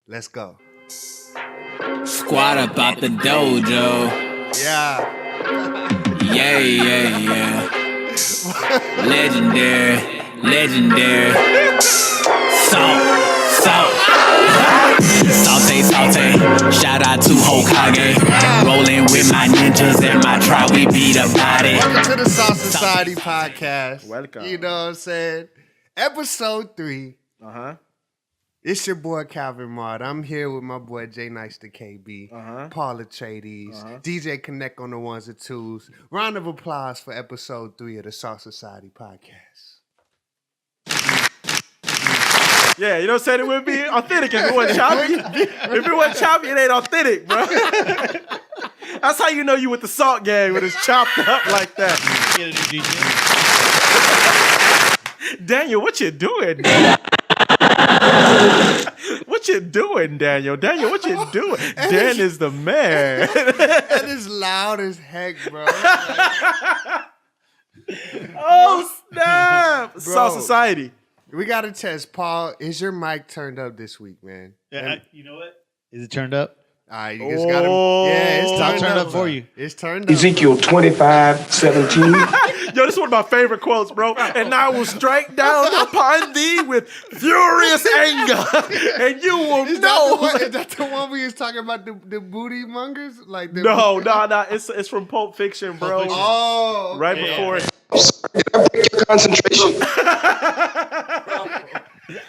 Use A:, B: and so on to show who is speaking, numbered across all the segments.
A: Let's go.
B: Squad up out the dojo.
A: Yeah.
B: Yeah. Legendary. Saute. Shout out to Hokage. Rolling with my ninjas and my tribe, we beat a body.
A: Welcome to the S.A.L.T Society podcast.
C: Welcome.
A: You know what I'm saying? Episode 3.
C: Uh-huh.
A: It's your boy Calvin Mart. I'm here with my boy J Nice the KB, Paul Atreides, DJ Kinect on the ones and twos. Round of applause for episode 3 of the S.A.L.T Society podcast.
C: Yeah, you know what I'm saying? It would be authentic if it wasn't choppy. If it wasn't choppy, it ain't authentic, bro. That's how you know you with the Salt gang when it's chopped up like that. Daniel, what you doing? What you doing, Daniel? Daniel, what you doing? Dan is the man.
A: That is loud as heck, bro.
C: Oh, snap. S.A.L.T Society.
A: We got to test. Paul, is your mic turned up this week, man?
D: Yeah, you know what? Is it turned up?
A: All right, you just got to. Yeah, it's
D: turned up for you.
A: It's turned up.
E: Ezekiel 25:17.
C: Yo, this is one of my favorite quotes, bro. And I will strike down upon thee with furious anger, and you will know.
A: Is that the one we was talking about the booty mongers? Like the
C: No. It's from Pulp Fiction, bro.
D: Fiction.
A: Oh,
C: Right before.
E: Did I break your concentration?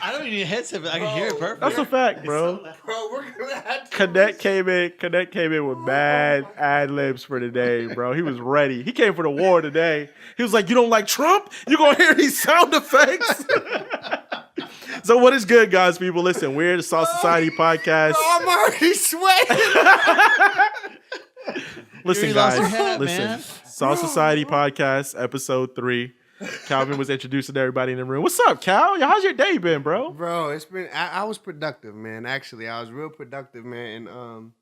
D: I don't need a headset, but I can hear it perfect.
C: That's a fact, bro.
A: bro, we're gonna have to.
C: Connect came in with bad ad libs for today, bro. He was ready. He came for the war today. He was like, "You don't like Trump? You're gonna hear these sound effects." So what is good, guys? People, listen. We're the S.A.L.T Society podcast.
A: Bro, I'm already sweating.
C: Listen,
D: You lost
C: guys.
D: your hat,
C: Listen.
D: man.
C: S.A.L.T Society podcast, episode 3. Calvin was introducing everybody in the room. What's up, Cal? How's your day been, bro?
A: Bro, it's been. I was productive, man. Actually, I was real productive, man. And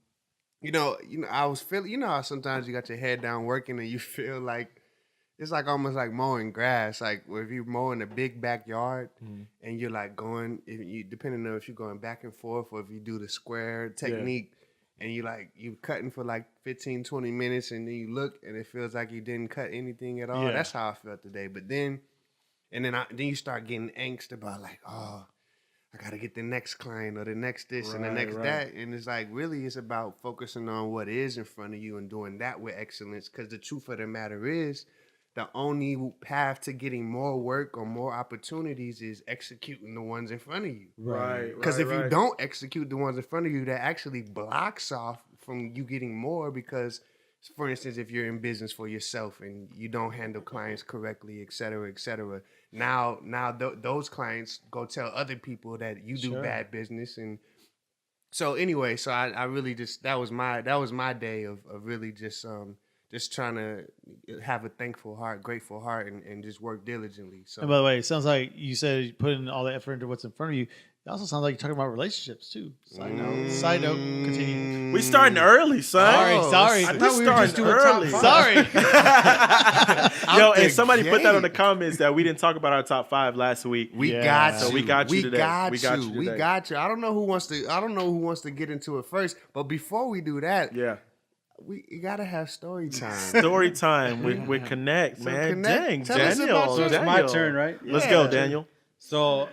A: I was feeling. You know how sometimes you got your head down working and you feel like it's like almost like mowing grass. Like if you're mowing a big backyard and you're like going, depending on if you're going back and forth or if you do the square technique. And you cutting for like 15, 20 minutes and then you look and it feels like you didn't cut anything at all.
C: Yeah.
A: That's how I felt today. But then you start getting angst about like, oh, I got to get the next client or the next this and the next that. And it's like, really, it's about focusing on what is in front of you and doing that with excellence. Because the truth of the matter is, the only path to getting more work or more opportunities is executing the ones in front of you.
C: Right.
A: Because if you don't execute the ones in front of you, that actually blocks off from you getting more. Because, for instance, if you're in business for yourself and you don't handle clients correctly, et cetera, now those clients go tell other people that you do bad business. And so anyway, I really just that was my day of really just trying to have a thankful heart, grateful heart, and just work diligently. So,
D: And by the way, it sounds like you said you put in all the effort into what's in front of you. It also sounds like you're talking about relationships too. Side note, continue.
C: We starting early, son.
D: Sorry.
C: I thought we were just doing early.
D: Sorry.
C: Yo, and somebody put that on the comments that we didn't talk about our top 5 last week.
A: we got you.
C: So we got you today.
A: We got you. I don't know who wants to get into it first, but before we do that,
C: Yeah.
A: we gotta have story time.
C: Story time with Connect,
A: So
C: man.
A: Connect,
C: Dang,
A: tell us
C: Daniel.
A: about
F: So it's my turn, right?
C: Let's go, Daniel.
F: So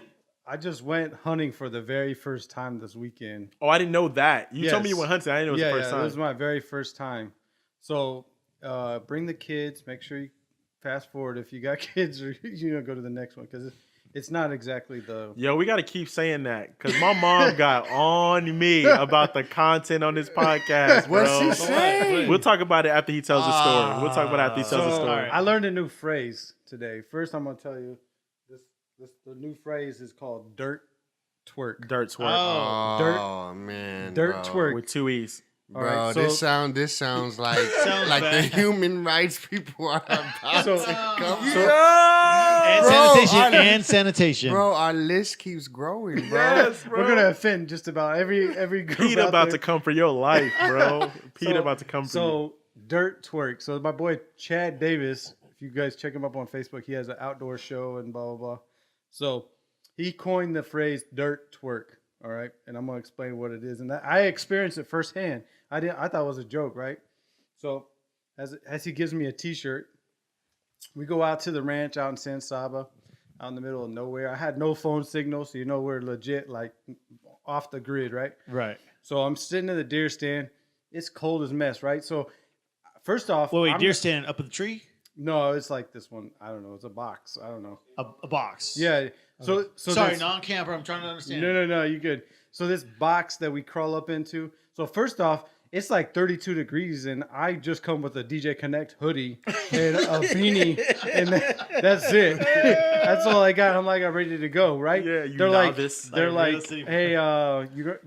F: I just went hunting for the very first time this weekend.
C: Oh, I didn't know that. You told me you
F: Yes.
C: went hunting. I didn't know it was the first
F: It
C: time.
F: was my very first time. So bring the kids. Make sure you fast forward if you got kids, or go to the next one because it's not exactly the.
C: Yo, we got to keep saying that because my mom got on me about the content on this podcast, bro.
A: What's she saying?
C: We'll talk about it after he tells the story. We'll talk about it after he tells the
F: So
C: story.
F: I learned a new phrase today. First, I'm gonna tell you the new phrase is called dirt twerk.
C: Dirt twerk
A: Oh man,
F: Dirt
A: bro.
F: twerk.
C: with 2 E's.
A: Bro,
F: All right,
A: this
F: so-
A: sounds like like the
D: bad.
A: human rights people are about
F: So-
A: to come.
D: And
A: Bro,
D: sanitation.
A: I-
D: And sanitation.
A: Bro, our list keeps growing, bro.
C: Yes, bro.
F: We're gonna offend just about every group.
C: Pete
F: out
C: about
F: there.
C: to come for your life, bro. Pete about to come for you.
F: So dirt twerk. So my boy Chad Davis, if you guys check him up on Facebook, he has an outdoor show and blah blah blah. So he coined the phrase dirt twerk. All right, and I'm gonna explain what it is. And I experienced it firsthand. I thought it was a joke, right? So as he gives me a T-shirt, we go out to the ranch out in San Saba, out in the middle of nowhere. I had no phone signal, so we're legit like off the grid, right?
D: Right.
F: So I'm sitting in the deer stand. It's cold as mess, right? So first off,
D: Wait, deer stand up in the tree?
F: No, it's like this one. I don't know. It's a box. I don't know.
D: A box.
F: Yeah. So
D: Sorry, non-camper. I'm trying to understand.
F: No. You good? So this box that we crawl up into. So first off, it's like 32 degrees, and I just come with a DJ Kinect hoodie and a beanie, and that's it. That's all I got. I'm like, I'm ready to go, right?
C: Yeah, you
F: they're
C: novice.
F: They're
D: Like,
F: like,
D: really?
F: hey,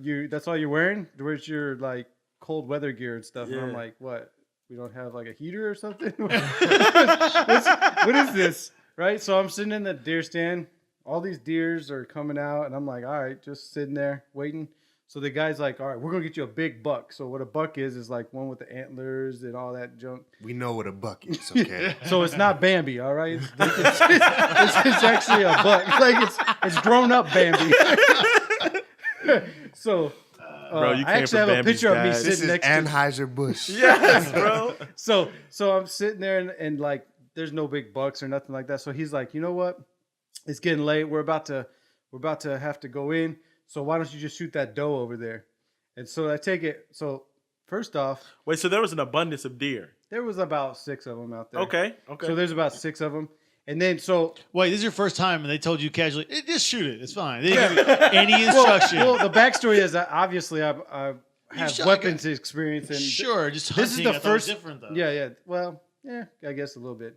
F: you. That's all you're wearing? Where's your like cold weather gear and stuff? And I'm
C: Yeah.
F: like, what? We don't have like a heater or something? what is this? Right? So I'm sitting in the deer stand. All these deers are coming out, and I'm like, all right, just sitting there waiting. So the guy's like, all right, we're going to get you a big buck. So what a buck is like one with the antlers and all that junk.
A: We know what a buck is, okay?
F: So it's not Bambi, all right? It's actually a buck. Like it's grown up Bambi. So
C: Bro, you
F: I
C: came
F: actually
C: from
F: have a
C: Bambi's
F: picture of me
C: dad.
F: sitting
A: This is
F: next to
A: Anheuser-Busch.
C: Yes, bro.
F: So I'm sitting there and like there's no big bucks or nothing like that. So he's like, you know what? It's getting late. We're about to have to go in. So why don't you just shoot that doe over there? And so I take it. So first off,
C: Wait, so there was an abundance of deer.
F: there was about 6 of them out there.
C: Okay.
F: So there's about 6 of them. And then so
D: Wait, this is your first time, and they told you casually, just shoot it. It's fine. They didn't give you any instruction.
F: well, the backstory is that obviously I have
D: shot-
F: weapons experience and
D: Sure, just hunting.
F: this is the
D: I thought it was
F: first
D: different though.
F: Yeah. Well, yeah, I guess a little bit.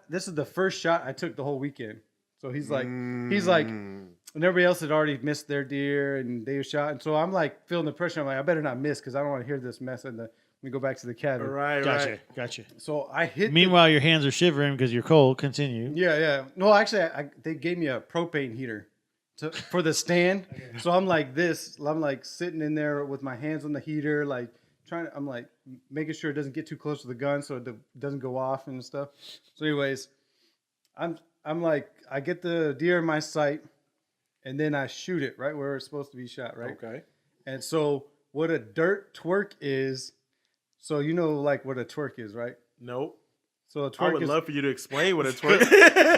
F: This is the first shot I took the whole weekend. So he's like, and everybody else had already missed their deer and they were shot. And so I'm like feeling the pressure. I'm like, I better not miss because I don't want to hear this mess when we go back to the cabin.
C: Right,
D: Gotcha.
C: right.
D: Gotcha.
F: So I hit.
D: Meanwhile, your hands are shivering because you're cold. Continue.
F: Yeah. No, actually, they gave me a propane heater for the stand. So I'm like this. I'm like sitting in there with my hands on the heater, like I'm like making sure it doesn't get too close to the gun so it doesn't go off and stuff. So anyways, I'm like, I get the deer in my sight and then I shoot it right where it's supposed to be shot, right?
C: Okay.
F: And so what a dirt twerk is, so like what a twerk is, right?
C: Nope.
F: So a
C: I
F: twerk
C: would
F: is
C: love for you to explain what a twerk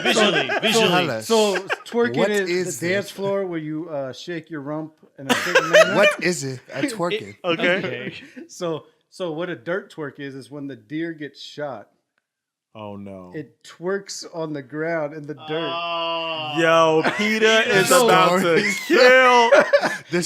D: Visually.
A: Holla.
F: so twerking
A: What
F: is
A: is
F: the dance
A: this?
F: floor where you shake your rump in a certain manner.
A: What is it? A twerking.
C: Okay.
F: So what a dirt twerk is when the deer gets shot,
C: Oh, no.
F: it twerks on the ground in the dirt.
C: Yo, Peter is
F: So-
C: about to kill.
A: The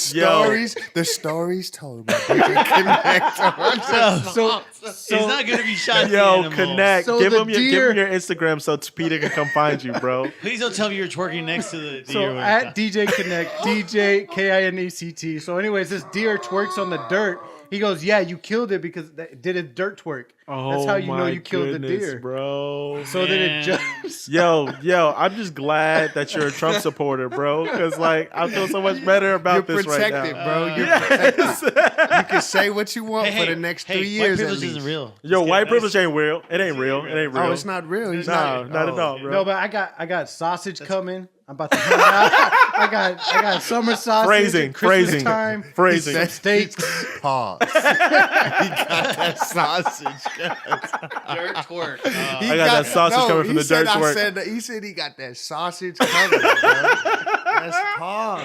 A: stories told by DJ Kinect.
F: So
D: It's not going to be shot.
C: Yo,
D: animals.
C: connect.
F: So
C: give
F: the
C: him
F: deer-
C: your Instagram so Peter can come find you, bro.
D: Please don't tell me you're twerking next to the deer.
F: So
D: when
F: at
D: it's
F: DJ Connect, DJ Kinect. So anyways, this deer twerks on the dirt. He goes, yeah, you killed it because it did a dirt twerk. That's how you know
C: my
F: you killed the
C: goodness,
F: deer.
C: bro.
F: So then it
D: Man.
F: jumps.
C: Yo, I'm just glad that you're a Trump supporter, bro. Because I feel so much better about
A: You're
C: this right
A: protected,
C: now.
A: bro. You're
C: Yes.
A: You can say what you want
D: Hey,
A: for the next 3
D: hey,
A: years
D: white
A: at
D: privilege
A: least.
D: isn't real.
C: Yo,
D: Let's
C: white
D: get
C: privilege
D: nice.
C: ain't real. It ain't real. It ain't real.
A: Oh, it's not real. He's
C: No,
A: not.
C: not at all, bro.
F: No, but I got sausage coming. I'm about to hang out. I got summer sausage.
C: Phrasing,
F: at Christmas
C: phrasing,
F: time.
C: phrasing.
A: He said-
F: Steaks.
A: Pause. He got that sausage.
D: Dirt twerk.
A: He
C: I got that sausage coming from
A: he
C: the
A: said-
C: dirt
A: I
C: twerk.
A: said that- he said he got that sausage coming, bro. That's pause.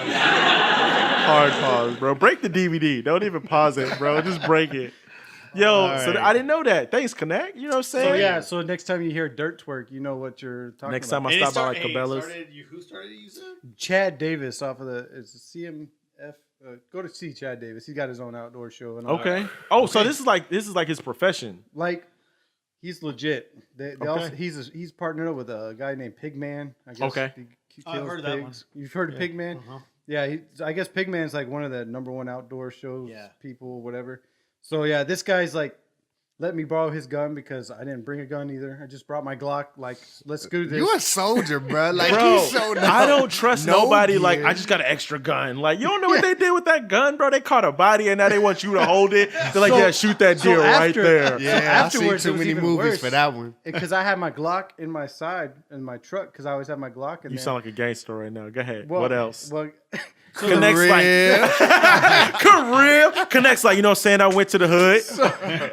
C: Hard pause, bro. Break the DVD. Don't even pause it, bro. Just break it. Yo, so
D: right.
C: I didn't know that. Thanks, Connect. You know what I'm saying?
F: So yeah, so next time you hear dirt twerk, you know what you're talking
C: Next
F: about.
C: time I
D: And it
C: stop by like
D: hey, it
C: Cabela's.
D: who started it, you said?
F: Chad Davis off of it's CMF. Go to see Chad Davis. He got his own outdoor show. And all that.
C: Okay. Oh, so this is like his profession.
F: Like he's legit. They also,
C: Okay.
F: he's partnered up with a guy named Pigman. I guess
C: Okay.
F: he
D: I've
F: kills
D: heard of that
F: pigs. You've heard of Pigman?
D: Uh-huh.
F: Yeah, I guess Pigman's like one of the #1 outdoor shows,
D: Yeah.
F: people, whatever. So yeah, this guy's like, let me borrow his gun because I didn't bring a gun either. I just brought my Glock. Like, let's do this.
A: You a soldier, bro. Like
C: Bro,
A: you so
C: I don't trust
A: no
C: nobody. Like,
A: gear.
C: I just got an extra gun. Like, you don't know what they did with that gun, bro. They caught a body and now they want you to hold it. They're like,
F: So-
C: yeah, shoot that
F: so
C: deer right
F: after-
C: there.
A: Yeah, I see
F: afterwards, it
A: too
F: was
A: many
F: even
A: movies
F: worse.
A: for that one.
F: Because I had my Glock in my side in my truck because I always have my Glock in
C: You
F: there.
C: sound like a gangster right now. Go ahead.
F: Well,
C: What else?
F: Well,
C: Connect's like, career. Connect's like, you know what I'm saying? I went to the hood.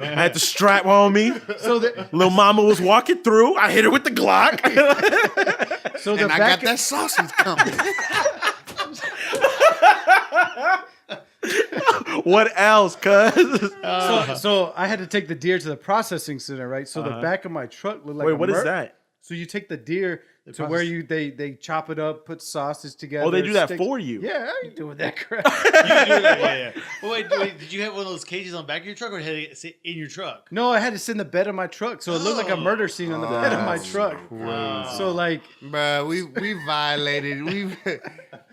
C: I had the strap on me.
F: So the,
C: Little mama was walking through. I hit her with the Glock.
F: so the
A: And I
F: back
A: got that sausage coming.
C: What else, cuz?
F: so I had to take the deer to the processing center, right? So the back of my truck looked like
C: Wait,
F: a
C: what is
F: Mer-
C: that?
F: So you take the deer to where they chop it up, put sausage together.
C: Oh, they do that
F: sticks-
C: for you.
F: Yeah, I ain't doing that crap.
D: You can do that, yeah. Well, wait, did you have one of those cages on the back of your truck, or had it sit in your truck?
F: No, I had to sit in the bed of my truck, so it looked like a murder scene on the bed of my truck. So like,
A: Bruh, we violated.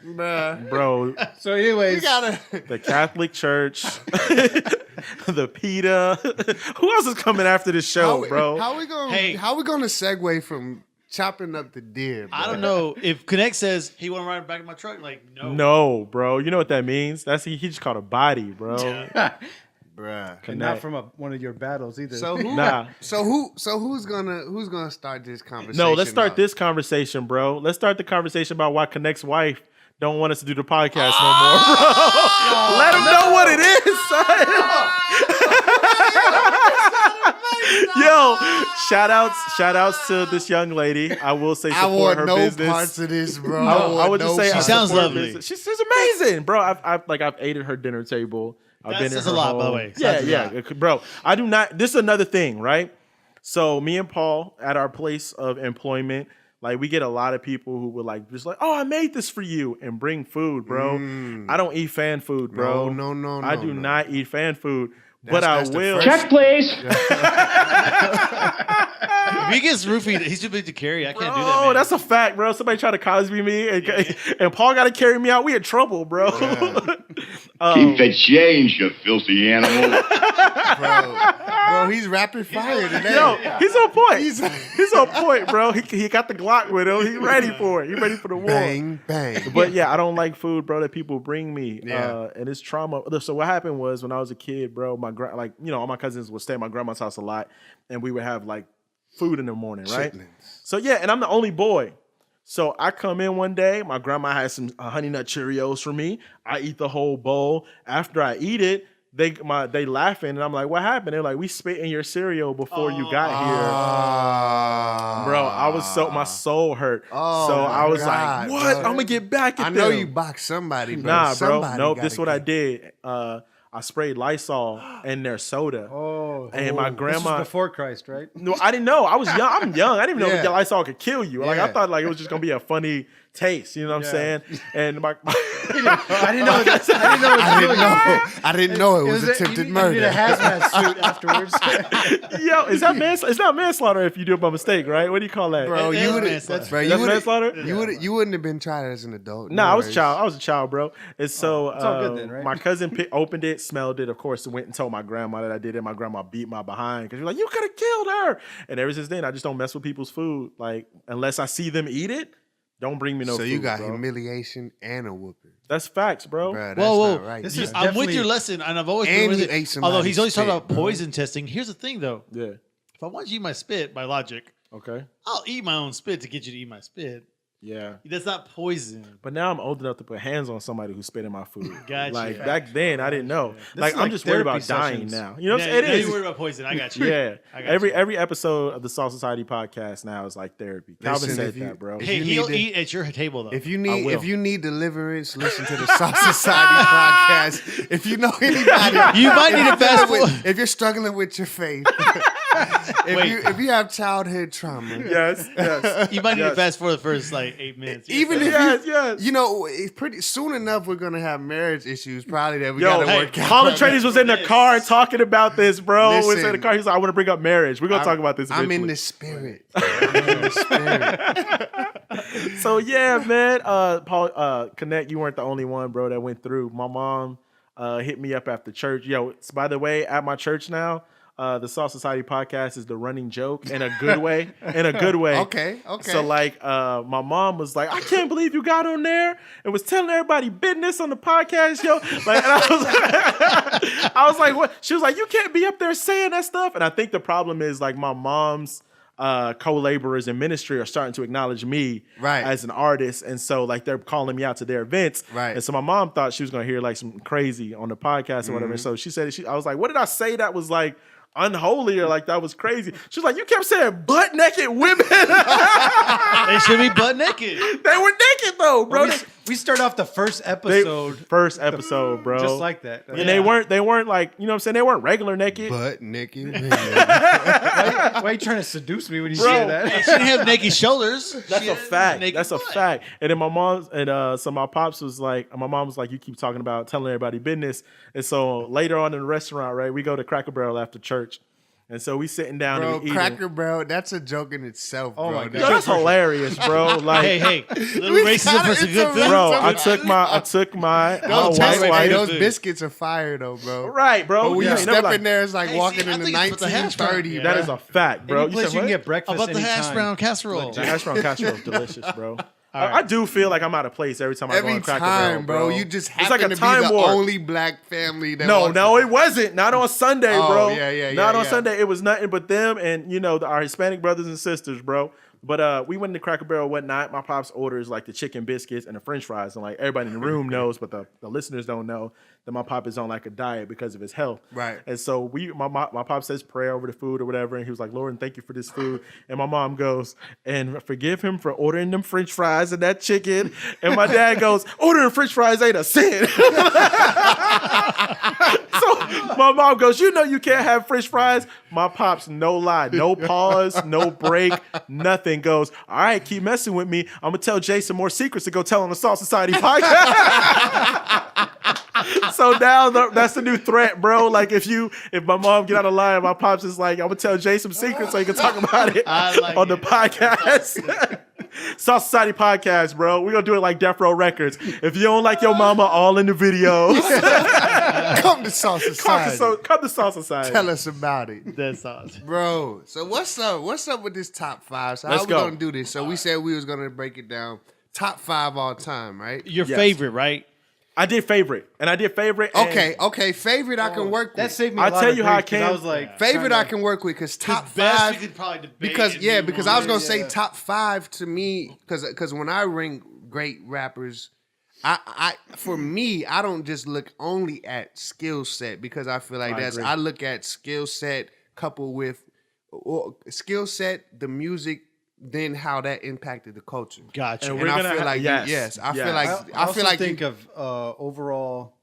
A: Bruh.
C: Bro,
F: so anyways,
A: We gotta.
C: the Catholic Church, the PETA. Who else is coming after this show, bro?
A: How we gonna?
D: Hey.
A: How we gonna segue from chopping up the deer?
D: I
A: bruh?
D: don't know if Kinect says he want to ride back in my truck. Like, no,
C: No, bro. You know what that means? That's he just called a body, bro.
A: Bruh.
F: and not from one of your battles either.
A: So who?
C: Nah.
A: So who's gonna start this conversation?
C: No, let's start
A: off?
C: this conversation, bro. Let's start the conversation about why Connect's wife don't want us to do the podcast no more, bro. Let them know what it is, son. Yo, shout outs to this young lady. I will say
A: I
C: support
A: want
C: her
A: no
C: business.
A: parts of this, bro.
C: I would just say
D: She
C: I
D: sounds
C: support
D: lovely.
C: business. She's amazing, bro. I've aided her dinner table. I've
D: That
C: been in
D: says
C: her
D: a lot,
C: home.
D: by the way.
C: Yeah,
D: Says a
C: yeah,
D: lot.
C: bro. I do not. This is another thing, right? So me and Paul at our place of employment, like we get a lot of people who would like just like, oh, I made this for you and bring food, bro. I don't eat fan food, bro.
A: No,
C: I do
A: no.
C: not eat fan food, but
A: that's
C: I
A: the
C: will.
A: first-
E: please.
D: If he gets roofied, he's too big to carry. I can't do that.
C: Oh,
D: Man.
C: that's a fact, bro. Somebody tried to Cosby me, and Paul got to carry me out. We in trouble, bro.
G: Keep the change, you filthy animal.
A: Bro, he's rapid fire today.
C: Yo, he's on point.
A: He's-
C: He's on point, bro. He got the Glock with him. He ready for it. He ready for the war.
A: Bang bang.
C: But yeah, I don't like food, bro, that people bring me.
A: Yeah.
C: And it's trauma. So what happened was when I was a kid, bro, all my cousins would stay at my grandma's house a lot, and we would have like food in the morning, right?
A: Chitlins.
C: So yeah, and I'm the only boy. So I come in one day, my grandma has some Honey Nut Cheerios for me. I eat the whole bowl. After I eat it, they laughing, and I'm like, what happened? They're like, we spit in your cereal before you got here. Bro, I was my soul hurt.
A: Oh,
C: so I was
A: God,
C: like, what?
A: bro.
C: I'm gonna get back at
A: I know
C: them.
A: you boxed somebody, bro.
C: Nah, bro.
A: Somebody
C: Nope.
A: gotta
C: This is what I
A: get-
C: did. I sprayed Lysol in their soda. And my
F: This
C: grandma.
F: was before Christ, right?
C: No, I didn't know. I was young. I'm young. I didn't even know
A: Yeah.
C: that Lysol could kill you. Like I
A: Yeah.
C: thought, like it was just gonna be a funny taste. You know what I'm saying? And my
F: I didn't know.
A: I didn't know it was attempted
F: you need
A: murder.
F: a hazmat suit afterwards.
C: yo, is that it's not manslaughter if you do it by mistake, right? What do you call that?
A: Bro,
D: It
A: you
D: is
A: would
D: manslaughter.
A: have. Bro, you
C: That's
A: would
C: manslaughter?
A: You wouldn't have been tried as an adult.
C: Nah,
A: No
C: I was a
A: worries.
C: child. I was a child, bro. And so
F: it's all good then, right?
C: my cousin opened it, smelled it, of course, and went and told my grandma that I did it. My grandma beat my behind because she was like, you could have killed her. And ever since then, I just don't mess with people's food. Like, unless I see them eat it, don't bring me no
A: So
C: food.
A: you got
C: bro.
A: humiliation and a whooping.
C: That's facts, bro.
A: Bro, that's
D: Whoa.
A: not right.
F: This
A: You-
F: is
D: I'm with
F: definitely-
D: your lesson, and I've always
A: And
D: been with
A: you
D: it.
A: ate
D: Although
A: somebody's
D: he's always talking
A: spit,
D: about
A: bro.
D: poison testing. Here's the thing, though.
C: Yeah.
D: If I want you to eat my spit, by logic,
C: Okay.
D: I'll eat my own spit to get you to eat my spit.
C: Yeah.
D: That's not poison.
C: But now I'm old enough to put hands on somebody who's spit in my food.
D: Gotcha.
C: Like back then, I didn't know. Like
F: is
C: I'm
F: like
C: just worried about
F: therapy
C: dying
F: sessions.
C: now. You know what I'm
D: Yeah,
C: saying?
D: now
C: It
D: you're
C: is.
D: worried about poison. I got you.
C: Yeah.
D: I got
C: Every episode of the Soul Society podcast now is like therapy. Calvin
A: Listen,
C: said
A: if you-
C: that, bro.
A: if
D: Hey,
A: you
D: he'll
A: need to-
D: eat at your table though.
A: If you
C: I will.
A: need deliverance, listen to the Soul Society podcast. If you know anybody,
D: You might need to
A: if you're
D: fast
A: struggling
D: forward.
A: with- If you're struggling with your faith, if you have childhood trauma,
C: Yes, yes.
D: you might need
C: Yes.
D: to fast forward the first like 8 minutes.
A: even if
C: Yes, yes.
A: you know, it's pretty soon enough we're gonna have marriage issues. Probably that we
C: Yo,
A: gotta
D: hey,
A: work out.
C: Colin Trades was in the
D: Yes.
C: car talking about this, bro. Was in the
A: Listen.
C: car. He's like, I want to bring up marriage. We're gonna talk about this.
A: I'm in
C: eventually.
A: the spirit. I'm in the spirit.
C: So yeah, man. Paul, Connect, you weren't the only one, bro, that went through. My mom hit me up after church. Yo, by the way, at my church now, the Soul Society podcast is the running joke in a good way. In a good way.
A: Okay.
C: So like, my mom was like, I can't believe you got on there and was telling everybody business on the podcast, yo. Like, and I was like, what? She was like, you can't be up there saying that stuff. And I think the problem is like my mom's co-laborers in ministry are starting to acknowledge me
A: Right.
C: as an artist, and so like they're calling me out to their events.
A: Right.
C: And so my mom thought she was gonna hear like some crazy on the podcast or whatever. So she said, I was like, what did I say that was like unholy or like that was crazy? She's like, you kept saying butt naked women.
D: They should be butt naked.
C: They were naked though, bro.
F: We start off the first episode
C: First episode, bro.
F: just like that.
C: And they weren't like, you know what I'm saying? They weren't regular naked.
A: Butt naked.
F: Why are you trying to seduce me when you say
D: They
F: that?
D: shouldn't have naked shoulders.
C: That's
D: She
C: a
D: had
C: fact.
D: naked
C: That's a
D: butt.
C: fact. And then my mom's and so my pops was like, my mom was like, you keep talking about telling everybody business. And so later on in the restaurant, right, we go to Cracker Barrel after church. And so we sitting down
A: Bro,
C: and we eating.
A: Cracker Barrel, that's a joke in itself, bro.
F: my
C: Yo, that's hilarious, bro. Like,
D: Hey, little racism for some good food.
C: bro, I took my
A: Those,
C: white wife.
A: those biscuits are fire, though, bro.
C: Right, bro.
A: But when
C: Yeah,
A: you
C: never
A: step
C: like-
A: in there, it's like
D: Hey,
A: walking
D: see, I
A: in the
D: think it's about the hash brown.
A: 1930,
D: Yeah.
A: bro.
C: That is a fact, bro.
F: Any place you can get
D: How
F: breakfast
D: about the hash
F: anytime.
D: brown casserole?
C: The hash brown casserole is delicious, bro. I do feel like I'm out of place every time I go
A: Every
C: on Cracker Barrel,
A: time, bro. You just
C: It's
A: happen
C: like a
A: to be
C: time
A: the
C: warp.
A: only black family that
C: No,
A: walks
C: no, it wasn't. Not on Sunday,
A: Oh,
C: bro.
A: yeah,
C: Not on
A: yeah.
C: Sunday. It was nothing but them and, you know, our Hispanic brothers and sisters, bro. But we went to Cracker Barrel one night. My pops orders like the chicken biscuits and the French fries, and like everybody in the room knows, but the listeners don't know that my pop is on like a diet because of his health.
A: Right.
C: And so my pop says prayer over the food or whatever, and he was like, Lord, and thank you for this food. And my mom goes, and forgive him for ordering them French fries and that chicken. And my dad goes, ordering French fries ain't a sin. So my mom goes, you know you can't have French fries. My pops, no lie, no pause, no break, nothing. Goes, all right, keep messing with me. I'm gonna tell Jason more secrets to go tell on the Salt Society podcast. So now that's the new threat, bro. Like if my mom get out of line, my pops is like, I'm gonna tell Jay some secrets so he can talk about it on the podcast. Salt Society podcast, bro. We're gonna do it like Death Row Records. If you don't like your mama, all in the videos.
A: Come to Salt Society.
C: Come to Salt Society.
A: Tell us about it.
D: That's awesome.
A: Bro, so what's up? What's up with this top five? So
C: Let's
A: how we
C: go.
A: gonna do this? So we said we was gonna break it down. Top 5 all time, right?
D: Your
C: Yes.
D: favorite, right?
C: I did favorite. And
A: Okay. Favorite I can work with.
F: That saved me.
C: I'll
F: a lot
C: tell
F: of
C: you how I
F: grief 'cause
C: came-
F: I was like,
A: Favorite
F: trying
A: I
F: to-
A: can work with because top
D: Best
A: 5
D: you could probably debate.
A: because
D: and
A: yeah,
D: move
A: because
D: on.
A: I was gonna say top 5 to me because when I rank great rappers, I for me I don't just look only at skill set because I feel like
C: agree.
A: I look at skill set coupled with skill set, the music, then how that impacted the culture.
D: Gotcha.
C: And
A: And
C: we're
A: I
C: gonna
A: feel like
C: yes.
A: I feel like
F: I
A: I feel like
F: think of overall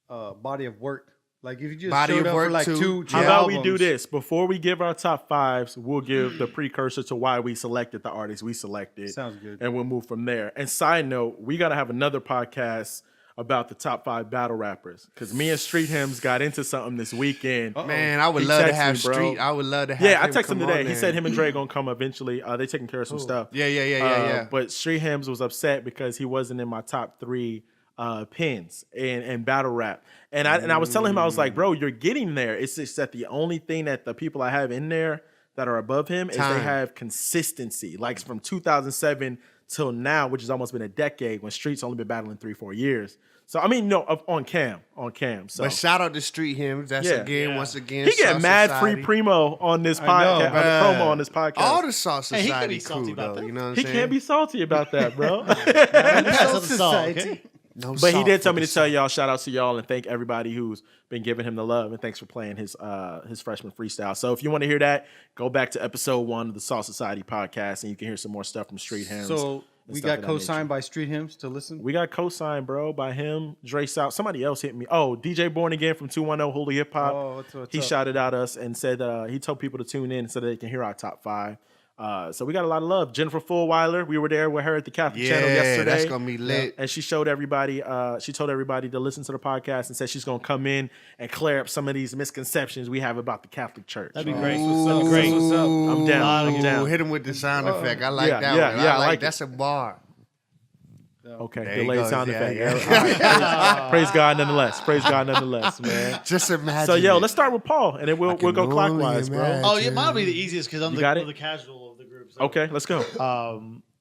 F: body of work. Like if you just
A: Body
F: showed
A: of
F: up
A: work
F: for like
A: too.
F: two
C: How about we do
F: albums,
C: this? Before we give our top 5s, we'll give the precursor to why we selected the artists we selected.
F: Sounds good.
C: And we'll move from there. And side note, we got to have another podcast about the top 5 battle rappers. Because me and Street Hymns got into something this weekend.
A: man, I would
C: He
A: love to
C: texted
A: have
C: me, bro.
A: Street. I would love to have
C: Yeah, I
A: him
C: texted him
A: come
C: today.
A: on
C: He
A: there.
C: said him and Dre gonna come eventually. They taking care of some stuff.
A: Yeah.
C: But Street Hymns was upset because he wasn't in my top 3 pins in battle rap. And I was telling him, I was like, bro, you're getting there. It's just that the only thing that the people I have in there that are above him is they
A: Time.
C: have consistency. Like from 2007 till now, which has almost been a decade, when Street's only been battling 3-4 years. So I mean, no, on cam. So
A: But shout out to Street Hymns. That's
C: Yeah.
A: once again.
C: he get
A: Salt
C: mad
A: Society.
C: free primo on this
F: I know,
C: podcast, on the
A: bruh.
C: promo on this podcast.
A: All the Salt
D: Hey, he can
A: Society
D: be salty
A: crew,
D: about
A: though.
D: that.
A: You know what I'm
C: he
A: saying?
C: can't be salty about that, bro.
D: Pass on the salt, okay?
A: No
C: But he
A: salt
C: did tell
A: for
C: me
A: the
C: to tell y'all, shout out to y'all and thank everybody who's been giving him the love and thanks for playing his freshman freestyle. So if you want to hear that, go back to episode 1 of the Salt Society podcast and you can hear some more stuff from Street Hymns.
F: So
C: and
F: we
C: stuff
F: got
C: of that
F: co-signed
C: nature.
F: by Street Hymns to listen.
C: We got co-signed, bro, by him, Dre South. Somebody else hit me. Oh, DJ Born Again from 210 Holy Hip Hop.
F: Oh, what's
C: he
F: up?
C: shouted out us and said he told people to tune in so that they can hear our top 5. So we got a lot of love. Jennifer Fulweiler, we were there with her at the Catholic channel
A: Yeah,
C: yesterday.
A: that's gonna be lit.
C: And she showed everybody, she told everybody to listen to the podcast and said she's gonna come in and clear up some of these misconceptions we have about the Catholic Church.
D: That'd be great.
A: Ooh,
D: That'd be great.
F: What's up?
C: I'm down. I'm
A: Ooh,
C: down.
A: hit him with the sound effect. I like
C: Yeah,
A: that
C: yeah,
A: one.
C: yeah,
A: I
C: I like it.
A: that's a bar.
C: Okay,
A: There he
C: delayed
A: goes.
C: sound
A: Yeah,
C: effect.
A: yeah.
C: All right. Praise God nonetheless. Praise God nonetheless, man.
A: Just imagine.
C: So yo,
A: it.
C: let's start with Paul, and then we'll
A: can
C: go
A: only
C: clockwise, bro.
A: imagine.
D: Oh, yeah, mine will be the easiest because I'm
C: got
D: the
C: it?
D: casual of the group. So.
C: Okay, let's go.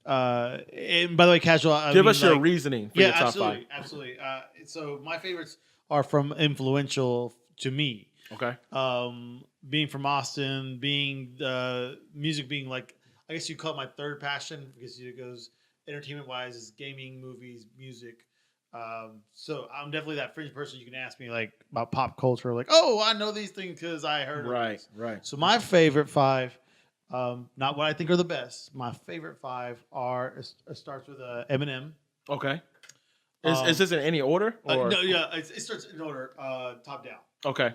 D: And by the way, casual. I
C: Give
D: mean,
C: us your
D: like-
C: reasoning for
D: Yeah,
C: your top
D: absolutely,
C: 5.
D: absolutely. So my favorites are from influential to me.
C: Okay.
D: Being from Austin, being music being like, I guess you call it my third passion because it goes entertainment wise is gaming, movies, music. So I'm definitely that fringe person. You can ask me like about pop culture, like, oh, I know these things because I heard of
C: Right,
D: these.
C: right.
D: So my favorite five, not what I think are the best. My favorite five are it starts with Eminem.
C: Okay. Is this in any order? Or?
D: No, yeah, it starts in order, top down.
C: Okay.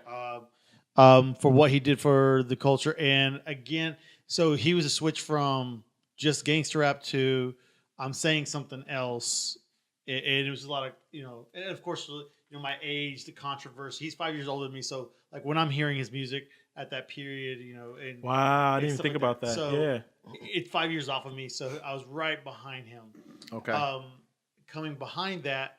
D: For what he did for the culture, and again, so he was a switch from just gangster rap to I'm saying something else, and it was a lot of and of course my age, the controversy. He's 5 years older than me, so like when I'm hearing his music at that period, and
C: Wow, I didn't
D: and
C: even
D: stuff
C: think
D: like
C: about that.
D: So
C: Yeah.
D: it's 5 years off of me, so I was right behind him.
C: Okay.
D: Coming behind that,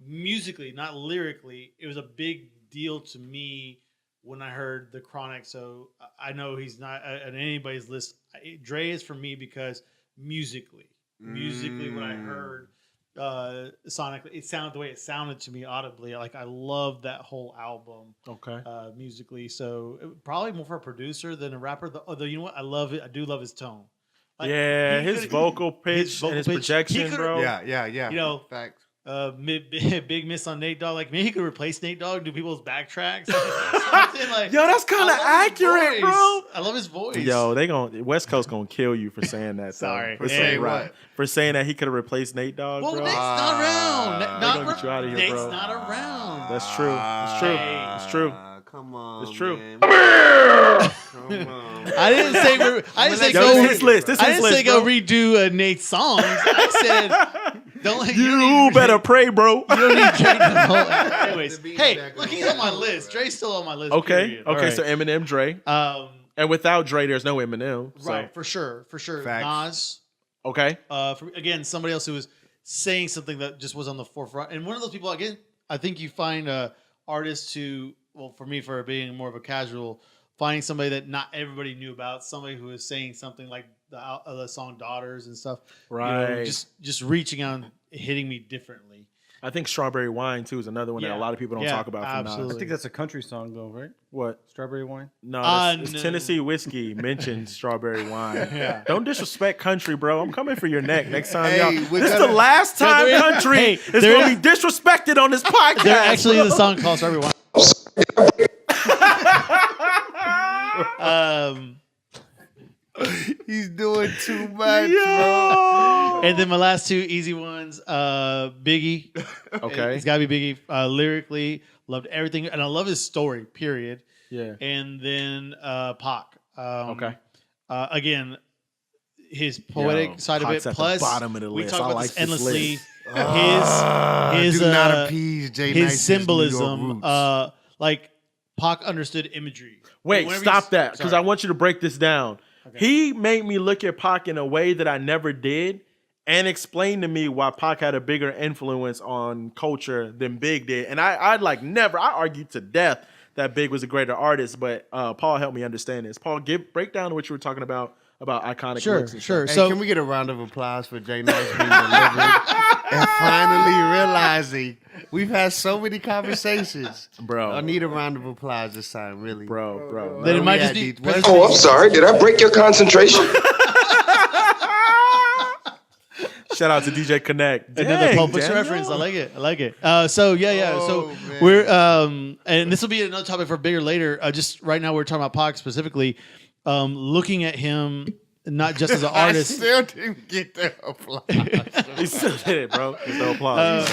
D: musically, not lyrically, it was a big deal to me when I heard the Chronic. So I know he's not on anybody's list. Dre is for me because musically, what I heard sonically, it sounded the way it sounded to me audibly. Like I love that whole album.
C: Okay.
D: Musically, so probably more for a producer than a rapper. Although you know what, I love it. I do love his tone. Like,
C: yeah, his
D: could've-
C: vocal pitch
D: vocal
C: and his
D: pitch, he
C: projection,
D: could've-
C: bro.
A: Yeah. Facts.
D: Big miss on Nate Dogg. Like, man, he could replace Nate Dogg, do people's backtracks. Like,
C: Yo, that's kind of
D: I love his
C: accurate,
D: voice.
C: bro.
D: I love his voice.
C: Yo, West Coast gonna kill you for saying that.
D: Sorry.
C: for
D: Yeah,
C: saying
A: what?
C: For saying that he could have replaced Nate Dogg,
D: Well,
C: bro.
D: Nate's not around.
C: They're gonna get you out of here,
D: Nate's
C: bro.
D: not around.
C: That's true. It's true. It's true.
A: Come on.
C: It's true.
A: Man. Come on.
D: I didn't say. I didn't say
C: Yo,
D: go.
C: this is his list. This is
D: I
C: his
D: didn't
C: list,
D: say go
C: bro.
D: redo Nate's songs. I said don't let
C: You better pray, bro.
D: You don't need Drake. Anyways,
A: The beat
D: hey,
A: back
D: look,
A: on
D: he's
A: the
D: on my
A: road,
D: list.
A: bro.
D: Dre's still on my list.
C: Okay.
D: period.
C: Okay.
D: All
C: So
D: right.
C: Eminem, Dre, and without Dre, there's no Eminem. So.
D: Right, for sure.
A: Facts.
D: Nas.
C: Okay.
D: Again, somebody else who was saying something that just was on the forefront, and one of those people again. I think you find artists who, well, for me, for being more of a casual, finding somebody that not everybody knew about, somebody who is saying something like the song "Daughters" and stuff.
C: Right.
D: Just reaching out, and hitting me differently.
C: I think Strawberry Wine too is another one that a
D: Yeah.
C: lot of people don't
D: Yeah,
C: talk about. From
D: absolutely.
C: Nas.
F: I think that's a country song though, right?
C: What?
F: Strawberry wine.
C: No, it's
D: no.
C: Tennessee whiskey mentions Strawberry Wine.
D: Yeah.
C: Don't disrespect country, bro. I'm coming for your neck next time,
A: Hey,
C: y'all.
A: we're
C: This is
A: gonna-
C: the last time
D: there is-
C: country
D: hey,
C: is
D: there
C: going to
D: is-
C: be disrespected on this podcast.
D: There actually
C: bro.
D: is a song called "Strawberry Wine."
A: He's doing too much, bro.
C: Yo.
D: And then my last two easy ones, Biggie.
C: Okay.
D: It's got to be Biggie. Lyrically, loved everything. And I love his story, period.
C: Yeah.
D: And then Pac.
C: Okay.
D: Again, his poetic
C: Yo,
D: side of
C: Pac's
D: it.
C: at the
D: Plus,
C: bottom of the
D: we
C: list.
D: talk
C: I
D: about
C: like
D: this
C: this
D: endlessly.
C: list.
D: His
A: Do not appease Jay
D: his
A: Nice's New York
D: symbolism.
A: roots.
D: Like Pac understood imagery.
C: Wait,
D: Whenever
C: stop
D: he's-
C: that, because I
D: sorry.
C: want you to break this down.
D: Okay.
C: He made me look at Pac in a way that I never did, and explain to me why Pac had a bigger influence on culture than Big did. And I'd like never. I argued to death that Big was a greater artist, but Paul helped me understand this. Paul, break down what you were talking about iconic
D: Sure,
C: looks and
D: sure.
C: stuff.
A: Hey,
D: So
A: can we get a round of applause for Jay Nice being deliberate and finally realizing we've had so many conversations?
C: Bro.
A: I need a round of applause this time, really.
C: Bro.
D: then it might
A: we
D: just
A: had
D: be.
A: these-
E: Oh, I'm sorry. Did I break your concentration?
C: Shout out to DJ Kinect.
D: Another
C: Dang,
D: Pulp Fiction
C: Daniel.
D: reference. I like it. So yeah.
A: Oh,
D: So
A: man.
D: we're and this will be another topic for bigger later. Just right now we're talking about Pac specifically. Looking at him not just as an
A: I
D: artist.
A: still didn't get the applause.
C: He still did it, bro. There's no applause.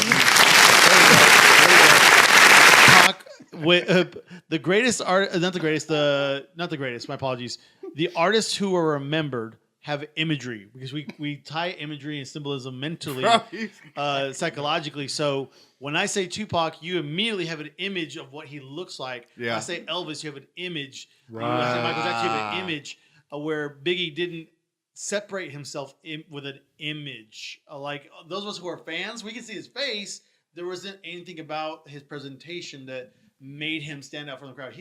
D: Pac, the greatest art, not the greatest. My apologies. The artists who are remembered have imagery because we tie imagery and symbolism mentally,
A: Bro, he's-
D: psychologically. So when I say Tupac, you immediately have an image of what he looks like.
A: Yeah.
D: When I say Elvis, you have an image. When I say Michael Jackson, you have an image where Biggie didn't separate himself with an image. Like those of us who are fans, we can see his face. There wasn't anything about his presentation that made him stand out from the crowd.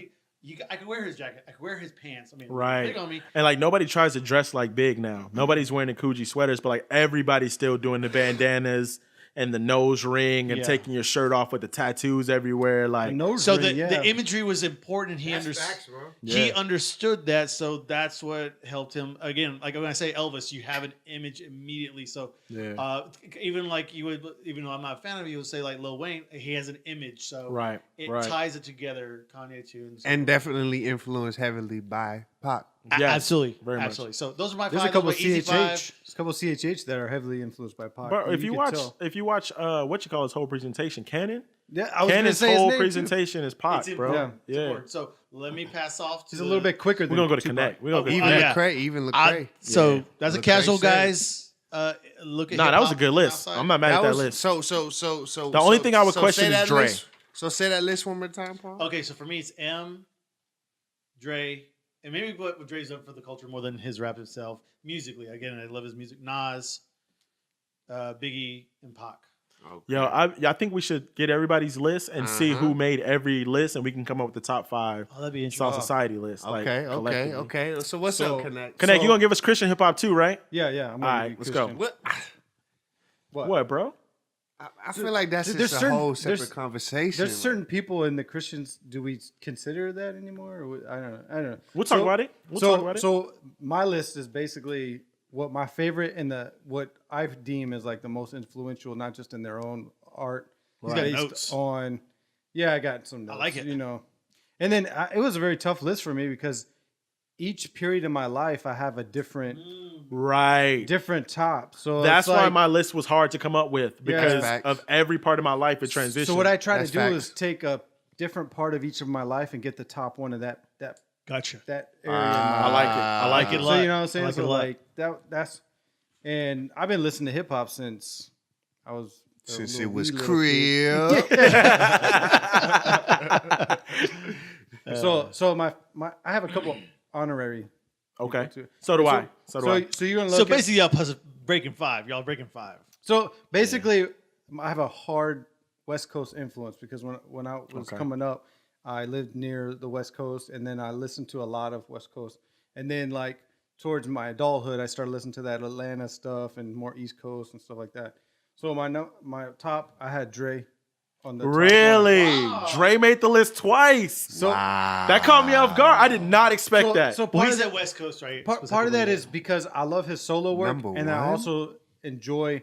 D: I could wear his jacket. I could wear his pants. I mean,
C: Right.
D: big on me.
C: And like nobody tries to dress like Big now. Nobody's wearing the Coogee sweaters, but like everybody's still doing the bandanas. and the nose ring and
D: Yeah.
C: taking your shirt off with the tattoos everywhere. Like,
D: So the imagery was important. He understood.
A: Facts, bro.
D: He
C: Yeah.
D: understood that, so that's what helped him. Again, like when I say Elvis, you have an image immediately. So
C: Yeah.
D: even like you would, even though I'm not a fan of, you would say like Lil Wayne, he has an image, so
C: Right,
D: it
C: right.
D: ties it together. Kanye too,
A: And definitely influenced heavily by Pac.
C: Yes,
D: absolutely,
C: very much.
D: absolutely. So those are my
F: There's
D: five.
F: a couple
D: those are my easy
F: CHH.
D: five.
F: There's a couple CHH that are heavily influenced by Pac.
C: But if you watch,
F: tell.
C: what you call his whole presentation, Cannon.
F: Yeah, I was gonna
C: Cannon's
F: say his
C: whole
F: name, too.
C: presentation is Pac,
D: It's
C: bro.
D: important. It's
C: Yeah.
D: important. So let me pass off to
F: He's a little bit quicker.
C: We're gonna go to
F: Tupac.
C: Connect. We're gonna go to
A: Even
C: Connect.
D: yeah.
A: Lecrae, Lecrae.
D: So
C: Yeah.
D: that's a
A: Lecrae
D: casual,
A: said it.
D: guys. Look at
C: Nah, that was a
D: hip-hop
C: good
D: from
C: list.
D: outside.
C: I'm not mad at that
A: was
C: list.
A: So
C: The only thing I would
A: so
C: question
A: say
C: is
A: that
C: Dre.
A: list- So say that list one more time, Paul.
D: Okay, so for me it's M, Dre, and maybe what Dre's up for the culture more than his rap himself. Musically, again, I love his music. Nas, Biggie, and Pac.
C: Yo, I think we should get everybody's list and see who made every list, and we can come up with the top 5
D: Oh, that'd be
C: Song
D: interesting.
C: Society list. like, collectively.
A: So what's
F: So-
A: up, Connect?
C: Connect, you gonna give us Christian hip hop too, right?
F: Yeah. I'm gonna
C: All right,
F: be
C: let's go.
F: Christian.
C: What, bro?
A: I feel like that's
F: There's
A: just a
F: certain-
A: whole separate
F: there's-
A: conversation.
F: There's certain people in the Christians. Do we consider that anymore? Or I don't know.
C: We'll talk about it. We'll talk about it.
F: So my list is basically what my favorite and what I deem as like the most influential, not just in their own art.
D: He's got
F: based
D: notes.
F: on. Yeah, I got some notes.
D: I like it.
F: You know, and then it was a very tough list for me because each period of my life I have a different
C: Right.
F: top. So
C: That's
F: it's
C: why
F: like-
C: my list was hard to come up with because
A: Facts.
C: of every part of my life it transitioned.
F: So what I try
A: That's
F: to do
A: facts.
F: is take a different part of each of my life and get the top one of that
D: Gotcha.
F: area. in my
C: I
F: life.
C: like it. I like
D: it
C: it.
D: a
F: So
D: lot.
F: you know what I'm saying?
D: I like it
F: So
D: a lot.
F: like that's and I've been listening to hip hop since I was a
A: Since
F: little
A: it was
F: wee little kid.
A: crib.
F: So my I have a couple honorary.
C: Okay.
F: too.
C: So do I. So do I.
F: So you're gonna
D: So
F: look.
D: basically, y'all breaking 5. Y'all breaking 5.
F: So basically, I have a hard West Coast influence because when I was
C: Okay.
F: coming up, I lived near the West Coast, and then I listened to a lot of West Coast, and then like towards my adulthood, I started listening to that Atlanta stuff and more East Coast and stuff like that. So my top, I had Dre on the top one.
C: Really? Dre made the list twice.
F: So
C: That caught me off guard. I did not expect that.
F: So
D: Well,
F: part
D: he's
F: of,
D: at West Coast, right?
F: part of that is because I love his solo work,
A: Number
F: and I
A: one?
F: also enjoy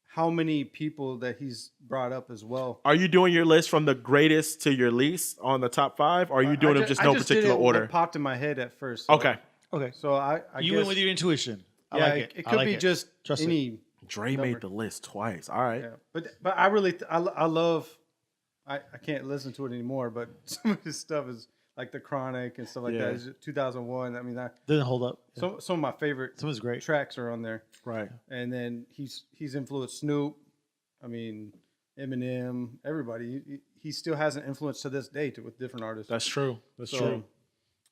F: how many people that he's brought up as well.
C: Are you doing your list from the greatest to your least on the top 5? Or are you doing them just no
F: did
C: particular
F: it what
C: order?
F: popped in my head at first. So,
C: Okay.
D: Okay.
F: So I
D: You
F: guess,
D: went with your intuition. I
F: yeah,
D: like it.
F: it
D: I
F: could
D: like
F: be
D: it.
F: just
D: Trust it.
F: any.
C: Dre made the list twice. All right.
F: Yeah. But I really I love. I can't listen to it anymore. But some of his stuff is like the Chronic and stuff like
C: Yeah.
F: that. It's 2001. I mean,
D: Doesn't hold up.
F: some of my favorite
D: Some is great.
F: tracks are on there.
C: Right.
F: And then he's influenced Snoop. I mean, Eminem. Everybody. He still has an influence to this day with different artists.
C: That's true. That's
F: So-
C: true.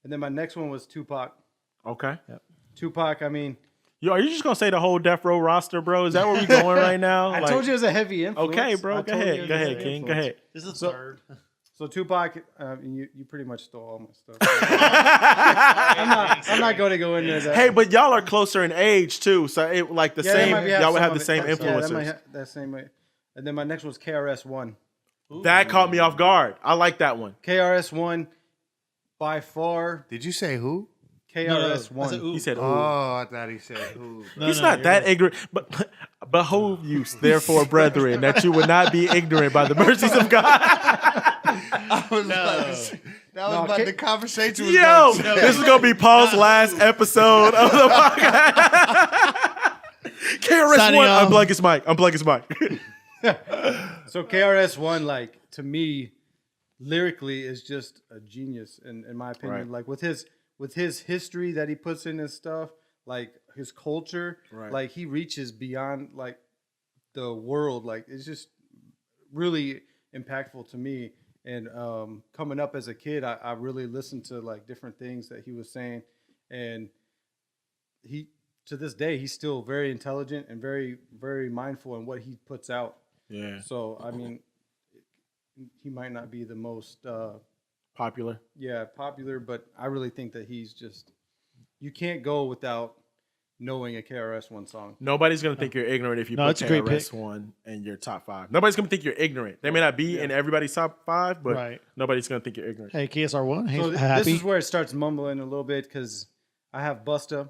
F: And then my next one was Tupac.
C: Okay.
F: Tupac. I mean,
C: Yo, are you just gonna say the whole Death Row roster, bro? Is that where we going right now?
F: I told you it was a heavy influence.
C: Okay, bro.
F: I
C: Go
F: told you it
C: ahead.
F: was
C: Go
F: a
C: ahead,
F: heavy
C: King. Go
F: influence.
C: ahead.
D: This is the
F: So-
D: third.
F: So Tupac, you pretty much stole all my stuff. I'm not going to go into that.
C: Hey, but y'all are closer in age too, so it like the
F: Yeah, that
C: same.
F: might be
C: Y'all would
F: some
C: have
F: of
C: the
F: it.
C: same
F: Yeah, that might
C: influencers.
F: have that same way. And then my next was KRS-One.
C: That caught me off guard. I like that one.
F: KRS-One, by far,
A: Did you say who?
F: KRS-One.
D: I said, ooh.
C: He said, "Ooh."
A: Oh, I thought he said who.
D: No,
C: He's
D: no,
C: not
D: you're
C: that
D: right.
C: ignorant, but behold you, therefore, brethren, that you would not be ignorant by the mercies of God.
A: I was that was about the conversation. Was
C: Yo,
A: going
C: this is gonna be Paul's last episode of the podcast. KRS-One,
D: Signing off.
C: unplug his mic. Unplug his mic.
F: So KRS-One, like, to me, lyrically is just a genius in my opinion.
C: Right.
F: Like with his history that he puts in his stuff, like his culture,
C: Right.
F: like he reaches beyond like the world. Like it's just really impactful to me. And coming up as a kid, I really listened to like different things that he was saying, and he to this day he's still very intelligent and very, very mindful in what he puts out.
C: Yeah,
F: So I mean, he might not be the most
C: popular.
F: popular, but I really think that he's just, you can't go without knowing a KRS-One song.
C: Nobody's gonna think you're ignorant if you
H: No,
C: put
H: it's a great pick.
C: KRS-One in your top 5. Nobody's gonna think you're ignorant. They may not be in everybody's top 5, but
H: Right.
C: nobody's gonna think you're ignorant.
H: Hey, KSR1, hey,
F: So
H: happy.
F: this is where it starts mumbling a little bit because I have Busta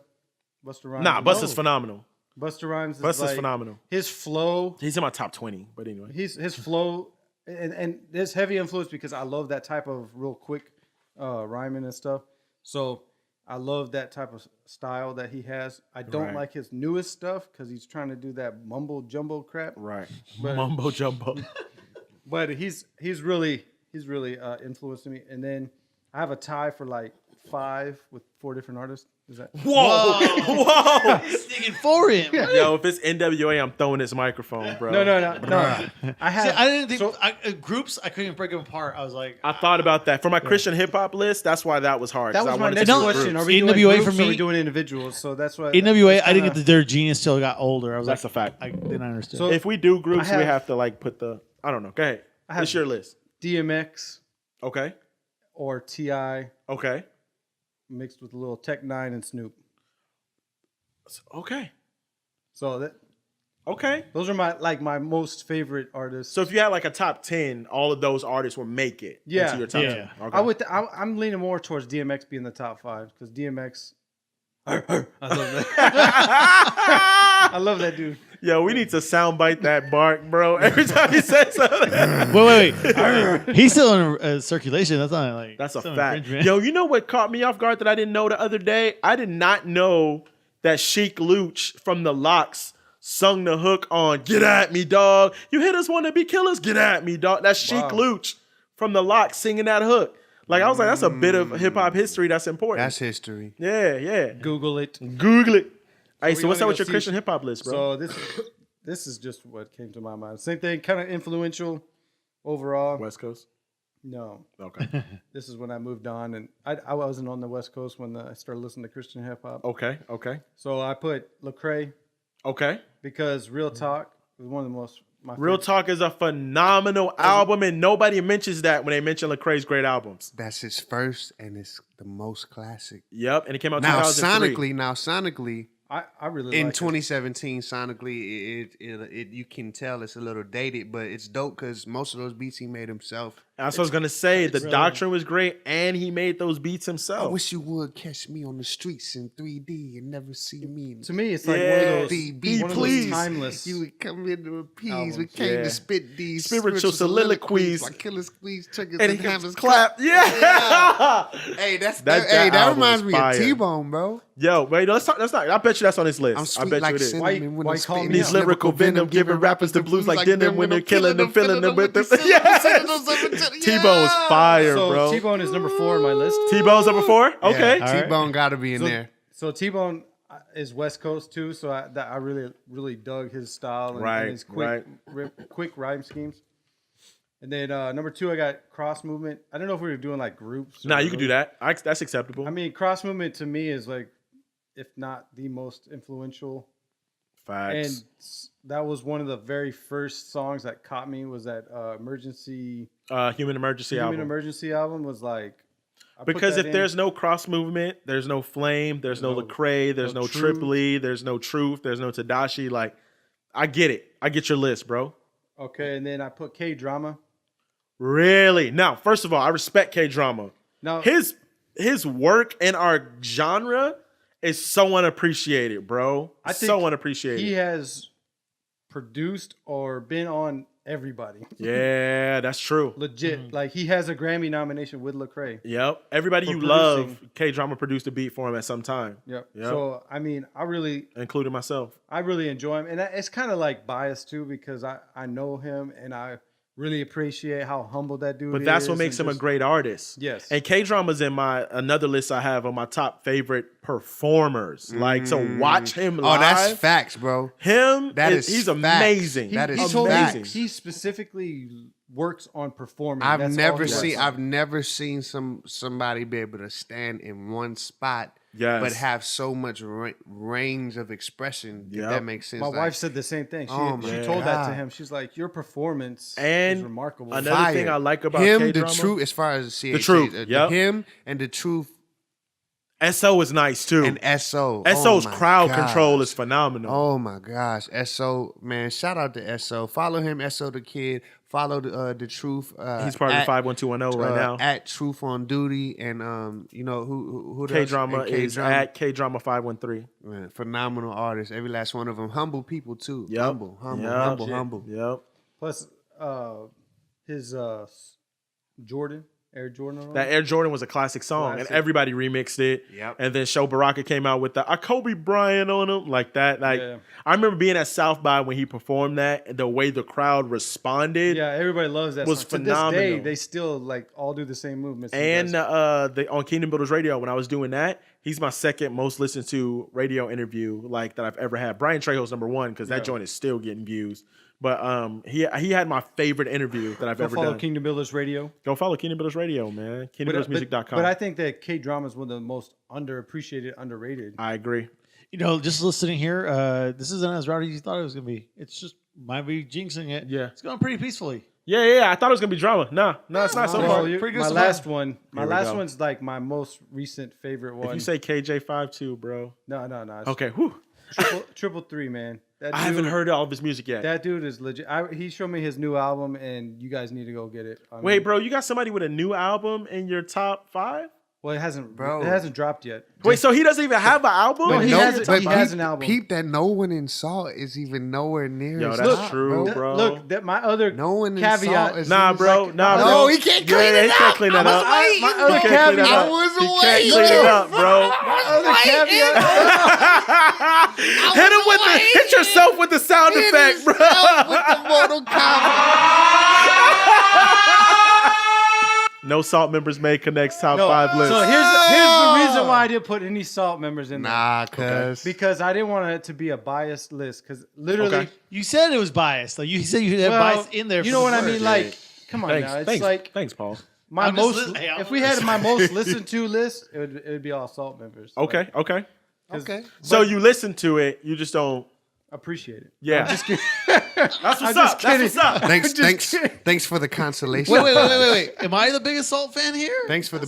F: Rhymes.
C: Nah, Busta's phenomenal.
F: Busta Rhymes is
C: Busta's
F: like,
C: phenomenal.
F: His flow,
C: He's in my top 20, but anyway.
F: his flow, and there's heavy influence because I love that type of real quick rhyming and stuff. So I love that type of style that he has. I don't
C: Right.
F: like his newest stuff because he's trying to do that mumble jumbo crap.
C: Right.
F: But-
C: Mumbo jumbo.
F: But he's really influenced me. And then I have a tie for like 5 with 4 different artists. Is that?
C: Whoa! Whoa!
H: Singing for him.
C: Yo, if it's NWA, I'm throwing this microphone, bro.
F: No. I have.
D: See, I didn't think
F: so-
D: groups. I couldn't break them apart. I was like,
C: I thought about that. For my Christian hip hop list, that's why that was hard.
F: that
C: 'cause
F: was
C: I
F: my
C: wanted to
F: next
C: do
F: question.
C: groups.
F: Are we doing
H: NWA
F: groups
H: for
F: or are we
H: me-
F: doing individuals? So that's why.
H: NWA,
F: that's
H: I didn't
F: kinda-
H: get the Their Genius till I got older. I was
C: That's
H: like,
C: a fact.
H: then I understood.
F: So-
C: If we do groups,
F: I
C: we
F: have-
C: have to like put the. I don't know. Go ahead.
F: I have-
C: It's your list.
F: DMX
C: Okay.
F: or Ti
C: Okay.
F: mixed with a little Tech Nine and Snoop.
C: Okay.
F: So that
C: Okay.
F: those are my most favorite artists.
C: So if you had like a top 10, all of those artists will make it
F: Yeah.
C: into your top
H: Yeah.
C: 10. Okay.
F: I'm leaning more towards DMX being the top 5 because DMX. I love that. I love that dude.
C: Yo, we need to soundbite that bark, bro. Every time he says something.
H: wait. He's still in circulation. That's not like
C: That's a
H: still
C: fact.
H: infringement.
C: Yo, you know what caught me off guard that I didn't know the other day? I did not know that Sheik Luch from the Locks sung the hook on "Get at Me, Dog." You hitters want to be killers? Get at me, dog. That's Sheik Luch from the Locks singing that hook. Like I was like, that's a bit of hip hop history that's important.
A: That's history.
C: yeah.
F: Google it.
C: Google it. Hey,
F: we
C: so what's
F: gonna
C: up with
F: go
C: your
F: see-
C: Christian hip hop list, bro?
F: So this is just what came to my mind. Same thing, kind of influential overall.
C: West Coast.
F: No,
C: Okay.
F: this is when I moved on, and I wasn't on the West Coast when I started listening to Christian hip hop.
C: Okay.
F: So I put Lecrae
C: Okay.
F: because Real Talk was one of the most. My
C: Real
F: favorite.
C: Talk is a phenomenal album, and nobody mentions that when they mention Lecrae's great albums.
A: That's his first, and it's the most classic.
C: Yep, and it came out
A: Now
C: 2003.
A: sonically,
F: I really
A: in
F: like it.
A: 2017, sonically, it you can tell it's a little dated, but it's dope because most of those beats he made himself.
C: That's what I was gonna say. The doctrine was great, and he made those beats
A: I
C: himself.
A: wish you would catch me on the streets in 3D and never see me.
F: To me, it's like
C: Yeah.
F: one of those,
A: B,
F: one of
C: please.
F: those timeless.
A: You would come in to appease. We
F: Albums.
A: came
C: Yeah.
A: to spit these
C: Spiritual soliloquies.
A: like killer squeeze triggers
C: and
A: and
C: he
A: hammers
C: comes clap. Yeah.
A: Hey,
C: That
A: that
C: album
A: reminds
C: is
A: me
C: fire.
A: of T-Bone, bro.
C: Yo, wait, let's talk. Let's not. I bet you that's on his list.
A: I'm
C: I
A: sweet
C: bet
A: like
C: you it is.
A: cinnamon when
F: Why
A: I'm
F: call
A: spitting
F: me
C: These
F: out?
C: lyrical venom giving rappers the blues like denim when they're killing them, filling them with them. Yes. T-Bone was fire,
F: So
C: bro.
F: T-Bone is number 4 on my list.
C: T-Bone's number 4. Okay.
A: Yeah, T-Bone got to be in there.
F: So T-Bone is West Coast too, so I really dug his style and,
C: Right,
F: his quick
C: right.
F: quick rhyme schemes. And then number 2, I got Cross Movement. I don't know if we were doing like groups.
C: Nah,
F: or
C: you can do that. That's acceptable.
F: I mean, Cross Movement to me is like, if not the most influential.
C: Facts.
F: And that was one of the very first songs that caught me. Was that
C: Human Emergency
F: Human
C: album.
F: Emergency album was like. I put
C: Because
F: that
C: if
F: in.
C: there's no cross movement, there's no Flame, there's no Lecrae, there's no
F: Truth.
C: Tripoli, there's no Truth, there's no Tadashi. Like, I get it. I get your list, bro.
F: Okay, and then I put K-Drama.
C: Really? Now, first of all, I respect K-Drama.
F: Now
C: His work in our genre is so unappreciated, bro.
F: I think
C: So unappreciated.
F: he has produced or been on everybody.
C: Yeah, that's true.
F: Legit. Like he has a Grammy nomination with Lecrae.
C: Yep. Everybody
F: For
C: you love,
F: producing.
C: K-Drama produced a beat for him at some time,
F: Yep.
C: Yep.
F: So I mean, I really
C: myself.
F: enjoy him, and it's kind of like biased too because I know him and I really appreciate how humble that dude is.
C: But that's what makes
F: and
C: him a
F: just-
C: great artist.
F: Yes.
C: And K-Drama's in another list I have on my top favorite performers. Like, so watch him live.
A: Oh, that's facts, bro.
C: Him,
A: That is
C: he's
A: facts.
C: amazing.
F: He,
A: That is
F: he told me
C: amazing.
F: he specifically works on performing.
A: I've
F: That's all
A: never
F: he
A: seen.
F: works on.
A: I've never seen somebody be able to stand in one spot,
C: Yes.
A: but have so much range of expression. If
C: Yep.
A: that makes sense.
F: My
A: Like,
F: wife said the same thing. She,
A: Oh,
F: she
A: my
F: told that to
A: God.
F: him. She's like, "Your performance
C: And
F: is remarkable."
C: another
A: fire.
C: thing I like about
A: him,
C: K-Drama,
A: the truth, as far as
C: The Truth, yep.
A: him and the truth.
C: S.O. is nice too.
A: And S.O.
C: S.O.'s
A: Oh my
C: crowd
A: gosh.
C: control is phenomenal.
A: Oh my gosh, S.O. man, shout out to S.O. Follow him, S.O. the Kid. Follow the Truth.
C: He's part of the 51210 right now.
A: At Truth on Duty, and you know who
C: K Drama
A: and
C: is at K Drama 513.
A: Man, phenomenal artists, every last one of them. Humble people too.
C: Yep.
A: Humble.
C: Yep.
F: Plus, his Air Jordan.
C: That Air Jordan was a classic song, and everybody remixed it.
A: Yep.
C: And then Show Baraka came out with the Kobe Bryant on him, like that. Like
F: Yeah.
C: I remember being at South by when he performed that, and the way the crowd responded.
F: Yeah, everybody loves that.
C: Was
F: song.
C: phenomenal.
F: To this day, they still like all do the same movements.
C: And on Kingdom Builders Radio, when I was doing that, he's my second most listened to radio interview like that I've ever had. Brian Trejo's number one because that joint is still getting views. But he had my favorite interview that I've ever
F: follow
C: done.
F: Kingdom Builders Radio.
C: Go follow Kingdom Builders Radio, man. KingdomBuildersMusic.com.
F: But I think that K drama is one of the most underappreciated, underrated.
C: I agree.
H: You know, just listening here, this isn't as rowdy as you thought it was going to be. It's just might be jinxing it.
C: Yeah.
H: It's going pretty peacefully.
C: Yeah. I thought it was gonna be drama. No, it's not so
F: Well,
C: far.
H: Pretty good
F: my
H: so
F: last
H: far.
F: one. My
C: Here we
F: last
C: go.
F: one's like my most recent favorite one.
C: If you say KJ52, bro.
F: no. It's
C: Okay. Whew.
F: triple three, man. That
C: I haven't heard all of his music yet.
F: That dude is legit. He showed me his new album, and you guys need to go get it.
C: Wait, bro, you got somebody with a new album in your top 5?
F: Well, it hasn't,
A: Bro.
F: It hasn't dropped yet.
C: Wait, so he doesn't even have an album?
F: No, he has
A: peep-
F: an album.
A: Peep that no one in Salt is even nowhere near.
C: Yo,
A: his
C: that's
A: top,
C: true, bro.
F: Look, that my other
A: No one in
F: caveat.
A: Salt is
C: Nah,
A: even
C: bro.
A: like-
C: Nah,
A: no,
C: bro.
A: he can't clean
C: Yeah,
A: it
C: he
A: up.
C: can't clean that up.
F: my
C: He
F: other
C: can't clean that
F: caveat.
C: up.
A: I was
C: He can't
A: waiting.
C: clean it up, bro.
F: other caveat.
C: Hit yourself with the sound effect, bro.
A: With the Mortal
C: No Salt members made Kinect's top
F: No,
C: 5 list.
F: So here's the reason why I didn't put any Salt members in there.
A: Nah, cuz.
F: Because I didn't want it to be a biased list. Because literally,
C: Okay.
H: You said it was biased. Though. You said you had bias in there.
F: You
H: for
F: know
H: the
F: what I
H: word.
F: mean? Like, come on now. It's like
C: Thanks, Paul.
F: my
H: I'm just
F: most.
H: listening. Hey, I'm
F: If we had my most listened to list, it would be all Salt members.
C: Okay.
A: Okay.
C: So you listen to it, you just don't.
F: Appreciate it.
C: Yeah.
F: Just kidding.
C: That's what's up. That's what's up.
A: Thanks for the consolation.
H: Wait. Am I the biggest Salt fan here?
A: Thanks for the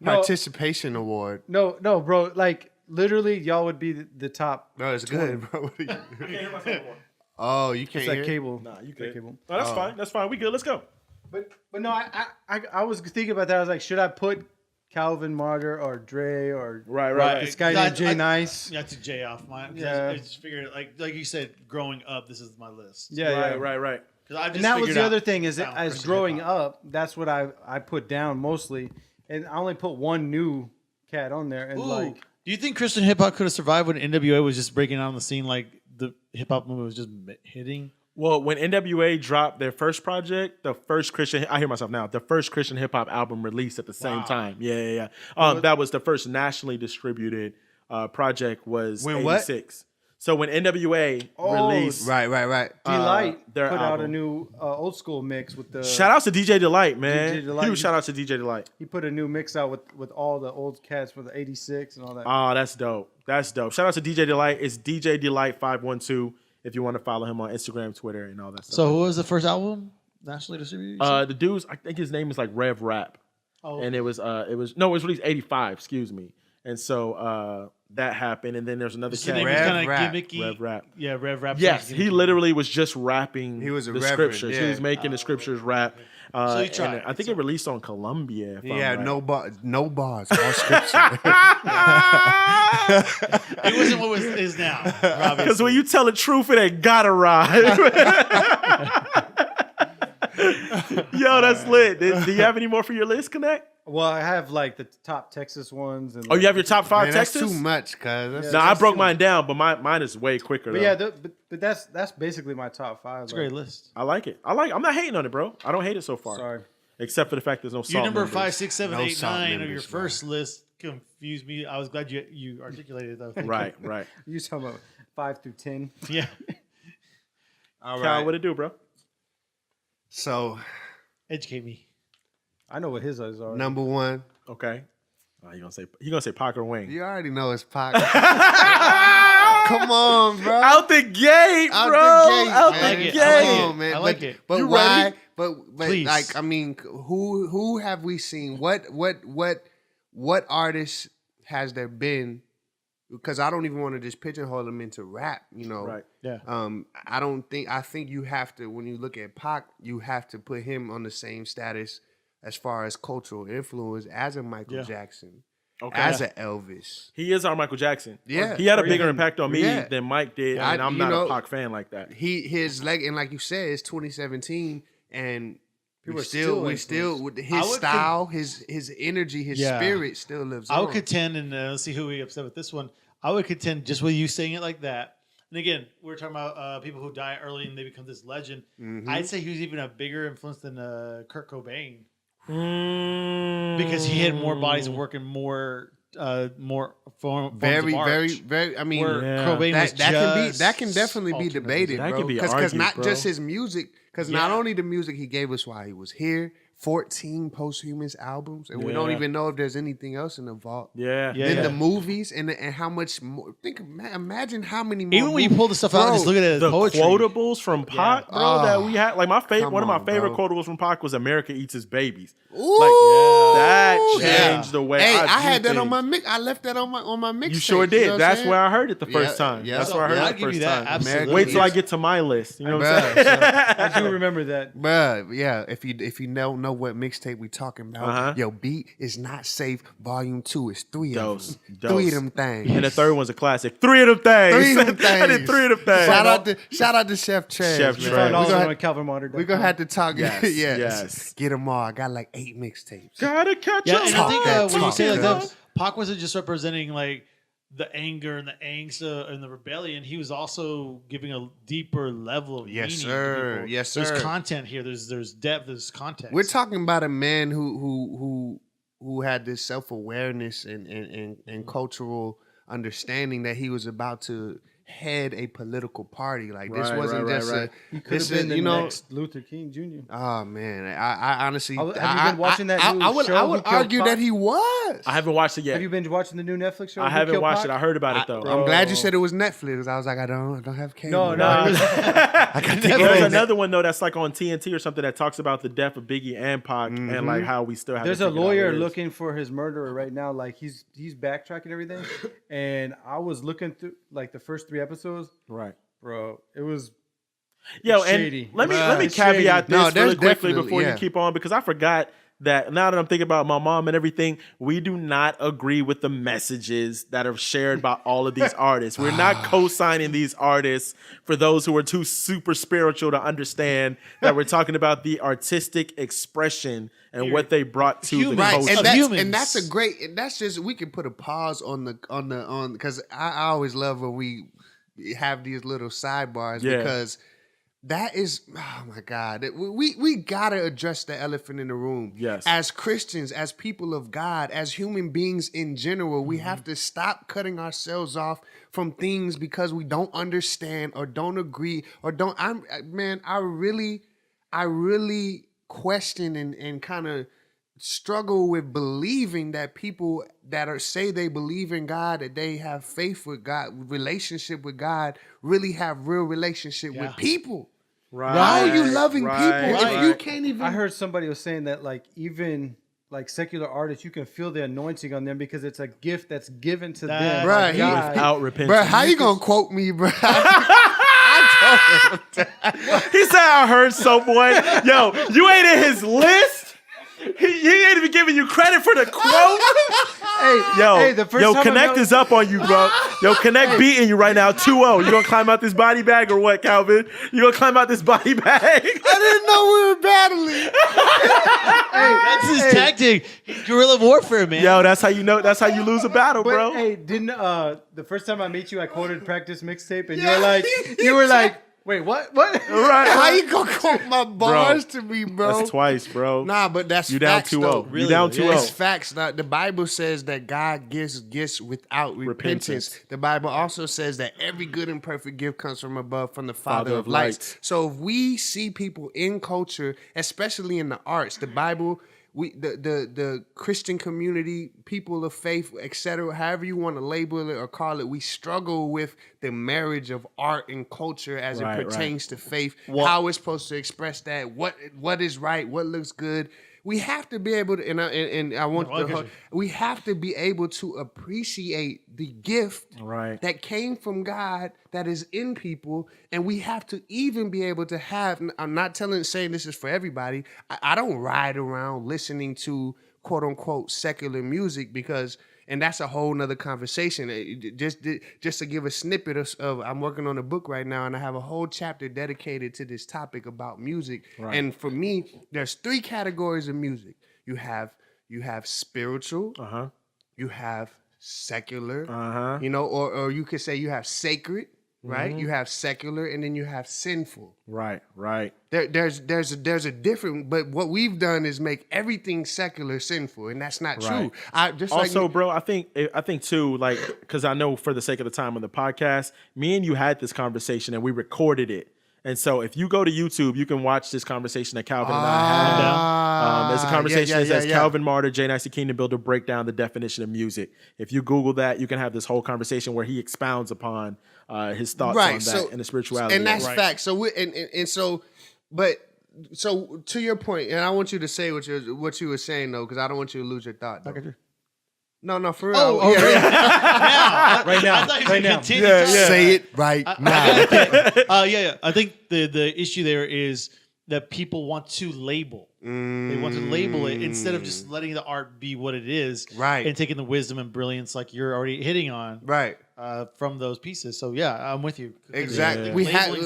F: No.
A: participation award.
F: No, bro. Like literally, y'all would be the top.
A: No, it's good, bro. Oh, you can't
F: It's
A: hear
F: like
A: it?
F: cable.
C: Nah, you
F: That
C: good.
F: cable.
C: No, that's fine. That's fine. We good. Let's go.
F: But no, I was thinking about that. I was like, should I put Calvin Martyr or Dre or
C: Right.
F: this guy named Jay Nice?
D: Yeah, I took Jay off mine.
F: Yeah.
D: I just figured, like you said, growing up, this is my list.
F: Yeah.
C: Right.
D: 'Cause I just
F: And that was
D: figured
F: the
D: out
F: other thing is that
D: sound
F: as
D: versus
F: growing
D: hip-hop.
F: up, that's what I put down mostly, and I only put one new cat on there, and
H: Ooh.
F: like
H: Do you think Christian hip hop could have survived when NWA was just breaking out on the scene like the hip hop movement was just hitting?
C: Well, when NWA dropped their first project, the first Christian hip hop album released at the same time. Yeah. That was the first nationally distributed project was
A: When what?
C: 86. So when NWA released,
A: Right.
F: Delight
C: their
F: put out a
C: album.
F: new old school mix with the.
C: Shout outs to DJ Delight, man.
F: DJ Delight.
C: Huge shout out to DJ Delight.
F: He put a new mix out with all the old cats for the '86 and all that.
C: Oh, that's dope. Shout out to DJ Delight. It's DJ Delight 512 if you want to follow him on Instagram, Twitter, and all that stuff.
H: So who was the first album nationally distributed?
C: The dude's, I think his name is like Rev Rap.
D: Oh.
C: And it was released 85, excuse me. And so that happened, and then there's another
D: His name
C: cat.
D: was
A: Rev
D: kind of
A: Rap.
D: gimmicky.
C: Rev Rap.
D: Yeah, Rev Rap.
C: Yes, he literally was just rapping.
A: He was a
C: the
A: reverend,
C: scriptures.
A: yeah.
C: He was making the scriptures rap.
D: So he
C: and
D: tried.
C: I think it released on Columbia. If I'm
A: Yeah,
C: right.
A: no bars, all scripture.
D: It wasn't what it is now.
C: Because when you tell the truth, it ain't gotta rhyme. Yo, that's lit. Do you have any more for your list, Kinect?
F: Well, I have like the top Texas ones, and
C: Oh, you have your top 5
A: Man, that's
C: Texas?
A: too much, cuz.
C: No, I broke mine down, but mine is way quicker.
F: But
C: though.
F: yeah, but that's basically my top 5.
H: It's a great list.
C: I like it. I'm not hating on it, bro. I don't hate it so far.
F: Sorry.
C: Except for the fact there's no salt.
D: Your number
C: members.
D: 5, 6, 7,
A: No
D: 8,
A: salt
D: 9 of your
A: members,
D: first list confused me. I was glad you articulated that. Thank you.
C: Right.
F: You talking about 5 through 10?
D: Yeah.
A: All
C: Kyle,
A: right.
C: what it do, bro?
A: So,
D: Educate me.
F: I know what his are.
A: number 1.
C: Okay. You gonna say Pac or Wing?
A: You already know it's Pac. Come on, bro.
C: Out the gate,
A: Out
C: bro.
A: the gate,
C: Out
A: man.
C: the
D: it.
C: gate.
A: Come on, man.
D: I like
A: but,
D: it.
A: But
C: You
A: why?
C: ready?
A: But
D: Please.
A: like, I mean, who have we seen? What artists has there been? Because I don't even want to just pigeonhole him into rap, you know.
C: Right.
H: Yeah.
A: I think you have to, when you look at Pac, you have to put him on the same status as far as cultural influence as a Michael Jackson, as a Elvis.
C: He is our Michael Jackson.
A: Yeah.
C: He had a
A: Or
C: bigger
A: even-
C: impact on me
A: yeah.
C: than Mike did,
A: Yeah,
C: and I'm
A: you
C: not
A: know,
C: a Pac fan like that.
A: His leg, and like you said, it's 2017, and
F: People
A: we
F: are
A: still
F: still
A: with
D: I
A: his
D: would
A: style, his energy, his
H: Yeah.
A: spirit still lives on.
H: I would contend, and let's see who we upset with this one. I would contend just with you saying it like that. And again, we're talking about people who die early and they become this legend.
A: Mm-hmm.
H: I'd say he was even a bigger influence than Kurt Cobain
C: Mm.
H: because he had more bodies and working more forms
A: very,
H: of art.
A: very. I mean,
H: Where
C: Yeah.
H: Cobain was
A: that can definitely be
H: ultimate.
A: debated,
C: That
A: bro.
C: can be
A: Because
C: argued,
A: not
C: bro.
A: just his music, because not
H: Yeah.
A: only the music he gave us while he was here, 14 posthumous albums, and we don't
C: Yeah.
A: even know if there's anything else in the vault.
C: Yeah.
H: Yeah.
A: Then the movies and how much more. Imagine how many more.
H: Even when you pull the stuff out and just look at it as
C: The
H: poetry.
C: quotables from Pac, bro, that we had. Like my favorite,
A: Come
C: one of my
A: on,
C: favorite
A: bro.
C: quotables from Pac was "America eats its babies."
A: Ooh,
C: That
A: yeah.
C: changed the way
A: Hey, I
C: I
A: had
C: view
A: that on my
C: things.
A: mix. I left that on my mix.
C: You sure did. That's where I heard it the
A: Yeah,
C: first time.
A: yeah.
C: That's where I heard
H: Yeah,
C: it
H: I'd
C: the
H: give you
C: first
H: that,
C: time.
H: absolutely.
C: Wait till I get to my list. You know what I'm saying?
F: I do remember that.
A: Bruh, yeah. If you don't know what mixtape we talking about,
C: Uh-huh.
A: yo, Beat is Not Safe. Volume 2 is 3
C: Dose.
A: of them.
C: Dose.
A: 3 of them things.
C: And the third one's a classic. 3 of them things.
A: 3 of them things.
C: I did 3 of them things.
A: Shout out to Chef Trez.
C: Chef
A: man.
C: Trez.
F: Found all
A: We're
F: of them
A: gonna,
F: on CalvinMonitor.com.
A: we gonna have to talk.
C: Yes, yes.
A: Get them all. I got like 8 mixtapes.
C: Gotta catch
H: Yeah,
C: up.
H: and I think when you
A: talk
H: say like
A: that.
H: that, Pac wasn't just representing like the anger and the angst and the rebellion. He was also giving a deeper level of
A: Yes,
H: meaning
A: sir.
H: to people.
A: Yes,
H: There's
A: sir.
H: content here. There's depth. There's context.
A: We're talking about a man who had this self-awareness and cultural understanding that he was about to head a political party. Like this
C: Right,
A: wasn't
C: right,
A: just
C: right.
F: He could have
A: this
F: been
A: is,
F: the
A: you know.
F: next Luther King Jr.
A: Oh man, I honestly,
F: Have you been watching that new
A: I would
F: show,
A: I
F: Who
A: would
F: Killed
A: argue
F: Pac?
A: that he was.
C: I haven't watched it yet.
F: Have you been watching the new Netflix show?
C: I
F: Who
C: haven't
F: Killed
C: watched
F: Pac?
C: it. I heard about it though.
A: I'm glad you said it was Netflix. I was like, I don't have cable.
F: No, it was,
A: I got to
C: There's
A: get
C: another one though that's like on TNT or something that talks about the death of Biggie and Pac and like how we still have.
F: there's
C: to
F: a
C: figure out
F: lawyer
C: what it is.
F: looking for his murderer right now. Like he's backtracking everything, and I was looking through like the first 3 episodes,
C: Right.
F: bro. It was
C: Yo,
F: shady.
C: and let me
F: It's
C: caveat
F: shady.
C: this
A: No,
C: really
A: there's
C: quickly
A: definitely-
C: before
A: yeah.
C: you keep on because I forgot that now that I'm thinking about my mom and everything, we do not agree with the messages that are shared by all of these artists. We're not co-signing these artists for those who are too super spiritual to understand that we're talking about the artistic expression and what they brought to
H: Humans.
C: the
A: Right,
C: culture.
H: Of humans.
A: and that's a great. And that's just we can put a pause on because I always love when we have these little sidebars
C: Yeah.
A: because that is, oh my God, we gotta address the elephant in the room.
C: Yes.
A: As Christians, as people of God, as human beings in general, we
C: Mm-hmm.
A: have to stop cutting ourselves off from things because we don't understand or don't agree or don't. I really question and kind of struggle with believing that people that say they believe in God, that they have faith with God, relationship with God, really have real relationship with people.
C: Right.
A: How are you loving
C: Right,
A: people if you
C: right.
A: can't even?
F: I heard somebody was saying that like even like secular artists, you can feel the anointing on them because it's a gift that's given to them.
H: Bruh,
F: by
A: he-
F: God.
C: Without repentance.
A: Bro, how you gonna quote me, bro?
C: He said, I heard someone. Yo, you ain't in his list. He ain't even giving you credit for the quote.
F: Hey, the first time I
C: Kinect
F: met-
C: is up on you, bro. Yo, Kinect beating you right now, 2-0. You gonna climb out this body bag or what, Calvin? You gonna climb out this body bag?
A: I didn't know we were battling.
H: That's his tactic. Guerrilla warfare, man.
C: Yo, that's how you know. That's how you lose a battle,
F: But
C: bro.
F: hey, didn't the first time I met you, I quoted Practice Mixtape, and you were like, wait, what?
C: Right?
A: How you gonna quote my bars to me, bro?
C: That's twice, bro.
A: Nah, but that's
C: You down
A: facts,
C: 2-0.
A: though.
C: You down
H: Really,
C: 2-0.
A: It's facts. Now, the Bible says that God gives gifts without repentance. The Bible also says that every good and perfect gift comes from above, from the Father of lights. So if we see people in culture, especially in the arts, the Bible, the Christian community, people of faith, etc., however you want to label it or call it, we struggle with the marriage of art and culture as
C: Right,
A: it pertains to faith,
H: Well-
A: how we're supposed to express that, what is right, what looks good. we have to be able to, and I want
D: No, I get you.
A: we have to be able to appreciate the gift
C: Right.
A: that came from God that is in people, and we have to even be able to have. I'm not saying this is for everybody. I don't ride around listening to quote unquote secular music because. And that's a whole nother conversation. Just to give a snippet of, I'm working on a book right now, and I have a whole chapter dedicated to this topic about music.
C: Right.
A: And for me, there's 3 categories of music. You have spiritual, you have secular, you know, or you could say you have sacred, right? You have secular, and then you have sinful.
C: Right. Right.
A: There's a different, but what we've done is make everything secular sinful, and that's not true.
C: Also, bro, I think too, like, because I know for the sake of the time on the podcast, me and you had this conversation and we recorded it. And so if you go to YouTube, you can watch this conversation that Calvin and I had. There's a conversation that says Calvin Martyr, J. Nicey Kingdom Builder break down the definition of music. If you Google that, you can have this whole conversation where he expounds upon his thoughts on that and the spirituality.
A: And that's fact. So so to your point, and I want you to say what you were saying though, because I don't want you to lose your thought. Though. No, for real.
D: Oh, okay.
F: Right now.
A: Say it right now.
D: Yeah. I think the issue there is that people want to label. They want to label it instead of just letting the art be what it is,
A: right?
D: And taking the wisdom and brilliance, like you're already hitting on,
A: right,
D: from those pieces. So yeah, I'm with you.
A: Exactly.
D: Yeah.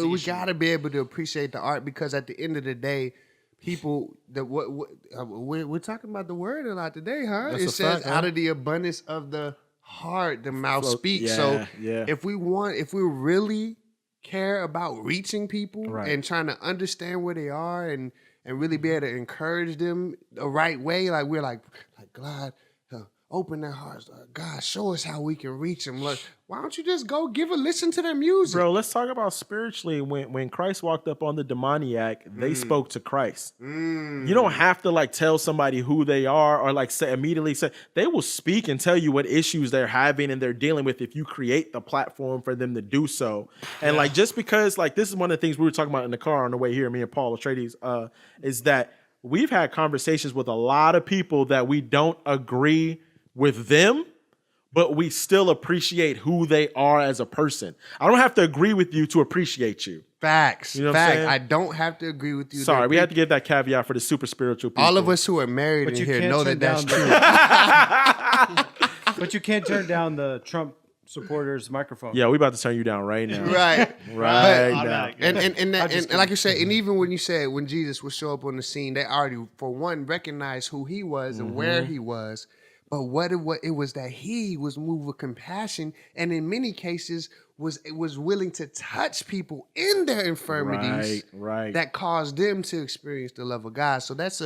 A: We got to be able to appreciate the art because at the end of the day, people that we're talking about the word a lot today, huh?
C: That's
A: it says
C: fact,
A: out of the abundance of the heart, the mouth speaks. So if we really care about reaching people and trying to understand where they are and really be able to encourage them the right way, like we're like God, open their hearts. God, show us how we can reach them. Like, why don't you just go give a listen to their music?
C: Bro, let's talk about spiritually. When Christ walked up on the demoniac, they spoke to Christ. You don't have to like tell somebody who they are or like immediately say. They will speak and tell you what issues they're having and they're dealing with if you create the platform for them to do so. And like just because like this is one of the things we were talking about in the car on the way here, me and Paul Atreides, is that we've had conversations with a lot of people that we don't agree with them, but we still appreciate who they are as a person. I don't have to agree with you to appreciate you.
A: Facts.
C: You know what I'm saying?
A: I don't have to agree with you.
C: Sorry, we had to give that caveat for the super spiritual people.
A: All of us who are married in here know that that's true.
F: But you can't turn down the Trump supporters' microphone.
C: Yeah, we about to turn you down right now.
A: Right
C: now.
A: And like you said, and even when you said when Jesus would show up on the scene, they already for one recognized who he was and where he was. But what it was that he was moved with compassion, and in many cases was willing to touch people in their infirmities, that caused them to experience the love of God. So that's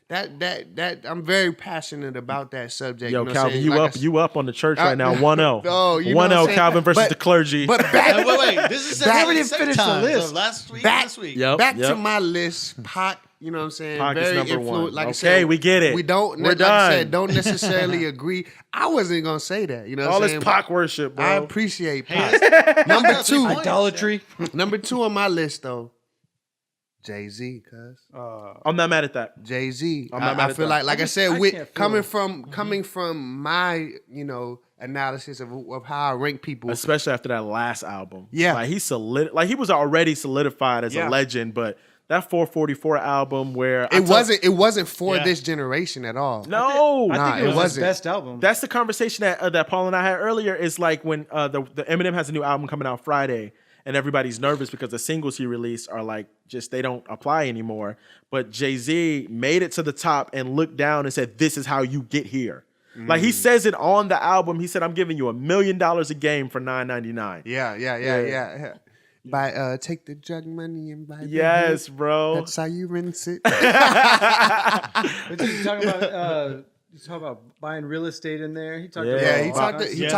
A: that I'm very passionate about that subject.
C: Yo,
A: you know
C: Calvin, you up on the church right now? 1-0.
A: Oh,
C: 1-0 Calvin versus the clergy.
A: But back,
D: wait. This is
A: back,
D: we
A: didn't finish the list.
D: Last week,
A: Back
C: Yep.
A: to my list. Pac. You know what I'm saying?
C: Pac is
A: very
C: number
A: influential.
C: one.
A: Like I
C: Okay,
A: said,
C: we get it.
A: We don't.
C: We're
A: like
C: done.
A: I said, don't necessarily agree. I wasn't gonna say that. You know,
C: all
A: what I'm
C: this
A: saying?
C: Pac worship, bro.
A: I appreciate Pac. Number 2,
F: idolatry.
A: Number 2 on my list though, Jay-Z. Cuz
C: I'm not mad at that.
A: Jay-Z.
C: I'm not mad
A: I
C: at
A: feel
C: that.
A: like I said,
F: I can't
A: coming
F: feel
A: from my analysis of how I rank people,
C: Especially after that last album.
A: Yeah.
C: Like he was already solidified as a legend, but that 444 album where
A: it wasn't for this generation at all.
C: No.
F: I think
A: it
F: it was his
A: wasn't.
F: best album.
C: That's the conversation that Paul and I had earlier. Is like when the Eminem has a new album coming out Friday, and everybody's nervous because the singles he released are like just they don't apply anymore. But Jay-Z made it to the top and looked down and said, "This is how you get here." Like he says it on the album. He said, "I'm giving you $1 million a game for $9.99."
A: Yeah. By take the drug money and buy the
C: Yes,
A: hit.
C: bro.
A: That's how you rinse it.
F: But you talking about buying real estate in there. He talked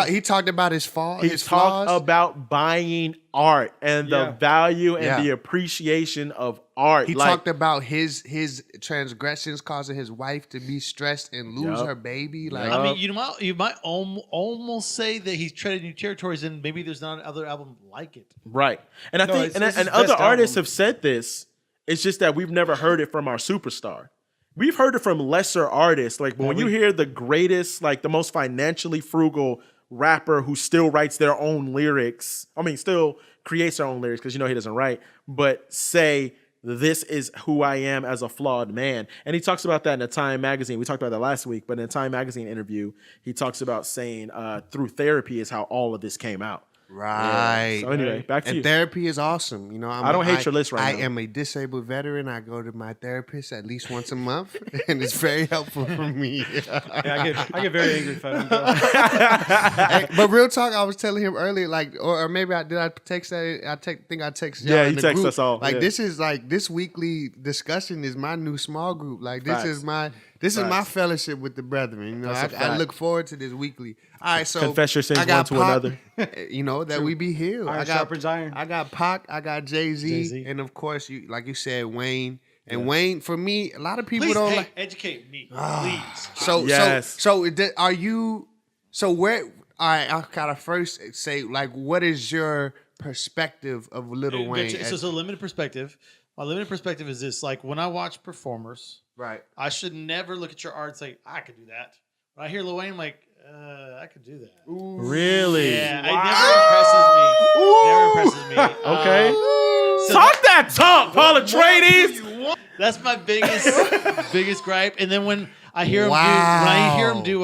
A: He talked about his fall.
C: He
A: his
C: talked
A: flaws.
C: about buying art and the value and the appreciation of art.
A: He talked about his transgressions causing his wife to be stressed and lose her baby. Like
D: I mean, you might almost say that he's treading new territories, and maybe there's not another album like it.
C: Right, and I think
F: this is
C: and
F: his
C: other
F: best
C: artists
F: album.
C: have said this. It's just that we've never heard it from our superstar. we've heard it from lesser artists. Like, but when you hear the greatest, like the most financially frugal rapper who still writes their own lyrics, I mean, still creates their own lyrics because he doesn't write, but say, this is who I am as a flawed man. And he talks about that in the Time magazine. We talked about that last week, but in a Time magazine interview, he talks about saying through therapy is how all of this came out.
A: Right.
C: Yeah. So anyway, back to you.
A: Therapy is awesome. You know,
C: I don't hate your list right now.
A: I am a disabled veteran. I go to my therapist at least once a month, and it's very helpful for me.
F: Yeah, I get very angry if I don't go.
A: But real talk, I was telling him earlier, like, or maybe I text that. Think I texted y'all.
C: Yeah,
A: in
C: you
A: the
C: text
A: group.
C: us all.
A: Like
C: Yeah.
A: this is like this weekly discussion is my new small group. Like this
C: Facts.
A: is my fellowship with the brethren. You know,
C: That's a
A: I
C: fact.
A: look forward to this weekly. All right, so
C: Confess your sins
A: I got
C: one to
A: Pac,
C: another.
A: You know that we be healed.
F: Iron sharpens iron.
A: I got Pac, I got Jay-Z,
D: Jay-Z.
A: and of course, you like you said, Wayne. And Wayne, for me, a lot of people
D: Please,
A: don't
D: hey,
A: like.
D: educate me, please.
A: So
C: Yes.
A: are you? So where? All right, I gotta first say, like, what is your perspective of Lil Wayne?
D: So it's a limited perspective. My limited perspective is this: like when I watch performers,
A: Right.
D: I should never look at your art and say I could do that. When I hear Lil Wayne, I'm like, I could do that.
C: Really?
D: Yeah, it never impresses me. Never impresses me.
C: Okay.
D: So
C: Talk that talk, Paul Atreides.
D: that's my biggest gripe. And then when I hear him do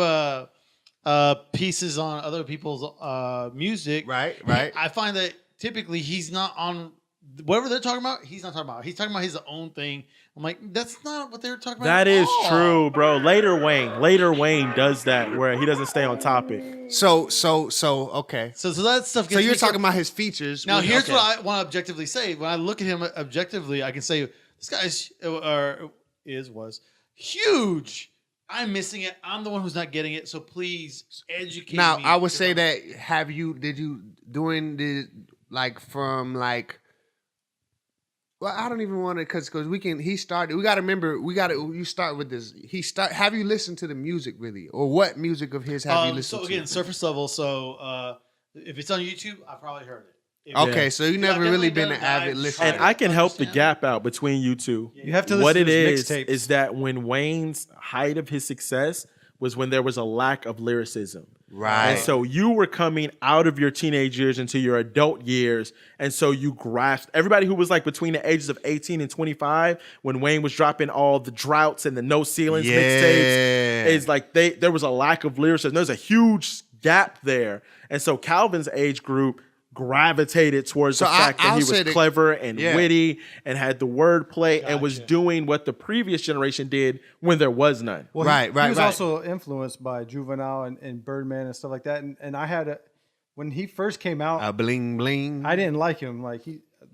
D: pieces on other people's music,
A: Right.
D: I find that typically he's not on whatever they're talking about. He's not talking about. He's talking about his own thing. I'm like, that's not what they were talking about.
C: That
D: at
C: is
D: all.
C: true, bro. Later Wayne does that where he doesn't stay on topic.
A: So okay.
D: So that stuff.
A: So you're talking about his features.
D: Now, here's
A: okay.
D: what I want to objectively say. When I look at him objectively, I can say this guy was huge. I'm missing it. I'm the one who's not getting it. So please educate
A: Now,
D: me.
A: I would say that did you doing the like from like. Well, I don't even want to because we got to remember you start with this. Have you listened to the music really, or what music of his have you listened
D: So
A: to?
D: again, surface level. So if it's on YouTube, I probably heard it.
A: Okay, so you never
D: I've
A: really
D: definitely
A: been
D: done
A: an
D: it.
A: avid
D: I've
A: listener.
C: And I can help the gap out between you two.
F: You have to listen
C: What
F: to
C: it
F: his
C: is
F: mixtapes.
C: that when Wayne's height of his success was when there was a lack of lyricism.
A: Right.
C: And so you were coming out of your teenage years into your adult years. And so you grasped everybody who was like between the ages of 18 and 25 when Wayne was dropping all the droughts and the no ceilings mixtapes. Is like there was a lack of lyricism. There's a huge gap there. And so Calvin's age group gravitated towards the fact that he was clever and witty and had the wordplay and was doing what the previous generation did when there was none.
F: Well, he was also influenced by Juvenile and Birdman and stuff like that. And I had when he first came out,
A: bling bling.
F: I didn't like him. Like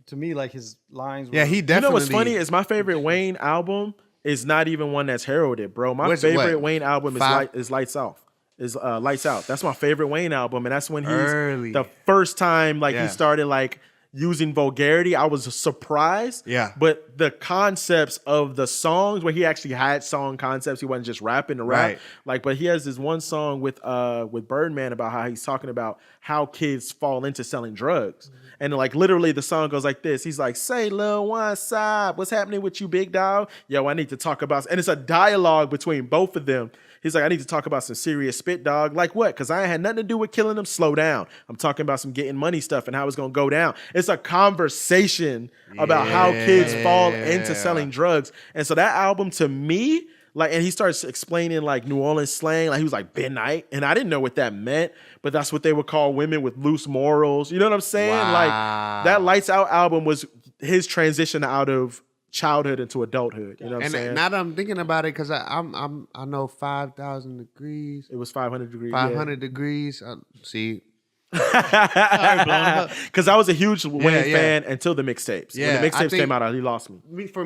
F: to me, like his lines.
A: Yeah, he definitely.
C: You know what's funny is my favorite Wayne album is not even one that's heralded, bro. My favorite Wayne album is Lights Off. Lights Out. That's my favorite Wayne album, and that's when he's the first time he started like using vulgarity. I was surprised.
A: Yeah.
C: But the concepts of the songs where he actually had song concepts, he wasn't just rapping to rap.
A: Right.
C: Like, but he has this one song with Birdman about how he's talking about how kids fall into selling drugs. Mm-hmm. And like literally the song goes like this. He's like, say Lil One Side, what's happening with you, big dog? Yo, I need to talk about, and it's a dialogue between both of them. He's like, I need to talk about some serious spit, dog. Like what? Because I ain't had nothing to do with killing them. Slow down. I'm talking about some getting money stuff and how it's going to go down. It's a conversation about how kids fall into selling drugs. And so that album to me, like, and he starts explaining like New Orleans slang. Like he was like midnight. And I didn't know what that meant, but that's what they would call women with loose morals. You know what I'm saying?
A: Wow.
C: Like that Lights Out album was his transition out of childhood into adulthood. You know what I'm saying?
A: Now that I'm thinking about it, because I know 5,000 degrees.
C: It was 500 degrees.
A: 500 degrees. See.
C: Because I was a huge Wayne fan until the mixtapes.
A: Yeah,
C: when the mixtapes came out, he lost me.
A: For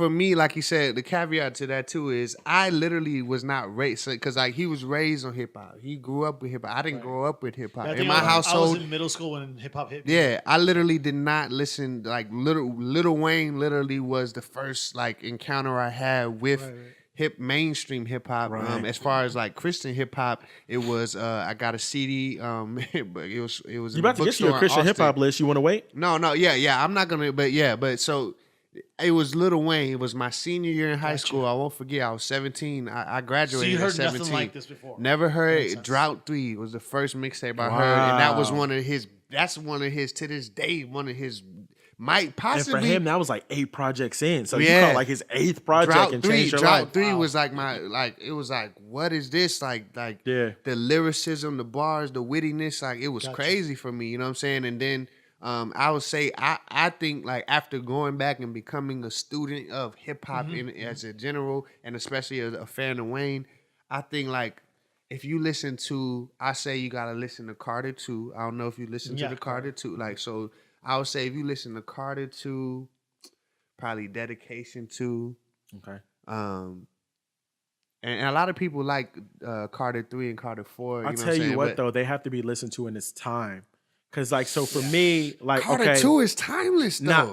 A: me, like you said, the caveat to that too is I literally was not raised because like he was raised on hip hop. He grew up with hip hop. I didn't grow up with hip hop. In my household,
D: I was in middle school when hip hop hit.
A: Yeah, I literally did not listen. Like Lil Wayne literally was the first like encounter I had with. Mainstream hip hop. As far as like Christian hip hop, it was I got a CD. But it was.
C: You about to get to your Christian hip hop list? You want to wait?
A: No, yeah. I'm not gonna. But so It was Lil Wayne. It was my senior year in high school. I won't forget. I was 17. I graduated
H: So you
A: at
H: heard
A: 17.
H: nothing like this before?
A: Never heard
H: Makes
A: it.
H: sense.
A: Drought 3 was the first mixtape I heard. And that was
C: Wow.
A: one of his, that's one of his, to this day, one of his, might possibly.
C: And for him, that was like 8 projects in. So you
A: Yeah.
C: caught like his 8th project
A: Drought
C: and
A: 3,
C: changed your
A: Drought
C: life.
A: 3 was like my, like, it was like, what is this? Like
C: Yeah.
A: the lyricism, the bars, the wittiness, like it was crazy for me, you know what I'm saying? And then I would say I think like after going back and becoming a student of hip hop as a general and especially as a fan of Wayne, I think like if you listen to, I say you gotta listen to Carter 2. I don't know if you listen to the Carter 2. Like so I would say if you listen to Carter 2, probably Dedication 2.
C: Okay.
A: And a lot of people like Carter 3 and Carter 4.
C: I'll tell you what, though, they have to be listened to in its time. Because, like, so for me, like,
A: Carter
C: okay.
A: 2 is timeless, though.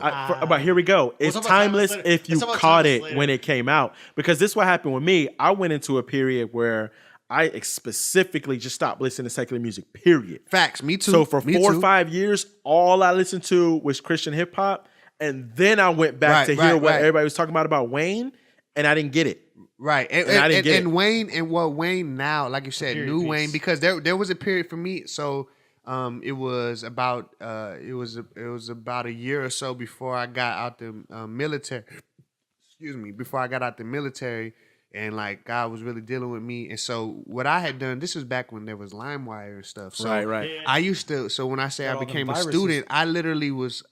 C: But here we go. It's
H: talk about
C: timeless
H: timeless later.
C: if you
H: Let's talk about
C: caught
H: timeless
C: it
H: later.
C: when it came out. Because this is what happened with me. I went into a period where I specifically just stopped listening to secular music, period.
A: Facts, me too.
C: So for
A: Me
C: 4
A: too.
C: or 5 years, all I listened to was Christian hip hop. And then I went back to hear what everybody was talking about Wayne, and I didn't get it.
A: Right, and Wayne and what Wayne now, like you said, new Wayne, because there was a period for me. So it was about it was about a year or so before I got out the military. Excuse me, before I got out the military, and like God was really dealing with me. And so what I had done, this was back when there was LimeWire and stuff. So
C: Right.
A: I used to. So when I say I became a student, I literally was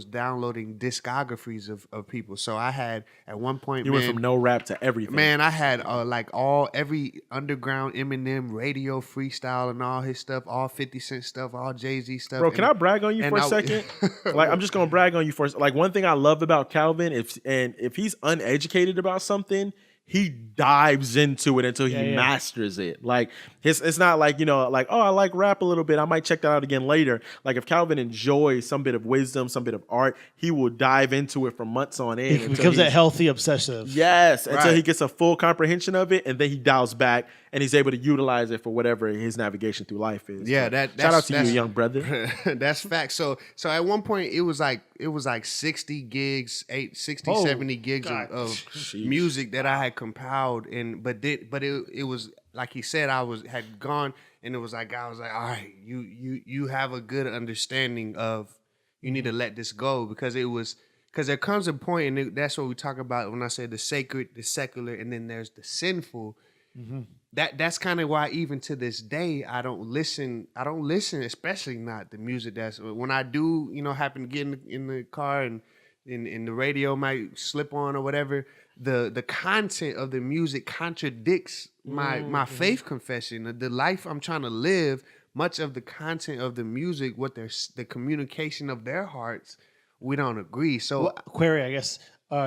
A: downloading discographies of people. So I had at one point,
C: You went from no rap to everything.
A: Man, I had like every underground Eminem radio freestyle and all his stuff, all 50 Cent stuff, all Jay-Z stuff.
C: Bro, can I brag on you for a second? Like, I'm just gonna brag on you for like one thing I love about Calvin. If he's uneducated about something, he dives into it until he masters it. Like it's not like, like, oh, I like rap a little bit, I might check that out again later. Like if Calvin enjoys some bit of wisdom, some bit of art, he will dive into it for months on end.
H: It becomes that healthy obsessive.
C: Yes, until he gets a full comprehension of it, and then he dials back and he's able to utilize it for whatever his navigation through life is.
A: Yeah,
C: So, shout out to you, young brother.
A: That's fact. So at one point it was like 60 gigs, 70 gigs of music that I had compiled, but it was like he said, had gone, and it was like I was like, all right, you have a good understanding of, you need to let this go, because there comes a point, and that's what we talk about when I say the sacred, the secular, and then there's the sinful.
H: Mm-hmm.
A: That's kind of why even to this day I don't listen, especially not the music that's, when I do, happen to get in the car and in the radio might slip on or whatever, the content of the music contradicts my faith confession, the life I'm trying to live. Much of the content of the music, the communication of their hearts, we don't agree. So
H: query, I guess.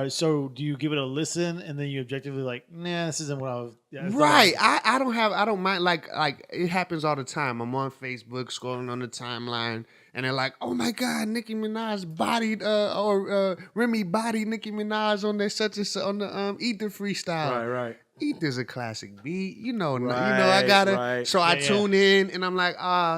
H: So do you give it a listen and then you objectively like, nah, this isn't what I was. Yeah,
A: right. I don't mind. Like it happens all the time. I'm on Facebook scrolling on the timeline, and they're like, oh my God, Nicki Minaj bodied or Remy bodied Nicki Minaj on their such and such on the Ether freestyle.
C: Right.
A: Ether's a classic beat. I gotta.
C: Right.
A: So I tune in and I'm like,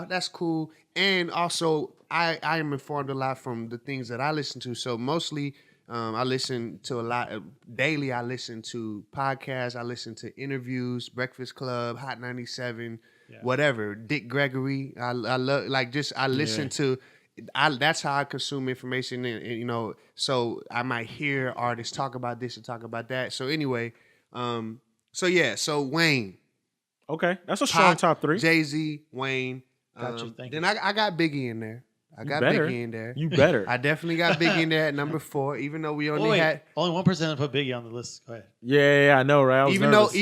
A: that's cool. And also I am informed a lot from the things that I listen to. So mostly I listen to a lot daily. I listen to podcasts. I listen to interviews, Breakfast Club, Hot 97, whatever. Dick Gregory. I love I listen to. That's how I consume information, and so I might hear artists talk about this and talk about that. So anyway, so Wayne.
C: Okay, that's a strong top 3.
A: Jay-Z, Wayne.
H: Gotcha. Thank you.
A: Then I got Biggie in there. Biggie in there.
C: You better.
A: I definitely got Biggie in there at number 4, even though we only had
H: only one person put Biggie on the list. Go ahead.
C: Yeah, I know, right? I was
A: even
C: nervous.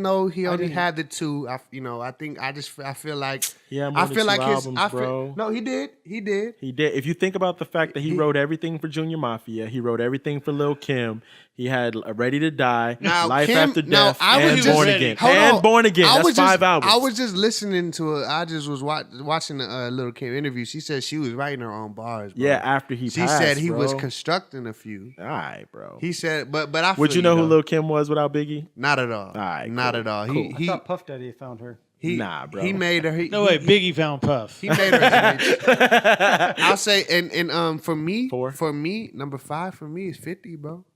A: though he only had the 2, I feel like
C: I feel like
A: his
C: albums, bro.
A: No, he did.
C: He did. If you think about the fact that he wrote everything for Junior Mafia, he wrote everything for Lil Kim, He had Ready to Die,
A: Now,
C: Life
A: Kim-
C: After
A: now,
C: Death,
A: I was
C: and
A: just-
C: Born
D: ready.
C: Again.
A: Hold
C: And
A: on.
C: Born Again.
A: I
C: That's
A: was
C: 5
A: just,
C: albums.
A: I was just listening to it. I just was watching a Little Kim interview. She said she was writing her own bars. Bro.
C: Yeah, after he
A: she
C: passed,
A: said he was
C: bro.
A: constructing a few.
C: All right, bro.
A: He said, but I.
C: Would
A: feel
C: you know who
A: though.
C: Lil Kim was without Biggie?
A: Not at all.
C: All right,
A: not
C: cool,
A: at all.
C: cool.
F: I thought Puff Daddy found her.
C: Nah, bro.
A: He made her.
D: No way, Biggie found Puff.
A: He made her image. I'll say, and for me,
C: Four.
A: number 5 for me is 50, bro.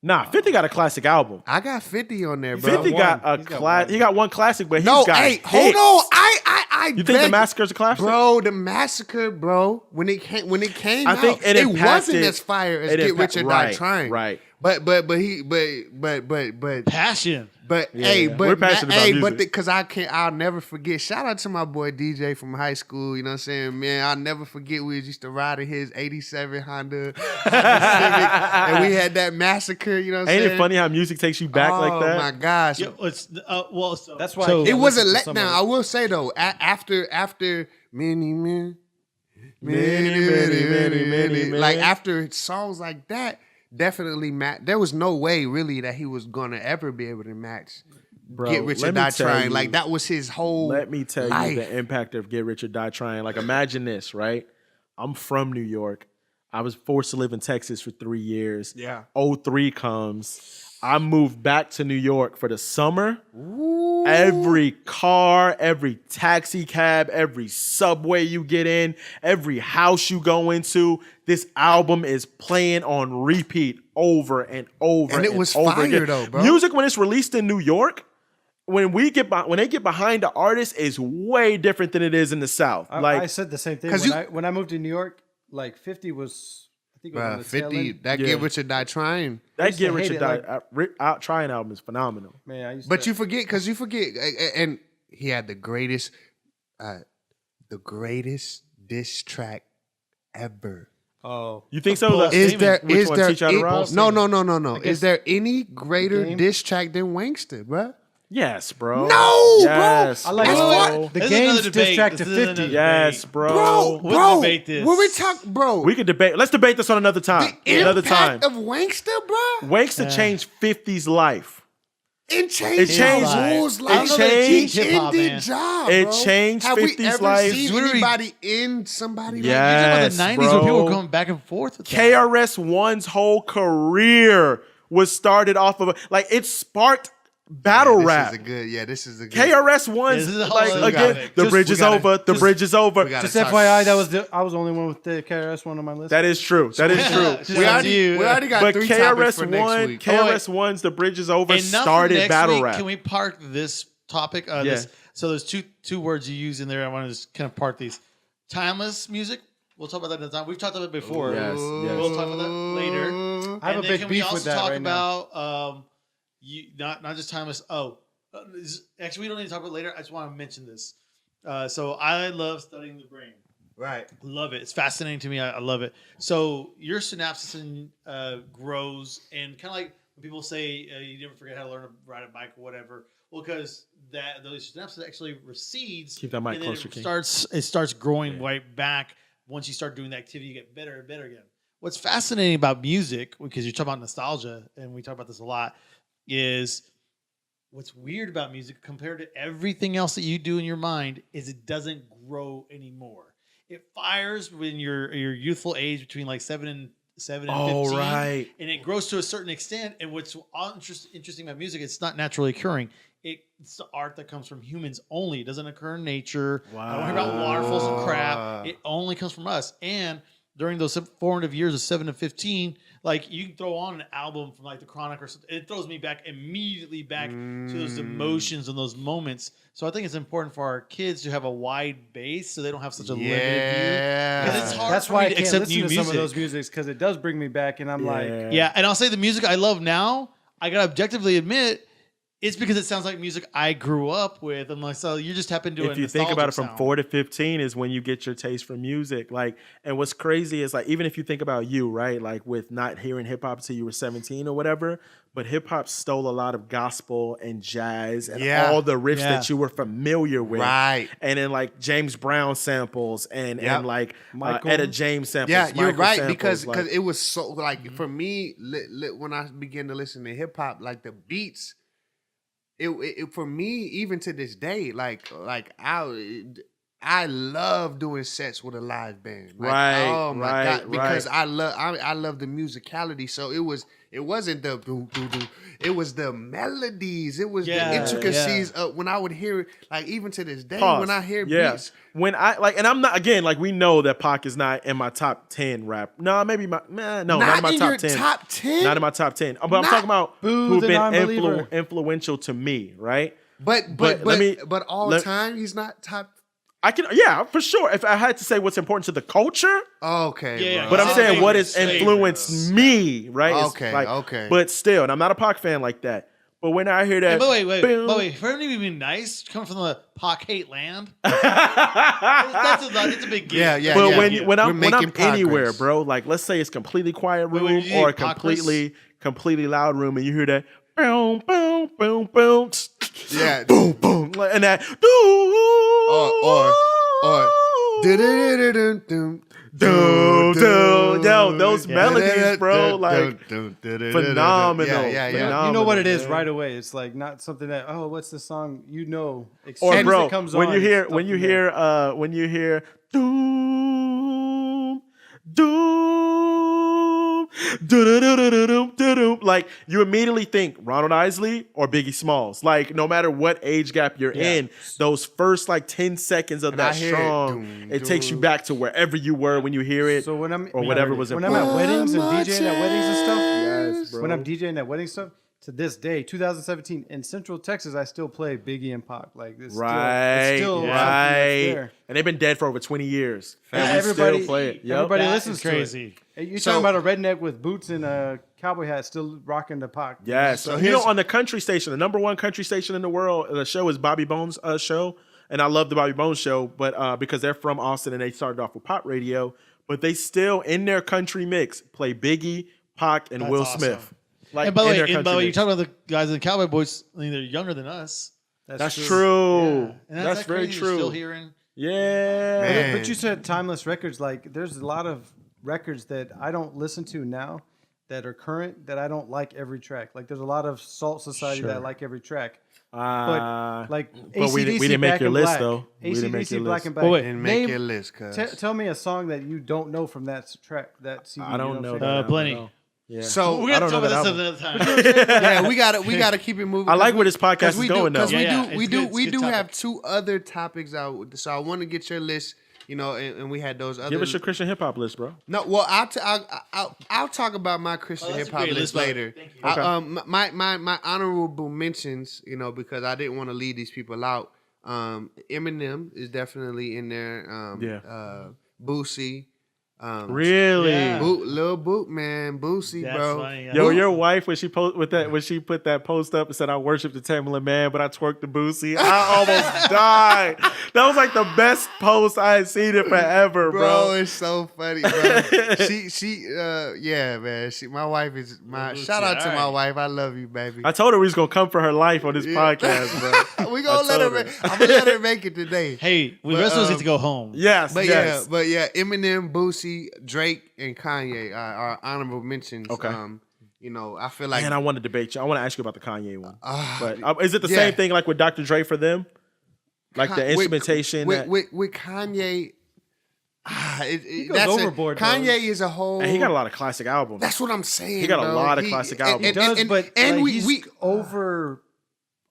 C: Nah, 50 got a classic album.
A: I got 50 on there, bro.
C: 50 got a
F: He's got
C: class.
F: one.
C: He got one classic, but
A: No,
C: he's got
A: hey,
C: hits.
A: hold on. I
C: You think The Massacre's a classic?
A: Bro, the Massacre, bro. When it came
C: I
A: out,
C: think it
A: wasn't
C: impacted-
A: as fire as
C: it
A: Get
C: impact-
A: Rich or Die
C: right,
A: Trying.
C: right.
A: But
D: Passion.
A: hey,
C: yeah.
A: but
C: We're passionate about music.
A: because I'll never forget. Shout out to my boy DJ from high school. You know what I'm saying, man. I'll never forget we used to ride in his '87 Honda Civic, and we had that Massacre. You know what I'm
C: Ain't
A: saying?
C: it funny how music takes you back like that?
A: Oh my gosh,
D: Yeah, it's well. So,
F: That's why
D: So,
F: I
A: it
F: can't
A: was a
F: listen to some of
A: letdown.
F: it.
A: I will say though, after many, like after songs like that, definitely there was no way really that he was gonna ever be able to match
C: Bro,
A: Get Rich or
C: let me
A: Die
C: tell
A: Trying.
C: you-
A: Like that was his whole.
C: Let me tell
A: life.
C: you the impact of Get Rich or Die Trying. Like, imagine this, right? I'm from New York. I was forced to live in Texas for 3 years.
A: Yeah.
C: 03 comes. I moved back to New York for the summer. Every car, every taxi cab, every subway you get in, every house you go into, this album is playing on repeat over and over
A: And it was
C: over
A: fire,
C: again.
A: though, bro.
C: Music, when it's released in New York, when they get behind the artist, is way different than it is in the South.
F: I said the same thing
A: 'Cause
F: when I moved to New York. Like 50 was, I think it was on the tail
A: 50.
F: end.
A: That
C: Yeah.
A: Get Rich or Die Trying.
C: that
F: used to
C: Get Rich
F: hate
C: or
F: it,
C: Die Trying album is phenomenal.
F: Man, I used
A: But
F: to,
A: you forget, and he had the greatest diss track ever.
F: oh,
C: You think so?
A: Is there
C: Which one, Teach You How to Rob?
A: No.
F: guess
A: Is there any greater
F: Game?
A: diss track than Wankster, bro?
C: Yes, bro.
A: No,
C: yes,
F: I like
A: As
C: bro.
A: far-
F: the
D: This is
F: game's
D: another debate.
F: diss track to
D: This is another
F: 50.
D: debate.
C: Yes, bro.
D: We'll debate this.
A: When we talk, bro,
C: We could debate. Let's debate this on another time.
A: the
C: Another time.
A: impact of Wankster, bro,
C: Wankster changed 50's life.
A: it changed
C: It changed-
A: rules
C: it
A: like
C: changed
A: he
D: hip-hop,
A: ended
D: man.
A: job,
C: It
A: bro.
C: changed
A: Have we
C: 50's
A: ever
C: life.
A: seen
D: Literally-
A: anybody in somebody like
D: You're
C: Yes,
D: talking about the 90s where people
C: bro.
D: were going back and forth with that.
C: KRS-One's whole career was started off of it sparked battle
A: this
C: rap.
A: Is a good, this is a good.
C: KRS-One's
D: This is a whole
C: like
D: other
C: again,
D: topic.
C: the
F: Just-
C: bridge
A: we
C: is
A: gotta-
C: over. The
A: just-
C: bridge is over.
A: we gotta
F: Just
A: talk-
F: FYI, I was the only one with the KRS one on my list.
C: That is true. That is true.
D: Just
A: We
D: up to
A: already,
D: you.
A: we already got
C: But
A: 3 topics for next
C: KRS-One,
A: week.
C: KRS-One's The Bridge is Over
D: Enough for
C: started
D: next
C: battle
D: week.
C: rap.
D: Can we park this topic? So there's two words you use in there. I want to just kind of park these. Timeless music. We'll talk about that another time. We've talked about it before.
C: Yes, yes.
D: We'll talk about that later.
F: I have
D: And
F: a
D: then
F: big
D: can we
F: beef
D: also
F: with that
D: talk
F: right now.
D: about not just timeless. Actually, we don't need to talk about it later. I just want to mention this. So I love studying the brain.
A: Right.
D: Love it. It's fascinating to me. I love it. So your synapses grows, and kind of like when people say you never forget how to learn to ride a bike or whatever. Well, because those synapses actually recedes.
C: Keep that mic
D: and then
C: closer, King.
D: It starts growing right back. Once you start doing the activity, you get better and better again. What's fascinating about music, because you talk about nostalgia, and we talk about this a lot, is what's weird about music compared to everything else that you do in your mind is it doesn't grow anymore. It fires when your youthful age between like 7 and 15,
C: right.
D: and it grows to a certain extent. And what's interesting about music, it's not naturally occurring. It's the art that comes from humans only. It doesn't occur in nature. I don't hear about waterfalls and crap. It only comes from us. And during those formative years of 7 to 15, like you can throw on an album from like the Chronic or something, it throws me back immediately back to those emotions and those moments. So I think it's important for our kids to have a wide base so they don't have such a limited view. Because it's hard
F: That's
D: for
F: why
D: me
F: I
D: to
F: can't
D: accept
F: listen
D: new
F: to
D: music.
F: some of those musics because it does bring me back, and I'm like,
D: Yeah, and I'll say the music I love now, I gotta objectively admit, It's because it sounds like music I grew up with. I'm like, so you just tap into
C: if you think about it from 4 to 15 is when you get your taste for music. Like, and what's crazy is like, even if you think about you, right? Like with not hearing hip hop until you were 17 or whatever, but hip hop stole a lot of gospel and jazz and all the riffs that you were familiar with.
A: Right.
C: And then like James Brown samples and like Etta James samples.
A: Yeah, you're
C: Michael
A: right,
C: samples,
A: because it was so like for me when I began to listen to hip hop, like the beats, it for me even to this day, like I love doing sets with a live band. Like, oh my god, because I love the musicality. So it wasn't the boom, boom, boom. It was the melodies. It was the intricacies of when I would hear it, like even to this day, when I hear beats.
C: When I like, and I'm not, again, like we know that Pac is not in my top 10 rap. No, maybe not in my top 10.
A: Top 10?
C: Not in my top 10. But I'm talking about who've been influential to me, right?
A: But all time he's not top.
C: I can, for sure. If I had to say what's important to the culture,
A: okay.
C: But I'm saying what has influenced me, right?
A: Okay.
C: But still, and I'm not a Pac fan like that. But when I hear that,
D: but wait, for him to be nice, coming from the Pac hate land, that's a big deal.
A: Yeah.
C: But when I'm anywhere, bro, like let's say it's completely quiet room or a completely loud room, and you hear that boom, boom, boom, boom,
A: yeah,
C: boom, boom, and that yo, those melodies, bro, like phenomenal.
A: Yeah.
F: You know what it is right away. It's like not something that what's the song?
C: Or bro, when you hear doom, doom, doom, like you immediately think Ronald Isley or Biggie Smalls. Like no matter what age gap you're in, those first like 10 seconds of that song, it takes you back to wherever you were when you hear it.
F: So when I'm
C: whatever was
F: when
C: important.
F: I'm at weddings and DJing at weddings and stuff, when I'm DJing at wedding stuff, to this day, 2017 in Central Texas, I still play Biggie and Pac. Like this, it's still there.
C: And they've been dead for over 20 years.
F: Yeah,
C: and we
F: everybody
C: still play it.
F: Everybody listens
D: crazy.
F: to it. You're talking about a redneck with boots and a cowboy hat, still rocking the Pac.
C: Yes. So on the country station, the number one country station in the world, the show is Bobby Bones' show, and I love the Bobby Bones show, but because they're from Austin and they started off with pop radio, but they still in their country mix play Biggie, Pac, and Will Smith.
D: Like, and by the way, you're talking about the guys in the Cowboy Boys. I mean, they're younger than us.
C: That's true.
D: Yeah. And that's
C: very true.
D: Still hearing.
C: Yeah.
F: But you said timeless records. Like, there's a lot of records that I don't listen to now that are current that I don't like every track. Like, there's a lot of Salt Society that I like every track. But like,
C: we didn't make your list though.
F: AC/DC Black and Black.
A: Didn't make your list, cuz.
F: Tell me a song that you don't know from that track. That CD.
C: I don't know.
D: Plenty.
C: Yeah.
A: So
D: we're gonna talk about this another time.
A: Yeah, we gotta keep it moving.
C: I like where this podcast is going though.
A: Because we do have two other topics out. So I want to get your list. You know, and we had those other.
C: Give us your Christian hip hop list, bro.
A: No, well, I'll talk about my Christian hip hop list later.
D: Thank you.
C: Okay.
A: My honorable mentions, you know, because I didn't want to leave these people out. Eminem is definitely in there. Boosie.
C: Really?
D: Yeah.
A: Lil Boot, man, Boosie,
D: That's
A: bro.
D: funny, yeah.
C: Yo, your wife when she put that post up and said I worship the Timberland man, but I twerked the Boosie. I almost died. That was like the best post I had seen in forever, bro.
A: It's so funny, bro. Yeah, man. My wife is my shout out to my wife. I love you, baby.
C: I told her we was gonna come for her life on this podcast, bro.
A: We gonna let her. I'm gonna let her make it today.
D: Hey, the rest of us need to go home.
C: Yes,
A: But
C: yes.
A: yeah, Eminem, Boosie, Drake, and Kanye are honorable mentions.
C: Okay.
A: You know, I feel like.
C: Man, I want to debate you. I want to ask you about the Kanye one. But is it the same thing like with Dr. Dre for them? Like the instrumentation
A: with Kanye.
F: He goes overboard.
A: Kanye is a whole.
C: And he got a lot of classic albums.
A: That's what I'm saying.
C: He got a lot of classic albums.
F: He does, but
A: he's
F: we over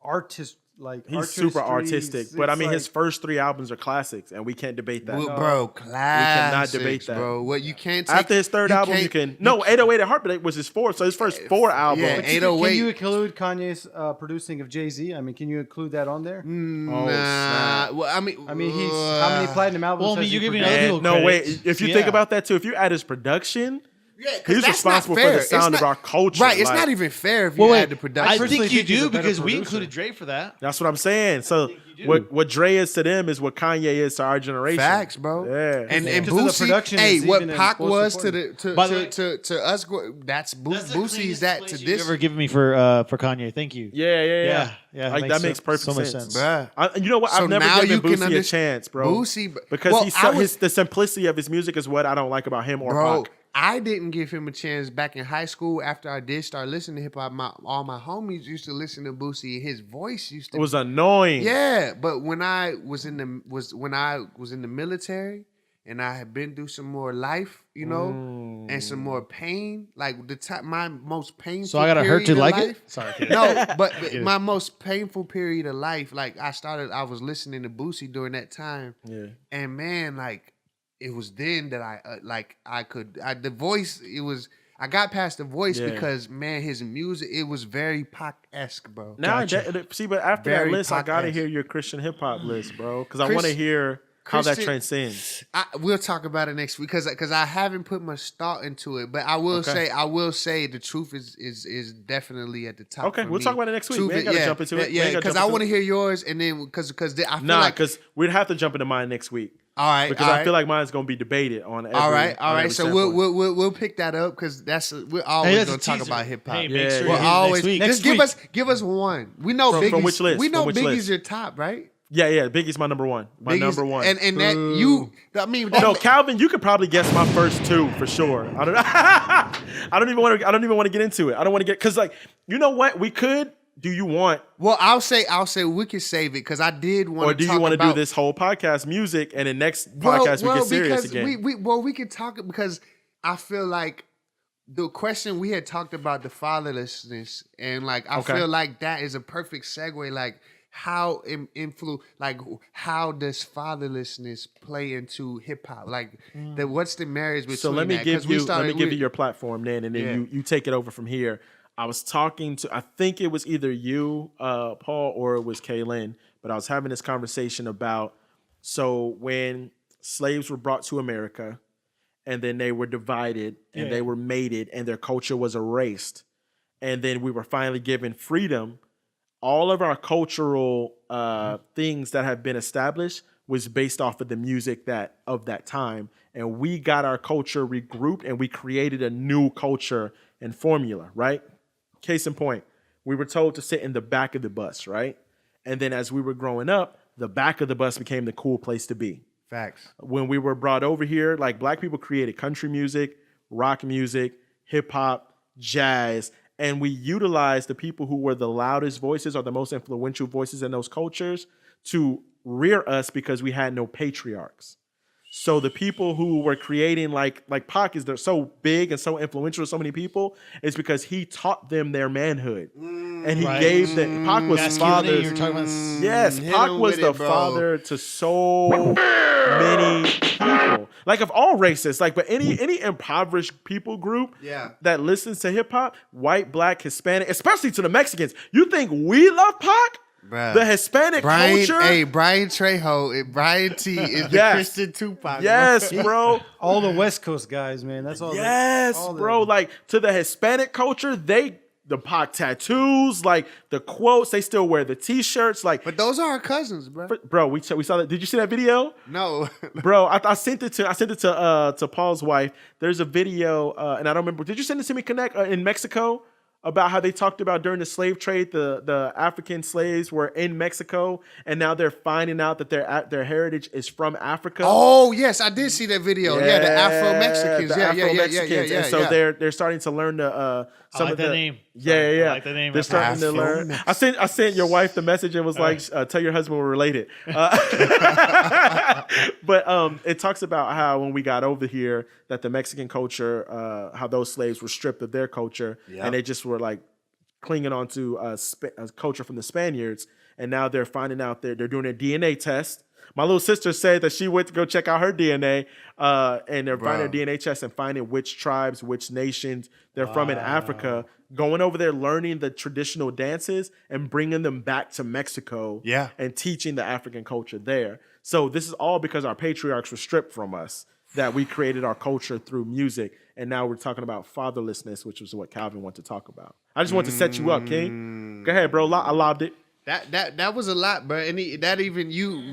F: artist. Like
C: he's super artistic, but I mean his first 3 albums are classics, and we can't debate that.
A: Bro, classics. We cannot
C: debate that,
A: bro. What you can't take,
C: after his third album, you can. No, 808 and Heartbreak was his 4th, so his first 4 albums.
A: Yeah, 808.
F: Can you include Kanye's producing of Jay-Z? I mean, can you include that on there?
A: Nah. Well, I mean,
F: he's how many platinum albums?
D: Well, I mean,
F: has
D: you
F: he
D: give me
F: produced?
D: other people
C: No,
D: credit.
C: wait. If you think about that too, if you add his production,
A: Yeah, 'cause
C: He's
A: that's not
C: responsible for
A: fair.
C: the
A: It's
C: sound of
A: not-
C: our culture.
A: Right, it's
C: like,
A: not even fair if you
D: Well,
A: add
D: wait,
A: the
D: I
A: production.
D: think you
F: think he's
D: do
F: a better
D: because we
F: producer.
D: included Dre for that.
C: That's what I'm saying. So
D: think you do.
C: what Dre is to them is what Kanye is to our generation.
A: Facts, bro.
C: Yeah.
A: And
F: Because of the
A: Boosie,
F: production
A: hey,
F: is
A: what
F: even
A: Pac
F: most
A: was to
F: important.
A: the
D: By the way-
A: to us, that's
D: That's the
A: Boosie's
D: cleanest
A: that
D: place
A: to
D: you've
A: this,
D: ever given me for Kanye. Thank you.
C: Yeah.
D: Yeah.
C: Like that makes perfect
D: so much
C: sense.
A: bruh.
C: You know what?
A: So
C: I've never
A: now
C: given
A: you can
C: Boosie a
A: understand-
C: chance, bro.
A: Boosie,
C: because
A: well,
C: he's
A: I would-
C: the simplicity of his music is what I don't like about him or
A: bro.
C: Pac.
A: I didn't give him a chance back in high school. After I did start listening to hip hop, all my homies used to listen to Boosie, and his voice used to
C: It was annoying.
A: yeah. But when I was in the military, and I had been through some more life, you know, and some more pain, like the time my most painful.
D: So I gotta hurt
A: period
D: to
A: of
D: like
A: life,
D: it. Sorry.
A: No, but my most painful period of life, like I was listening to Boosie during that time,
C: Yeah.
A: and man, like it was then that the voice, I got past the voice
C: Yeah.
A: because man, his music, it was very Pac-esque, bro.
C: Now, see, but after that
A: Very
C: list, I gotta
A: Pac-esque.
C: hear your Christian hip hop list, bro, because I want to hear how that
A: Christian-
C: transcends.
A: We'll talk about it next week because I haven't put much thought into it, but I will say the truth is definitely at the top.
C: Okay,
A: for
C: we'll
A: me.
C: talk about it next week.
A: Truth
C: We ain't gotta jump into it. We ain't
A: Yeah,
C: gotta
A: because
C: jump
A: I
C: into
A: want to
C: it.
A: hear yours, and then because I feel
C: Nah,
A: like
C: because we'd have to jump into mine next week.
A: all right,
C: Because I feel like mine's gonna be debated on every.
A: all right.
C: on every
A: So
C: standpoint.
A: we'll pick that up because we're always
D: that's a
A: gonna talk
D: teaser.
A: about hip hop.
D: Hey,
C: Yeah,
D: make sure
C: yeah.
D: you
A: We're
D: hit it
A: always
D: next week.
A: just give us one. We know
C: From
A: Biggie's
C: which list?
A: We know
C: From which
A: Biggie's
C: list?
A: your top, right?
C: Yeah, Biggie's my number one. My
A: Biggie's-
C: number one.
A: and that you. I mean, that
C: No, Calvin, you could probably guess my first two for sure. I don't. I don't even want to get into it. I don't want to get because like you know what we could. Do you want
A: Well, I'll say we can save it because I did want.
C: or do you want to do this whole podcast music and the next podcast we get serious again?
A: We could talk because I feel like the question we had talked about the fatherlessness and like I
C: Okay.
A: feel like that is a perfect segue. Like how how does fatherlessness play into hip hop? Like what's the marriage between?
C: So let me
A: that?
C: give
A: 'Cause we
C: you
A: started-
C: your platform then, and then
A: Yeah.
C: you take it over from here. I was talking to I think it was either you, Paul, or it was Kaylin, but I was having this conversation about so when slaves were brought to America, and then they were divided and they were mated, and their culture was erased, and then we were finally given freedom. All of our cultural things that have been established was based off of the music of that time. And we got our culture regrouped and we created a new culture and formula, right? Case in point, we were told to sit in the back of the bus, right? And then as we were growing up, the back of the bus became the cool place to be.
A: Facts.
C: When we were brought over here, like black people created country music, rock music, hip hop, jazz, and we utilized the people who were the loudest voices or the most influential voices in those cultures to rear us because we had no patriarchs. So the people who were creating like Pac is so big and so influential to so many people is because he taught them their manhood. And he gave them Pac was
D: Masculinity,
C: fathers.
D: you're talking about
C: Yes,
A: hit
C: Pac
A: him
C: was
A: with
C: the
A: it, bro.
C: father to so many people. Like of all races, like but any impoverished people group
A: Yeah.
C: that listens to hip hop, white, black, Hispanic, especially to the Mexicans. You think we love Pac?
A: Bruh.
C: The Hispanic culture?
A: Hey, Brian Trejo, Brian T is the
C: Yes.
A: Christian Tupac.
C: Yes, bro.
F: All the West Coast guys, man. That's all.
C: Yes,
F: all
C: bro. Like to the Hispanic culture, the Pac tattoos, like the quotes, they still wear the t-shirts. Like,
A: But those are our cousins, bro.
C: bro, we saw that. Did you see that video?
A: No.
C: Bro, I sent it to Paul's wife. There's a video, and I don't remember. Did you send it to me, Kinect, in Mexico? About how they talked about during the slave trade, the African slaves were in Mexico, and now they're finding out that their heritage is from Africa.
A: Oh yes, I did see that video. Yeah, the Afro Mexicans.
C: the
A: Yeah,
C: Afro-Mexicans.
A: yeah.
C: And so they're starting to learn some
D: like
C: of
D: that
C: the
D: name.
C: Yeah,
D: Sorry,
C: yeah.
D: I like that name.
C: They're starting to learn. I sent your wife the message and was like, tell your husband we're related. But it talks about how when we got over here, that the Mexican culture, how those slaves were stripped of their culture, and they just were like clinging on to a culture from the Spaniards, and now they're finding out they're doing a DNA test. My little sister said that she went to go check out her DNA, and they're finding a DNA test and finding which tribes, which nations they're from in Africa, going over there, learning the traditional dances and bringing them back to Mexico and teaching the African culture there. So this is all because our patriarchs were stripped from us. that we created our culture through music. And now we're talking about fatherlessness, which is what Calvin wanted to talk about. I just want to set you up, King. Go ahead, bro. I lobbed it.
A: That was a lot, bro. And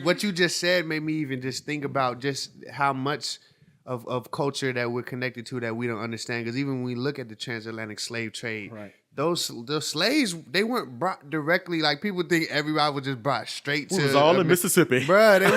A: what you just said made me even just think about just how much of culture that we're connected to that we don't understand. Because even when we look at the transatlantic slave trade,
C: right.
A: Those slaves, they weren't brought directly. Like people think everybody was just brought straight to.
C: It was all in Mississippi,
A: bro. It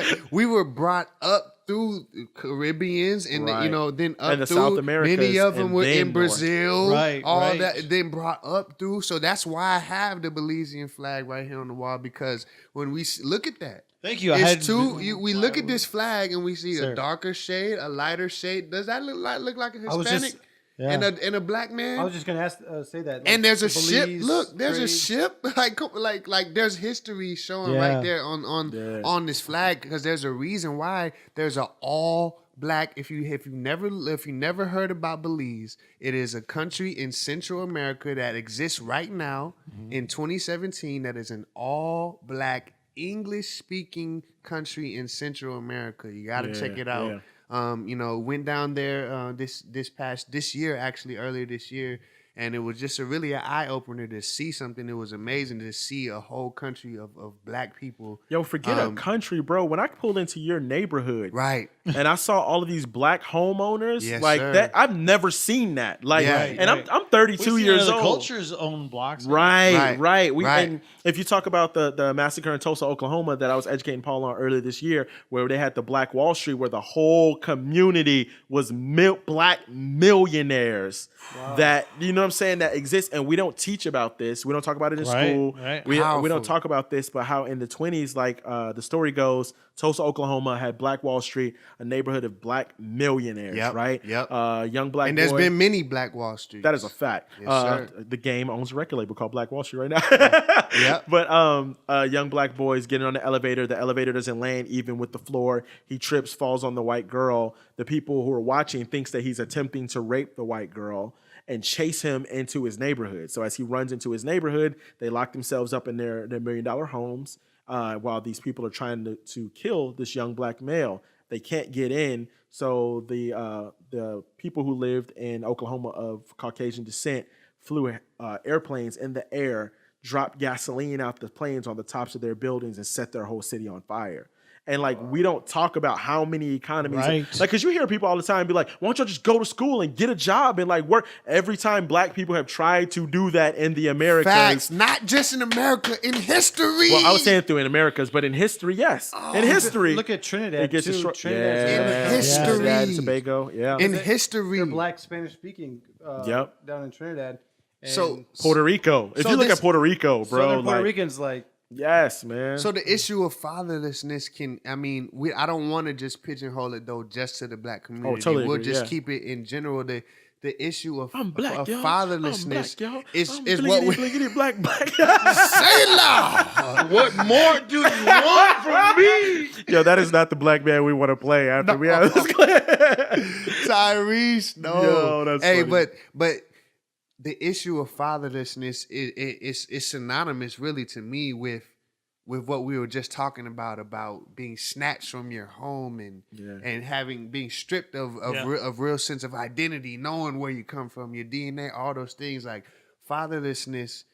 A: was. We were brought up through Caribbeans and
C: right.
A: Then up
C: and the
A: through
C: South Americas.
A: Many of them were in
C: north.
A: Brazil,
D: right?
A: All
D: right.
A: that, then brought up through. So that's why I have the Belizean flag right here on the wall, because when we look at that.
D: Thank you.
A: We look at this flag and we see a darker shade, a lighter shade. Does that look like a Hispanic? And a black man.
F: I was just gonna say that.
A: And there's a ship. Look, there's a ship. Like there's history showing right there on this flag, because there's a reason why there's a all black. If you never heard about Belize, it is a country in Central America that exists right now in 2017. That is an all black English speaking country in Central America. You got to check it out.
C: Yeah.
A: Went down there this year, actually earlier this year, and it was just really an eye opener to see something. It was amazing to see a whole country of black people.
C: Yo, forget a country, bro. When I pulled into your neighborhood,
A: right,
C: and I saw all of these black homeowners,
A: sir.
C: that, I've never seen that. I'm 32 years old.
D: Culture's own blocks.
C: Right. And if you talk about the massacre in Tulsa, Oklahoma, that I was educating Paul on earlier this year, where they had the Black Wall Street, where the whole community was black millionaires. Wow. That, you know what I'm saying, that exists, and we don't teach about this. We don't talk about it in school.
D: Right.
C: We don't talk about this, but how in the 20s, the story goes, Tulsa, Oklahoma had Black Wall Street, a neighborhood of black millionaires, right?
A: Yep.
C: Young black
A: and
C: boy.
A: there's been many Black Wall Streets.
C: That is a fact.
A: Yes, sir.
C: The Game owns a record label called Black Wall Street right now.
A: Yep.
C: But young black boys getting on the elevator. The elevator doesn't land even with the floor. He trips, falls on the white girl. The people who are watching thinks that he's attempting to rape the white girl and chase him into his neighborhood. So as he runs into his neighborhood, they lock themselves up in their $1 million homes while these people are trying to kill this young black male. They can't get in. So the people who lived in Oklahoma of Caucasian descent flew airplanes in the air, dropped gasoline out the planes on the tops of their buildings, and set their whole city on fire. And we don't talk about how many economies, because you hear people all the time be like, why don't y'all just go to school and get a job and work? Every time black people have tried to do that in the Americas.
A: Facts, not just in America, in history.
C: Well, I was saying through in Americas, but in history, yes. In history.
F: Look at Trinidad,
C: it gets
F: too.
C: in
A: history.
C: Trinidad and Tobago,
A: In history.
F: They're black Spanish speaking down in Trinidad. And
A: so
C: Puerto Rico. If you look at Puerto Rico, bro.
F: Southern Puerto Ricans,
C: yes, man.
A: So the issue of fatherlessness I don't want to just pigeonhole it though just to the black community.
C: Oh, totally
A: we'll
C: agree,
A: just keep it in general. The issue of
C: I'm
A: fatherlessness
C: black,
A: is
C: bliggity,
A: what we
C: bliggity, black.
A: say loud. What more do you want from me?
C: Yo, that is not the black man we want to play after we have this clip.
A: Tyrese, no.
C: Yo, that's funny.
A: but the issue of fatherlessness is synonymous, really, to me with what we were just talking about being snatched from your home and being stripped of real sense of identity, knowing where you come from, your DNA, all those things. Like fatherlessness,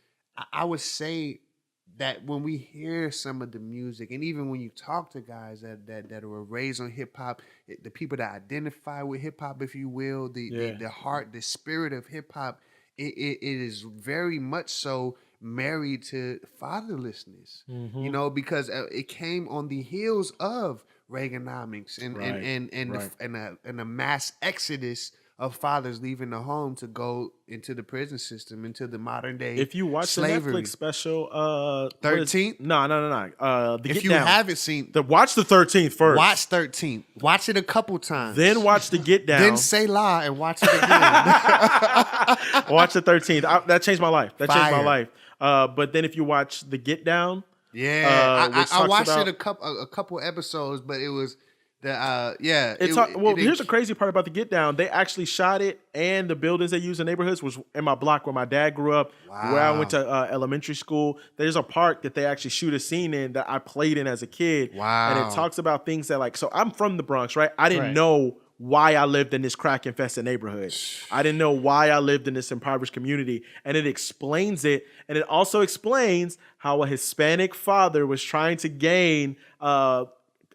A: I would say that when we hear some of the music, and even when you talk to guys that were raised on hip hop, the people that identify with hip hop, if you will, the heart, the spirit of hip hop. It is very much so married to fatherlessness, because it came on the heels of Reaganomics and a mass exodus of fathers leaving the home to go into the prison system, into the modern day.
C: If you watch
A: slavery.
C: the Netflix special,
A: 13th?
C: No.
A: If you haven't seen,
C: watch the 13th first.
A: Watch 13th. Watch it a couple times.
C: Then watch the Get Down.
A: Then say la and watch it again.
C: Watch the 13th. That changed my life. Changed my life. But then if you watch the Get Down,
A: I watched it a couple episodes, but it was Yeah.
C: Here's the crazy part about the Get Down. They actually shot it, and the buildings they use in neighborhoods was in my block where my dad grew up, where I went to elementary school. There's a park that they actually shoot a scene in that I played in as a kid.
A: Wow.
C: And it talks about things that so I'm from the Bronx, right? I didn't know why I lived in this crack infested neighborhood. I didn't know why I lived in this impoverished community. And it explains it. And it also explains how a Hispanic father was trying to gain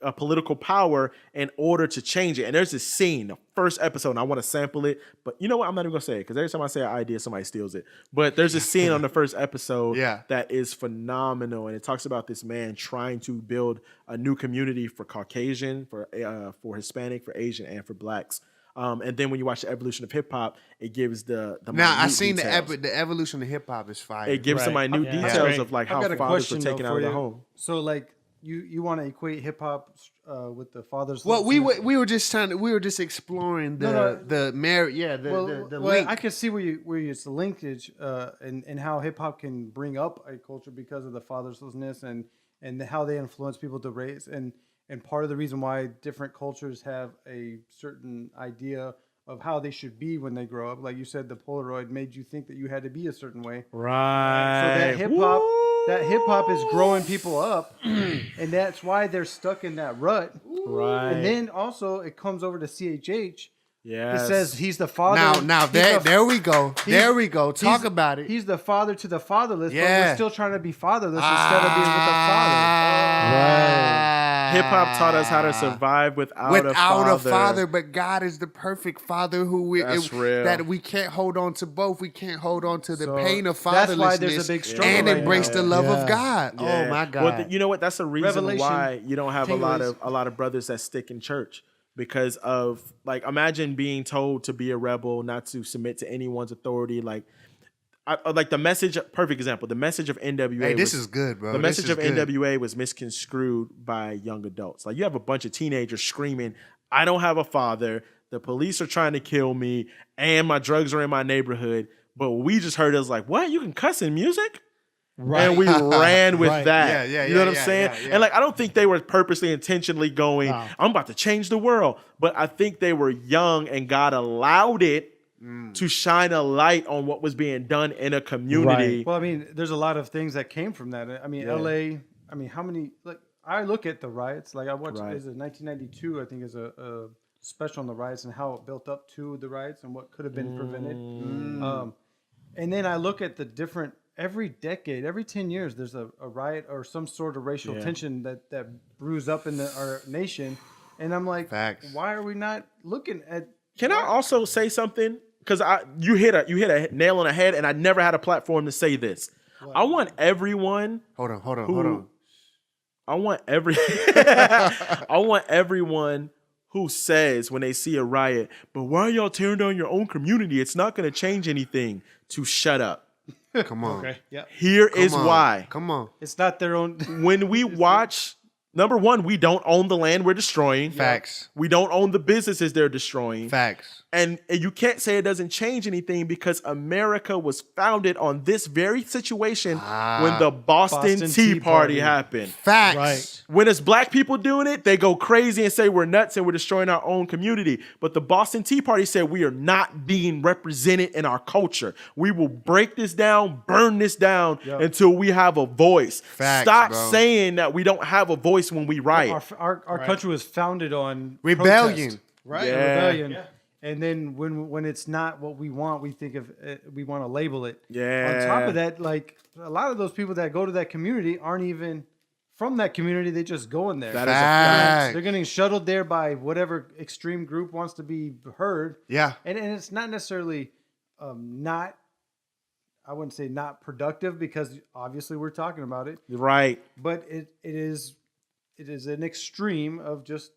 C: a political power in order to change it. And there's this scene, the first episode, and I want to sample it, but you know what? I'm not even gonna say it because every time I say an idea, somebody steals it. But there's a scene on the first episode that is phenomenal, and it talks about this man trying to build a new community for Caucasian, for Hispanic, for Asian, and for Blacks. And then when you watch the evolution of hip hop, it gives the
A: now I
C: minute
A: seen
C: details.
A: the evolution of hip hop is fire.
C: It gives the minute details of like how fathers were taken out of the home.
F: So like you want to equate hip hop with the fathers?
A: Well, we were just exploring the marriage. Yeah, the link.
F: I can see where it's the linkage and how hip hop can bring up a culture because of the fatherlessness and how they influence people to raise and part of the reason why different cultures have a certain idea of how they should be when they grow up. Like you said, the Polaroid made you think that you had to be a certain way.
C: Right.
F: So that hip hop is growing people up, and that's why they're stuck in that rut.
C: Right.
F: And then also it comes over to CHH.
C: Yes.
F: It says he's the father.
A: There we go. There we go. Talk about it.
F: He's the father to the fatherless, but
A: Yeah.
F: we're still trying to be fatherless instead of being with the father.
C: Right. Hip hop taught us how to survive without a father.
A: But God is the perfect father
C: real.
A: that we can't hold on to both. We can't hold on to the
F: So
A: pain of
F: that's
A: fatherlessness
F: why there's a big struggle
A: and
F: right
A: embrace
F: now.
A: the love of
H: Yeah.
A: God.
C: Yeah.
A: Oh my God.
C: Well, you know what? That's a reason
F: Revelation,
C: why you don't have a
F: tingles.
C: lot of brothers that stick in church because of like imagine being told to be a rebel, not to submit to anyone's authority. Like the message. Perfect example. The message of NWA.
A: Hey, this is good, bro.
C: The
A: This
C: message
A: is
C: of
A: good.
C: NWA was misconstrued by young adults. Like you have a bunch of teenagers screaming, "I don't have a father. The police are trying to kill me, and my drugs are in my neighborhood." But what we just heard is like, "What? You can cuss in music?"
H: Right.
C: And we ran with
H: Right.
C: that.
A: Yeah,
C: you know what I'm
A: yeah,
C: saying?
A: yeah.
C: And like, I don't think they were purposely, intentionally going,
H: No.
C: I'm about to change the world. But I think they were young and God allowed it to shine a light on what was being done in a community.
F: Well, I mean, there's a lot of things that came from that. I mean,
C: Yeah.
F: LA, I mean, how many, like, I look at the riots, like I watched,
C: Right.
F: is it 1992, I think is a special on the riots and how it built up to the riots and what could have been prevented. And then I look at the different, every decade, every 10 years, there's a riot or some sort of racial tension that brews up in our nation. And I'm like,
A: Facts.
F: why are we not looking at?
C: Can I also say something? Because you hit a nail on the head, and I never had a platform to say this. I want everyone.
A: Hold on.
C: I want I want everyone who says when they see a riot, but why are y'all tearing down your own community? It's not going to change anything. To shut up.
A: Come on.
H: Okay. Yeah.
C: Here is
A: Come on.
C: why.
A: Come on.
F: It's not their own.
C: When we watch, number one, we don't own the land we're destroying.
A: Facts.
C: We don't own the businesses they're destroying.
A: Facts.
C: And you can't say it doesn't change anything because America was founded on this very situation when the Boston Tea Party happened.
A: Facts.
H: Right.
C: When it's black people doing it, they go crazy and say we're nuts and we're destroying our own community. But the Boston Tea Party said we are not being represented in our culture. We will break this down, burn this down until we have a voice.
A: Facts,
C: Stop
A: bro.
C: saying that we don't have a voice when we riot.
F: Our country was founded on
A: Rebellion.
F: protest.
H: Right.
C: Yeah.
F: Rebellion. And then when it's not what we want, we think of we want to label it.
C: Yeah.
F: On top of that, like a lot of those people that go to that community aren't even from that community. They just go in there.
C: That is a
A: fact.
F: They're getting shuttled there by whatever extreme group wants to be heard.
A: Yeah.
F: And it's not necessarily not. I wouldn't say not productive because obviously we're talking about it.
C: Right.
F: But it is an extreme of just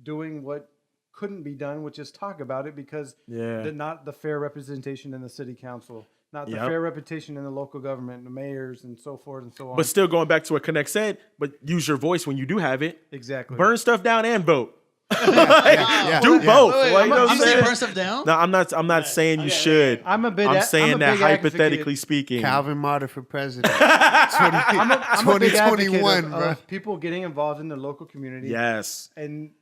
F: doing what couldn't be done, which is talk about it because not the fair representation in the city council, not the fair representation in the local government, the mayors and so forth and so on.
C: But still going back to what Kinect said, but use your voice when you do have it.
F: Exactly.
C: Burn stuff down and vote. Do both.
H: Wait,
C: Like, you know what I'm
H: you say
C: saying?
H: burn stuff down?
C: No, I'm not saying you should.
F: I'm
C: saying that
F: big
C: hypothetically
F: advocate-
C: speaking.
A: Calvin Martyr for president.
F: I'm a big advocate
A: 2021,
F: of
A: bro.
F: people getting involved in the local community.
C: Yes.
F: And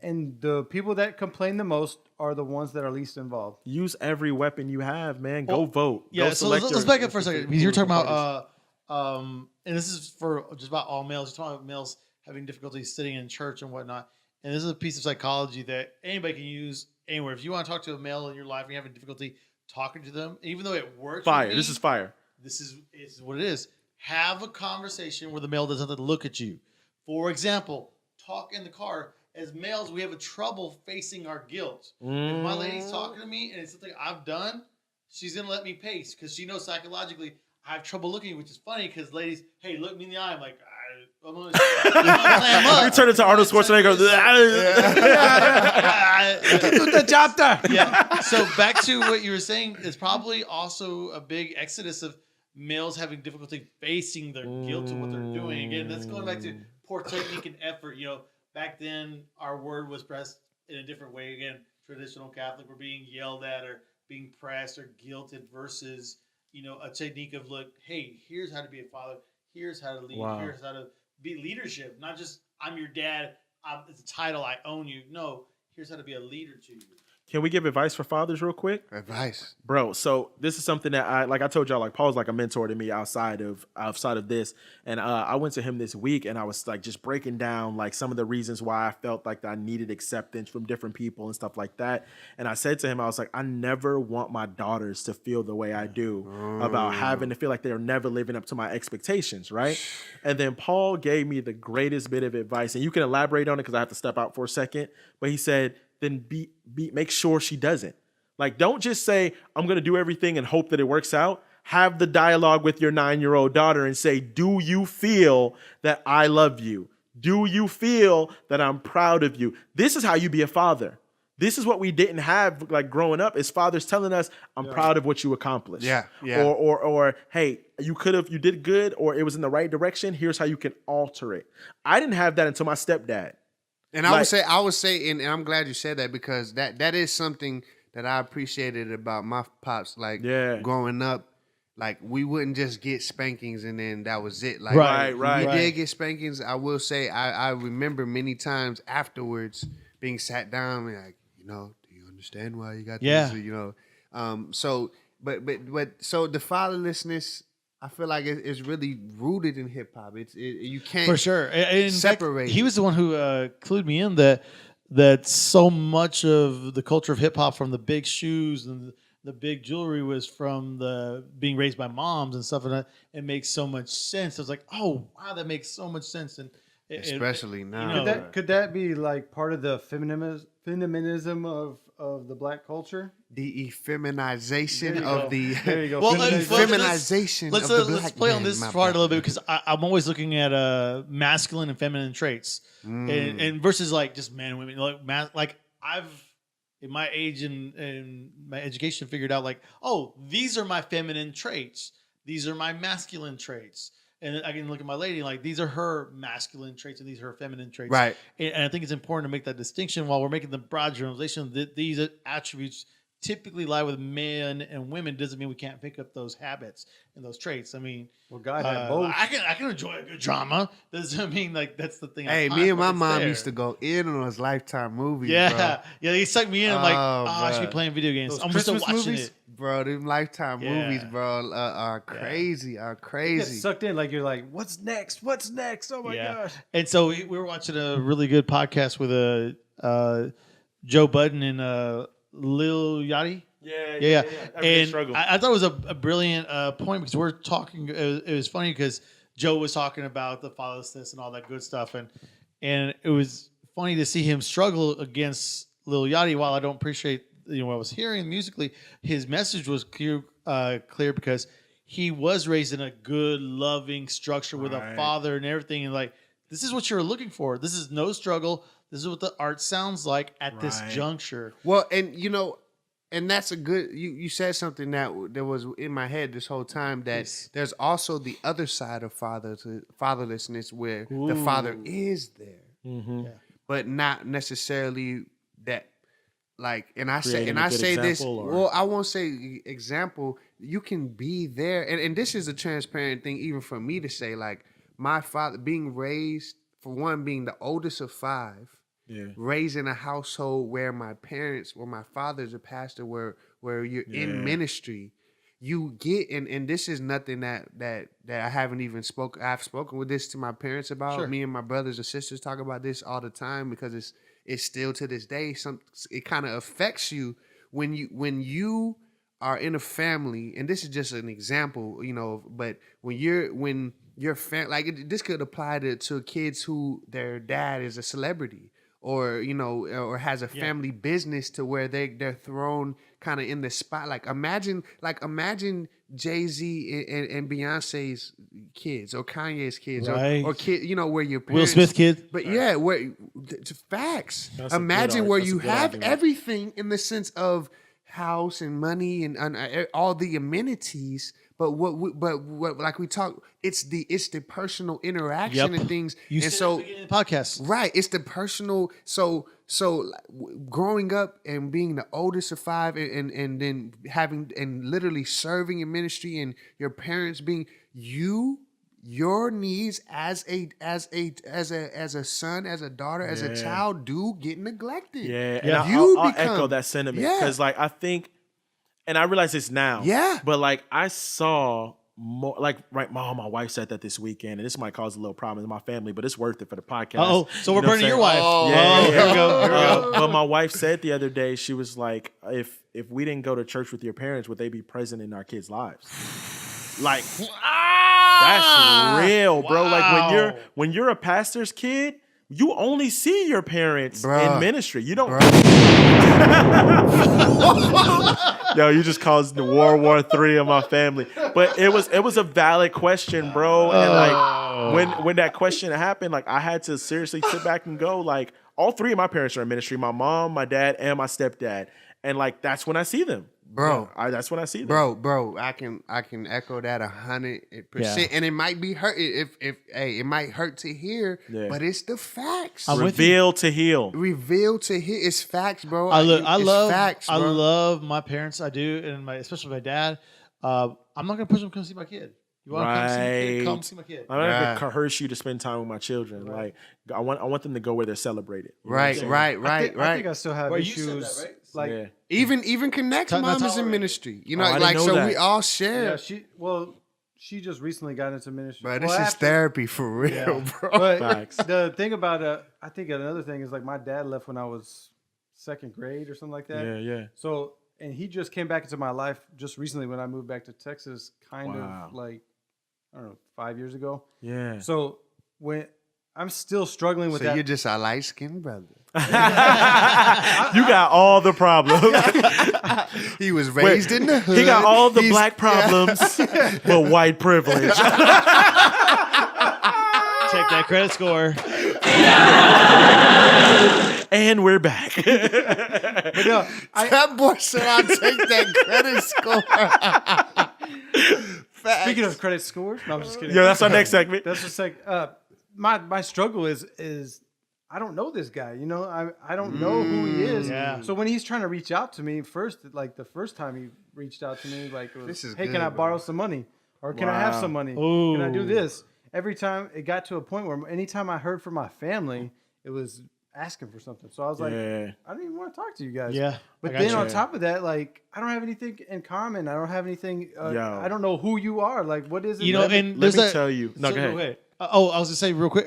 F: And the people that complain the most are the ones that are least involved.
C: Use every weapon you have, man. Go vote.
D: Yeah,
C: Go
D: so let's
C: select
D: back
C: your
D: up for a second.
C: political
D: Because you're talking
C: parties.
D: about, and this is for just about all males. You're talking about males having difficulty sitting in church and whatnot. And this is a piece of psychology that anybody can use anywhere. If you want to talk to a male in your life and you're having difficulty talking to them, even though it works.
C: Fire.
D: with me,
C: This is fire.
D: This is what it is. Have a conversation where the male doesn't have to look at you. For example, talk in the car. As males, we have a trouble facing our guilt. If my lady's talking to me and it's something I've done, she's gonna let me pace because she knows psychologically I have trouble looking, which is funny because ladies, hey, look me in the eye. I'm like, I'm gonna clam up.
C: You turn into Arnold Schwarzenegger.
F: The job done.
D: Yeah. So back to what you were saying, it's probably also a big exodus of males having difficulty facing their guilt of what they're doing. Again, that's going back to poor technique and effort. Back then our word was pressed in a different way. Again, traditional Catholic, we're being yelled at or being pressed or guilted versus, a technique of look, hey, here's how to be a father. Here's how to lead.
C: Wow.
D: Here's how to be leadership. Not just I'm your dad. It's a title. I own you. No, here's how to be a leader to you.
C: Can we give advice for fathers real quick?
A: Advice.
C: Bro, so this is something that I told y'all, like Paul's like a mentor to me outside of this. And I went to him this week and I was like just breaking down like some of the reasons why I felt like I needed acceptance from different people and stuff like that. And I said to him, I was like, I never want my daughters to feel the way I do about having to feel like they're never living up to my expectations, right? And then Paul gave me the greatest bit of advice, and you can elaborate on it because I have to step out for a second. But he said, then make sure she doesn't. Like, don't just say, I'm going to do everything and hope that it works out. Have the dialogue with your 9-year-old daughter and say, do you feel that I love you? Do you feel that I'm proud of you? This is how you be a father. This is what we didn't have like growing up, is fathers telling us, I'm proud of what you accomplished.
A: Yeah.
C: Or hey, you did good, or it was in the right direction. Here's how you can alter it. I didn't have that until my stepdad.
A: And I would say, and I'm glad you said that, because that is something that I appreciated about my pops. Like, growing up, like, we wouldn't just get spankings and then that was it. Like,
C: right.
A: We did get spankings. I will say, I remember many times afterwards being sat down and like, do you understand why you got this? So the fatherlessness, I feel like it's really rooted in hip hop. You can't
D: for sure
A: separate.
D: He was the one who clued me in that so much of the culture of hip hop, from the big shoes and the big jewelry, was from the being raised by moms and stuff, and it makes so much sense. I was like, oh wow, that makes so much sense, and
A: especially now.
F: Could that be like part of the feminism of the black culture?
A: The effeminization of the
F: there you go.
A: Well, feminization.
D: Let's play on this part a little bit, because I'm always looking at masculine and feminine traits, and versus like just men and women. Like I've in my age and my education figured out like, oh, these are my feminine traits. These are my masculine traits. And I can look at my lady like, these are her masculine traits and these are her feminine traits.
A: Right.
D: And I think it's important to make that distinction while we're making the broad generalization that these attributes typically lie with men and women. Doesn't mean we can't pick up those habits and those traits. I mean,
F: well, God had both.
D: I can enjoy a good drama. Doesn't mean like that's the thing.
A: Hey, me and my mom used to go in on those Lifetime movies.
D: Yeah,
A: bro.
D: He sucked me in. I'm like, I should be playing video games.
F: Those
D: I'm still
F: Christmas
D: watching
F: movies?
D: it.
A: Bro, them Lifetime movies, bro, are crazy.
F: You get sucked in, like you're like, what's next? What's next? Oh my gosh!
D: And so we were watching a really good podcast with Joe Budden and Lil Yachty. Yeah. And I thought it was a brilliant point, because we're talking. It was funny because Joe was talking about the fatherlessness and all that good stuff, and it was funny to see him struggle against Lil Yachty. While I don't appreciate what I was hearing musically, his message was clear because he was raised in a good, loving structure with a father and everything, and like, this is what you're looking for. This is no struggle. This is what the art sounds like at this juncture.
A: Well, and that's a good. You said something that was in my head this whole time, that there's also the other side of fatherlessness, where the father is there, but not necessarily that. Like, and I say this. Well, I won't say example. You can be there, and this is a transparent thing, even for me to say. Like, my father being raised, for one, being the oldest of 5, raising a household where my father's a pastor, where you're in ministry, you get and this is nothing that I haven't even spoken. I've spoken with this to my parents about.
D: Sure.
A: Me and my brothers and sisters talk about this all the time because it's still to this day. It kind of affects you when you are in a family, and this is just an example, but when your family, like this could apply to kids who their dad is a celebrity or or has a family business to where they're thrown kind of in the spot. Like imagine Jay-Z and Beyonce's kids or Kanye's kids
D: Right.
A: or kid, where your parents,
D: Will Smith kid.
A: but where facts.
C: That's a
A: Imagine
C: good
A: where
C: that's a
A: you
C: good
A: have
C: argument.
A: everything in the sense of house and money and all the amenities, but what like we talk, it's the personal interaction
D: Yep.
A: and things,
D: You
A: and
D: said
A: so
D: at the beginning of the podcast.
A: right, it's the personal. So growing up and being the oldest of 5 and then having and literally serving in ministry and your parents being your needs as a son, as a daughter, as a child do get neglected.
C: Yeah, and
A: Yeah.
C: I'll echo that sentiment
A: Yeah.
C: because, like, I think, and I realize this now.
A: Yeah.
C: but like I saw more, like, right. My wife said that this weekend, and this might cause a little problem in my family, but it's worth it for the podcast.
D: Oh, so we're
C: You know what
D: burning
C: I'm
D: your
C: saying?
D: wife.
A: Oh,
C: Yeah,
D: Here we go. Here we go.
C: But my wife said the other day, she was like, if we didn't go to church with your parents, would they be present in our kids' lives? Like, that's real, bro. Like when you're a pastor's kid, you only see your parents
A: Bruh.
C: in ministry. You don't. Yo, you just caused the World War III of my family. But it was a valid question, bro. And like when that question happened, like I had to seriously sit back and go, like, all 3 of my parents are in ministry: my mom, my dad, and my stepdad. And like that's when I see them,
A: Bro.
C: That's when I see them,
A: Bro, I can echo that 100%,
D: Yeah.
A: and it might be hurt if it might hurt to hear, but it's the facts.
D: I'm with
C: Reveal to heal.
A: Reveal to hear, it's facts, bro.
D: I
A: It's
D: love
A: facts,
D: I
A: bro.
D: love my parents. I do, and especially my dad. I'm not gonna push them to come see my kid. You want to come see my kid? Come
C: Right.
D: see my kid.
C: I'm not
A: Yeah.
C: gonna coerce you to spend time with my children. Like I want them to go where they're celebrated. You know what I'm
A: Right,
C: saying?
A: right.
F: I think I still have
D: Well, you said
F: issues.
D: that, right?
F: Like,
C: Yeah.
A: Even Kinect's
D: Not
A: mom is in
D: tolerated.
A: ministry.
C: I didn't
A: like
C: know
A: so
C: that.
A: we all share.
F: yeah, she just recently got into ministry.
A: Bro, this
F: Well,
A: is
F: after-
A: therapy for real, bro.
F: But
C: Facts.
F: the thing about I think another thing is like my dad left when I was 2nd grade or something like that.
C: Yeah.
F: So and he just came back into my life just recently when I moved back to Texas, kind
C: Wow.
F: of like I don't know 5 years ago.
C: Yeah.
F: So when I'm still struggling with
A: So
F: that.
A: you're just a light skinned brother.
C: You got all the problems.
A: He was raised in the hood.
C: He got all the
A: He's-
C: black problems, but white privilege.
D: Check that credit score.
C: And we're back.
F: But no,
A: That boy said, "I'll take that credit score." Facts.
F: speaking of credit scores, no, I'm just kidding.
C: Yeah, that's our next segment.
F: That's just like my struggle is I don't know this guy. You know, I don't know who he is.
D: Yeah.
F: So when he's trying to reach out to me first, like the first time he reached out to me, like it was,
A: This is
F: hey,
A: good,
F: can I
A: bro.
F: borrow some money, or can I have
C: Wow.
F: some money?
D: Ooh.
F: Can I do this? Every time it got to a point where anytime I heard from my family, it was asking for something. So I was like,
C: Yeah.
F: I don't even want to talk to you guys.
D: Yeah,
F: But
D: I got
F: then
D: you.
F: on top of that, like I don't have anything in common. I don't have anything.
C: Yo.
F: I don't know who you are. Like, what is it?
D: You know,
F: Let me-
D: and
C: Let
D: there's
C: me
D: that.
C: tell you. No, go ahead.
D: Oh, I was gonna say real quick.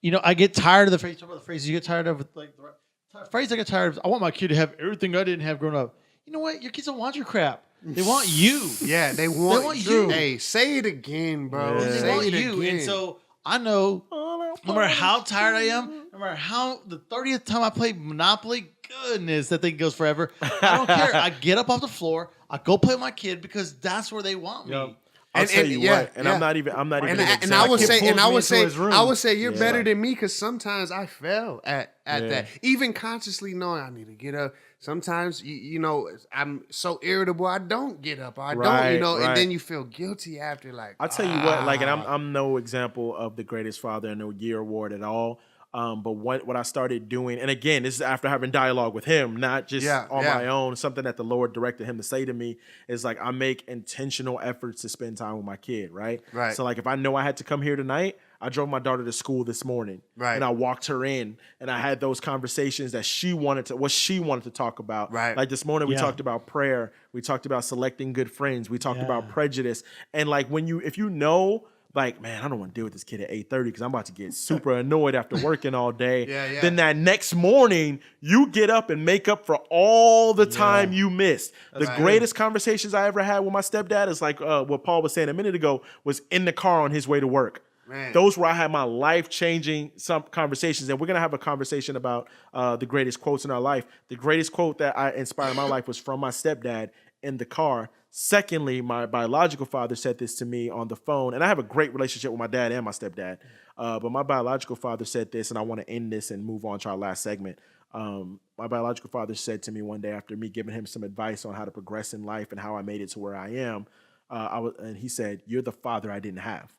D: You know, I get tired of the phrase. Talk about the phrases you get tired of. Like the phrase I get tired of. I want my kid to have everything I didn't have growing up. You know what? Your kids don't want your crap. They want you.
A: Yeah, they want,
D: want you.
A: Hey, say it again, bro.
C: Yeah.
D: They
A: Say
D: want
A: it
D: you.
A: again.
D: And so I know, no matter how tired I am, no matter how the 30th time I play Monopoly, goodness, that thing goes forever. I don't care. I get up off the floor. I go play with my kid because that's where they want me.
F: Yo.
C: I'll
A: And-
C: tell
A: and-
C: you
A: yeah,
C: what, and
A: yeah.
C: I'm not even
A: and,
C: an
A: I, and I
C: example.
A: would say,
F: pulls
A: and I
F: me
A: would
F: into
A: say,
F: his room.
A: I would say you're
C: Yeah.
A: better than me because sometimes I fail at
C: Yeah.
A: that. Even consciously knowing I need to get up. Sometimes you know I'm so irritable I don't get up. Or I don't,
C: Right,
A: and
C: right.
A: then you feel guilty after. Like
C: I'll tell you what, like, and I'm no example of the greatest father in the year award at all. But what I started doing, and again, this is after having dialogue with him, not just on my own, something that the Lord directed him to say to me is like, I make intentional efforts to spend time with my kid, right?
A: Right.
C: So like if I know I had to come here tonight, I drove my daughter to school this morning,
A: right,
C: and I walked her in, and I had those conversations that she wanted to talk about.
A: Right.
C: Like this morning, we talked about prayer, we talked about selecting good friends, we talked about prejudice, and like if you know, like, man, I don't want to deal with this kid at 8:30 because I'm about to get super annoyed after working all day. Then that next morning, you get up and make up for all the time you missed. The greatest conversations I ever had with my stepdad is like what Paul was saying a minute ago, was in the car on his way to work.
A: Man.
C: Those where I had my life-changing some conversations, and we're gonna have a conversation about the greatest quotes in our life. The greatest quote that I inspired my life was from my stepdad in the car. Secondly, my biological father said this to me on the phone, and I have a great relationship with my dad and my stepdad. But my biological father said this, and I want to end this and move on to our last segment. My biological father said to me one day after me giving him some advice on how to progress in life and how I made it to where I am, and he said, "You're the father I didn't have."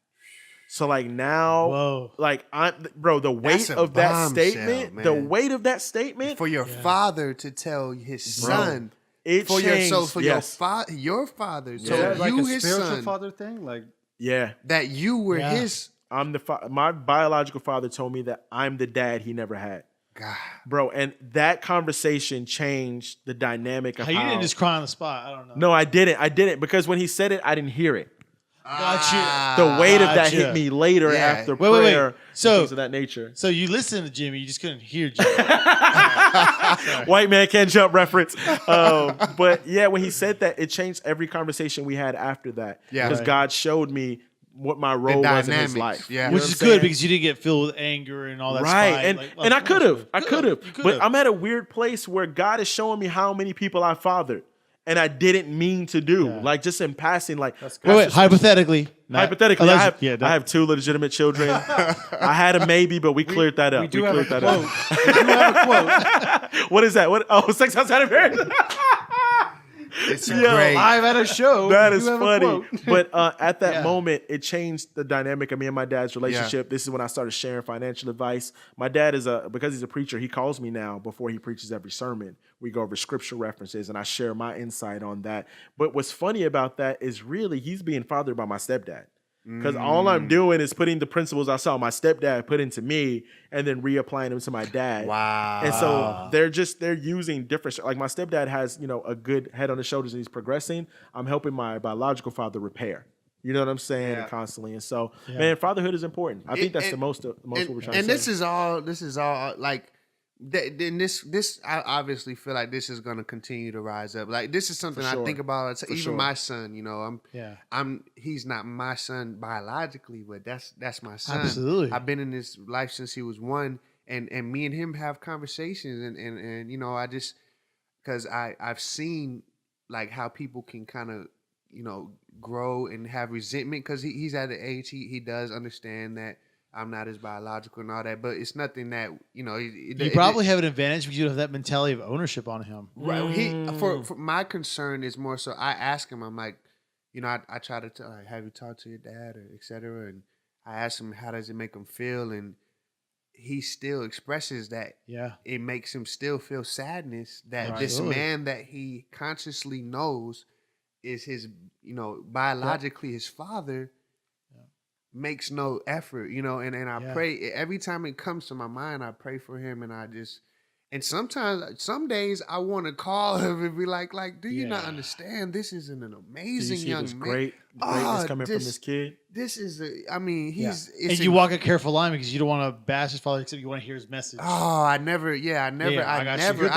C: So like now, like the weight of that statement,
A: man.
C: the weight of that statement
A: for your father to tell his son,
C: it
A: for
C: changed,
A: your father, so
F: like
A: you
F: a
A: his
F: spiritual
A: son,
F: father thing, like
A: that you were his.
C: I'm my biological father told me that I'm the dad he never had.
A: God,
C: bro, and that conversation changed the dynamic of
D: how you didn't just cry on the spot. I don't know.
C: No, I didn't because when he said it, I didn't hear it.
D: Gotcha.
C: The weight of that hit me later after prayer.
D: So
C: things of that nature.
D: So you listened to Jimmy, you just couldn't hear Jimmy.
C: White man can't jump reference. But yeah, when he said that, it changed every conversation we had after that. Because God showed me what my role was in his life.
A: Yeah.
D: Which is good because you didn't get filled with anger and all that.
C: Right.
D: Spite.
C: And I could have. I could have.
D: You
C: But I'm at a weird place where God is showing me how many people I fathered. And I didn't mean to do, like just in passing, like
D: wait, hypothetically,
C: I have 2 legitimate children. I had a maybe, but we cleared that up.
F: We do have a quote.
C: What is that? What? Oh, sex outside of marriage.
A: It's great.
F: Live at a show.
C: That is funny. But at that moment, it changed the dynamic of me and my dad's relationship. This is when I started sharing financial advice. My dad is because he's a preacher, he calls me now before he preaches every sermon. We go over scripture references and I share my insight on that. But what's funny about that is really he's being fathered by my stepdad. Because all I'm doing is putting the principles I saw my stepdad put into me and then reapplying them to my dad.
A: Wow.
C: And so they're using different, like my stepdad has, a good head on his shoulders and he's progressing. I'm helping my biological father repair. You know what I'm saying? And constantly. And so, man, fatherhood is important. I think that's the most what we're trying to say.
A: And this is all like, then this I obviously feel like this is going to continue to rise up. Like this is something I think about. Even my son, he's not my son biologically, but that's my son.
D: Absolutely.
A: I've been in this life since he was 1, and me and him have conversations, and I just because I've seen like how people can kind of grow and have resentment because he's at the age he does understand that I'm not his biological and all that, but it's nothing that
D: you probably have an advantage because you have that mentality of ownership on him.
A: Right. For my concern is more so I ask him, I'm like, I try to tell, have you talked to your dad or et cetera, and I ask him how does it make him feel, and he still expresses that it makes him still feel sadness that this man that he consciously knows is his biologically his father makes no effort, and I pray every time it comes to my mind, I pray for him, and and sometimes, some days I want to call him and be like, do you not understand? This is an amazing young man.
C: Greatness coming from this kid.
A: This is he's.
D: And you walk a careful line because you don't want to bash his father, except you want to hear his message.
A: Oh, I've never. I've never. Ever.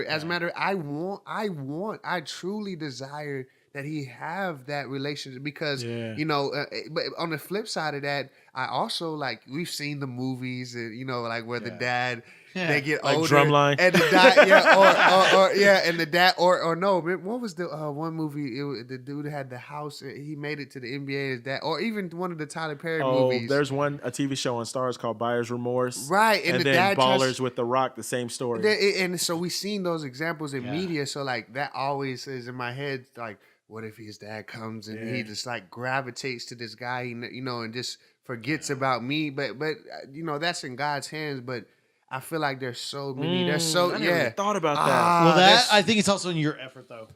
A: As a matter, I truly desire that he have that relationship because but on the flip side of that, I also we've seen the movies where the dad they get
C: like
A: older
C: Drumline
A: and the dad and the dad or no, what was the one movie the dude had the house, he made it to the NBA, his dad, or even one of the Tyler Perry movies.
C: There's a TV show on Stars called Buyer's Remorse,
A: right?
C: And
A: the
C: then
A: dad
C: Ballers with The Rock, the same story.
A: And so we've seen those examples in media, so that always is in my head, what if his dad comes and he just gravitates to this guy, and just forgets about me. But you know, that's in God's hands. But I feel like there's so many. There's so
C: I never even thought about that.
D: Well, that
A: that's-
D: I think it's also in your effort though,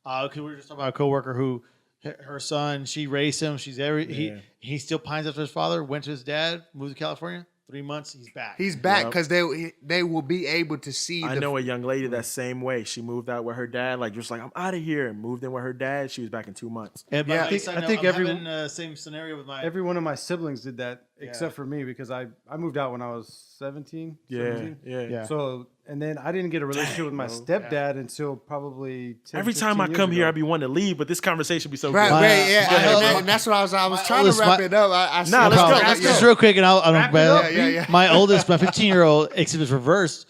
D: because we were just talking about a coworker who, her son, she raised him. He still pines after his father. Went to his dad, moved to California. 3 months, he's back.
A: He's back because they will be able to see.
C: I know a young lady that same way. She moved out with her dad, like just like I'm out of here, and moved in with her dad. She was back in 2 months.
D: Yeah,
A: Yeah.
D: I think
F: everyone-
D: having same scenario with my
F: Every one of my siblings did that except for me because I moved out when I was 17. 17.
C: Yeah.
F: So and then I didn't get a relationship with my stepdad until probably 10,
C: Every time I
F: 15
C: come
F: years
C: here,
F: ago.
C: I be wanting to leave, but this conversation be so
A: Right,
C: good.
A: right, yeah,
D: my-
A: and that's what I was trying to
D: oldest-
A: wrap
D: my-
A: it up.
C: Nah, let's go.
D: Just real quick, and I don't.
F: Wrap it up,
A: yeah.
D: My oldest, my 15-year-old, except it's reversed.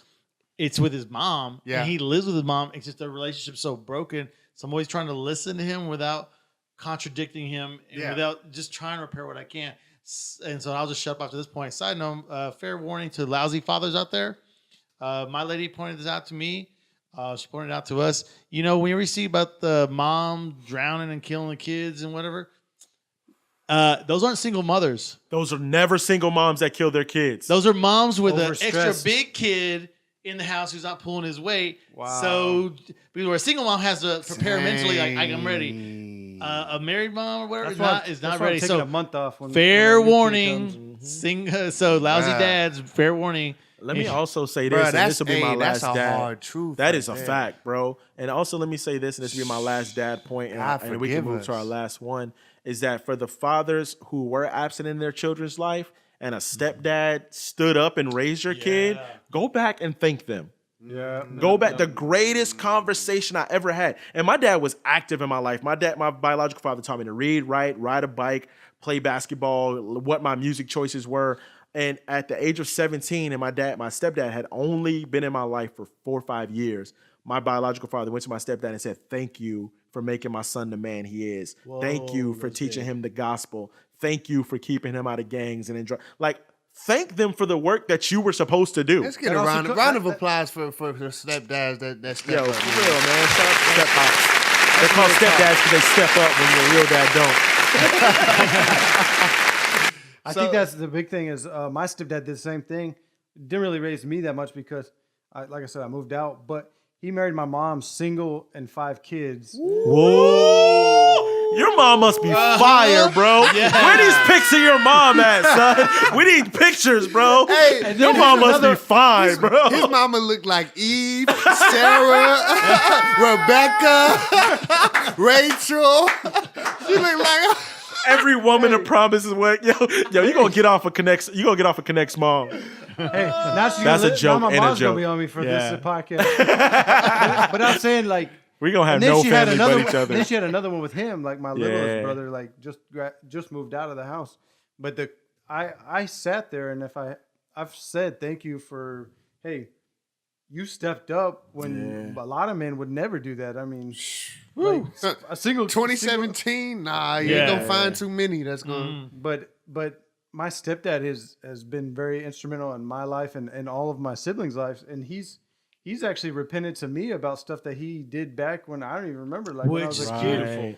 D: It's with his mom,
A: Yeah.
D: and he lives with his mom. It's just their relationship's so broken. So I'm always trying to listen to him without contradicting him, and
A: Yeah.
D: without just trying to repair what I can. And so I'll just shut up after this point. Side note, fair warning to lousy fathers out there. My lady pointed this out to me. She pointed it out to us. You know, when you see about the mom drowning and killing the kids and whatever, those aren't single mothers.
C: Those are never single moms that kill their kids.
D: Those are moms with an extra
F: Overstressed.
D: big kid in the house who's not pulling his weight.
F: Wow.
D: So, because where a single mom has to prepare mentally, like I'm ready. A married mom or whatever is not
F: why I'm
D: ready.
F: taking
D: So,
F: a month off. When
D: fair
F: when my new kid
D: warning.
F: comes.
D: So lousy
A: Wow.
D: dads. Fair warning.
C: Let me also say
A: Bro,
C: this, and
A: that's
C: this will be my last
A: that's a
C: dad.
A: hard truth.
C: That
A: right
C: is a
A: there.
C: fact, bro. And also, let me say this, and this will be my last dad point,
A: God
C: and we can
A: forgive
C: move to
A: us.
C: our last one, is that for the fathers who were absent in their children's life and a stepdad stood up and raised your kid, go back and thank them.
F: Yeah.
C: Go back. The greatest conversation I ever had. And my dad was active in my life. My biological father taught me to read, write, ride a bike, play basketball, what my music choices were. And at the age of 17, and my stepdad had only been in my life for 4 or 5 years. My biological father went to my stepdad and said, "Thank you for making my son the man he is. Thank you for teaching him the gospel. Thank you for keeping him out of gangs and enjoy." Like, thank them for the work that you were supposed to do.
A: Let's get
F: And
A: a
F: also
A: round of applause for the stepdads that step
C: Yo,
A: up.
C: for real, man. Shout out to step pops. They're called stepdads because they step up when your real dad don't.
F: I think that's the big thing is my stepdad did the same thing. Didn't really raise me that much because, like I said, I moved out. But he married my mom, single, and 5 kids.
C: Whoa! Your mom must be fire, bro. Where these pics of your mom at, son? We need pictures, bro.
A: Hey,
C: your mom must be fine, bro.
A: His mama looked like Eve, Sarah, Rebecca, Rachel. She looked like.
C: Every woman that promises what, yo, you gonna get off of Kinect's. You gonna get off of Kinect's mom.
F: Hey, now she's
C: That's
F: gonna
C: a joke
F: Now my
C: and a
F: mom's
C: joke.
F: gonna be on me for
C: Yeah.
F: this podcast. but I'm saying like.
C: We gonna have
F: And then
C: no
F: she had
C: family
F: another.
C: but each other.
F: Then she had another one with him, like my littlest
C: Yeah.
F: brother, like just moved out of the house. But I sat there, and I've said thank you for, hey, you stepped up when a lot of men would never do that. I mean, like, a single
A: 2017? Nah, you ain't gonna find too many. That's going.
F: But my stepdad has been very instrumental in my life and all of my siblings' lives, and he's actually repented to me about stuff that he did back when I don't even remember, like when I was a kid.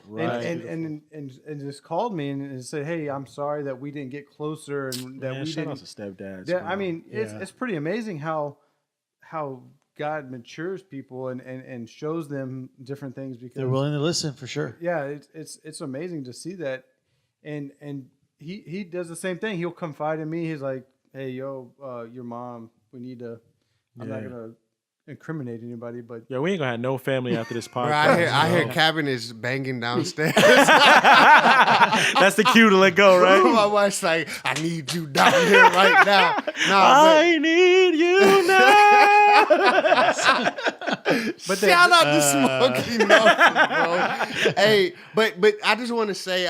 F: And just called me and said, "Hey, I'm sorry that we didn't get closer and that we
C: shout
F: didn't."
C: out to stepdads.
F: Yeah,
C: bro.
F: I mean, it's pretty amazing how God matures people and shows them different things because
D: They're willing to listen for sure.
F: yeah, it's amazing to see that, and he does the same thing. He'll confide in me. He's like, "Hey, yo, your mom. We need to. I'm not gonna incriminate anybody, but
C: Yo, we ain't gonna have no family after this podcast.
A: Bro, I hear Cabin is banging downstairs.
C: That's the cue to let go, right?
A: My wife's like, "I need you down here right now."
C: I need you now.
A: But shout out to Smokey Norfolk, bro. Hey, but I just want to say,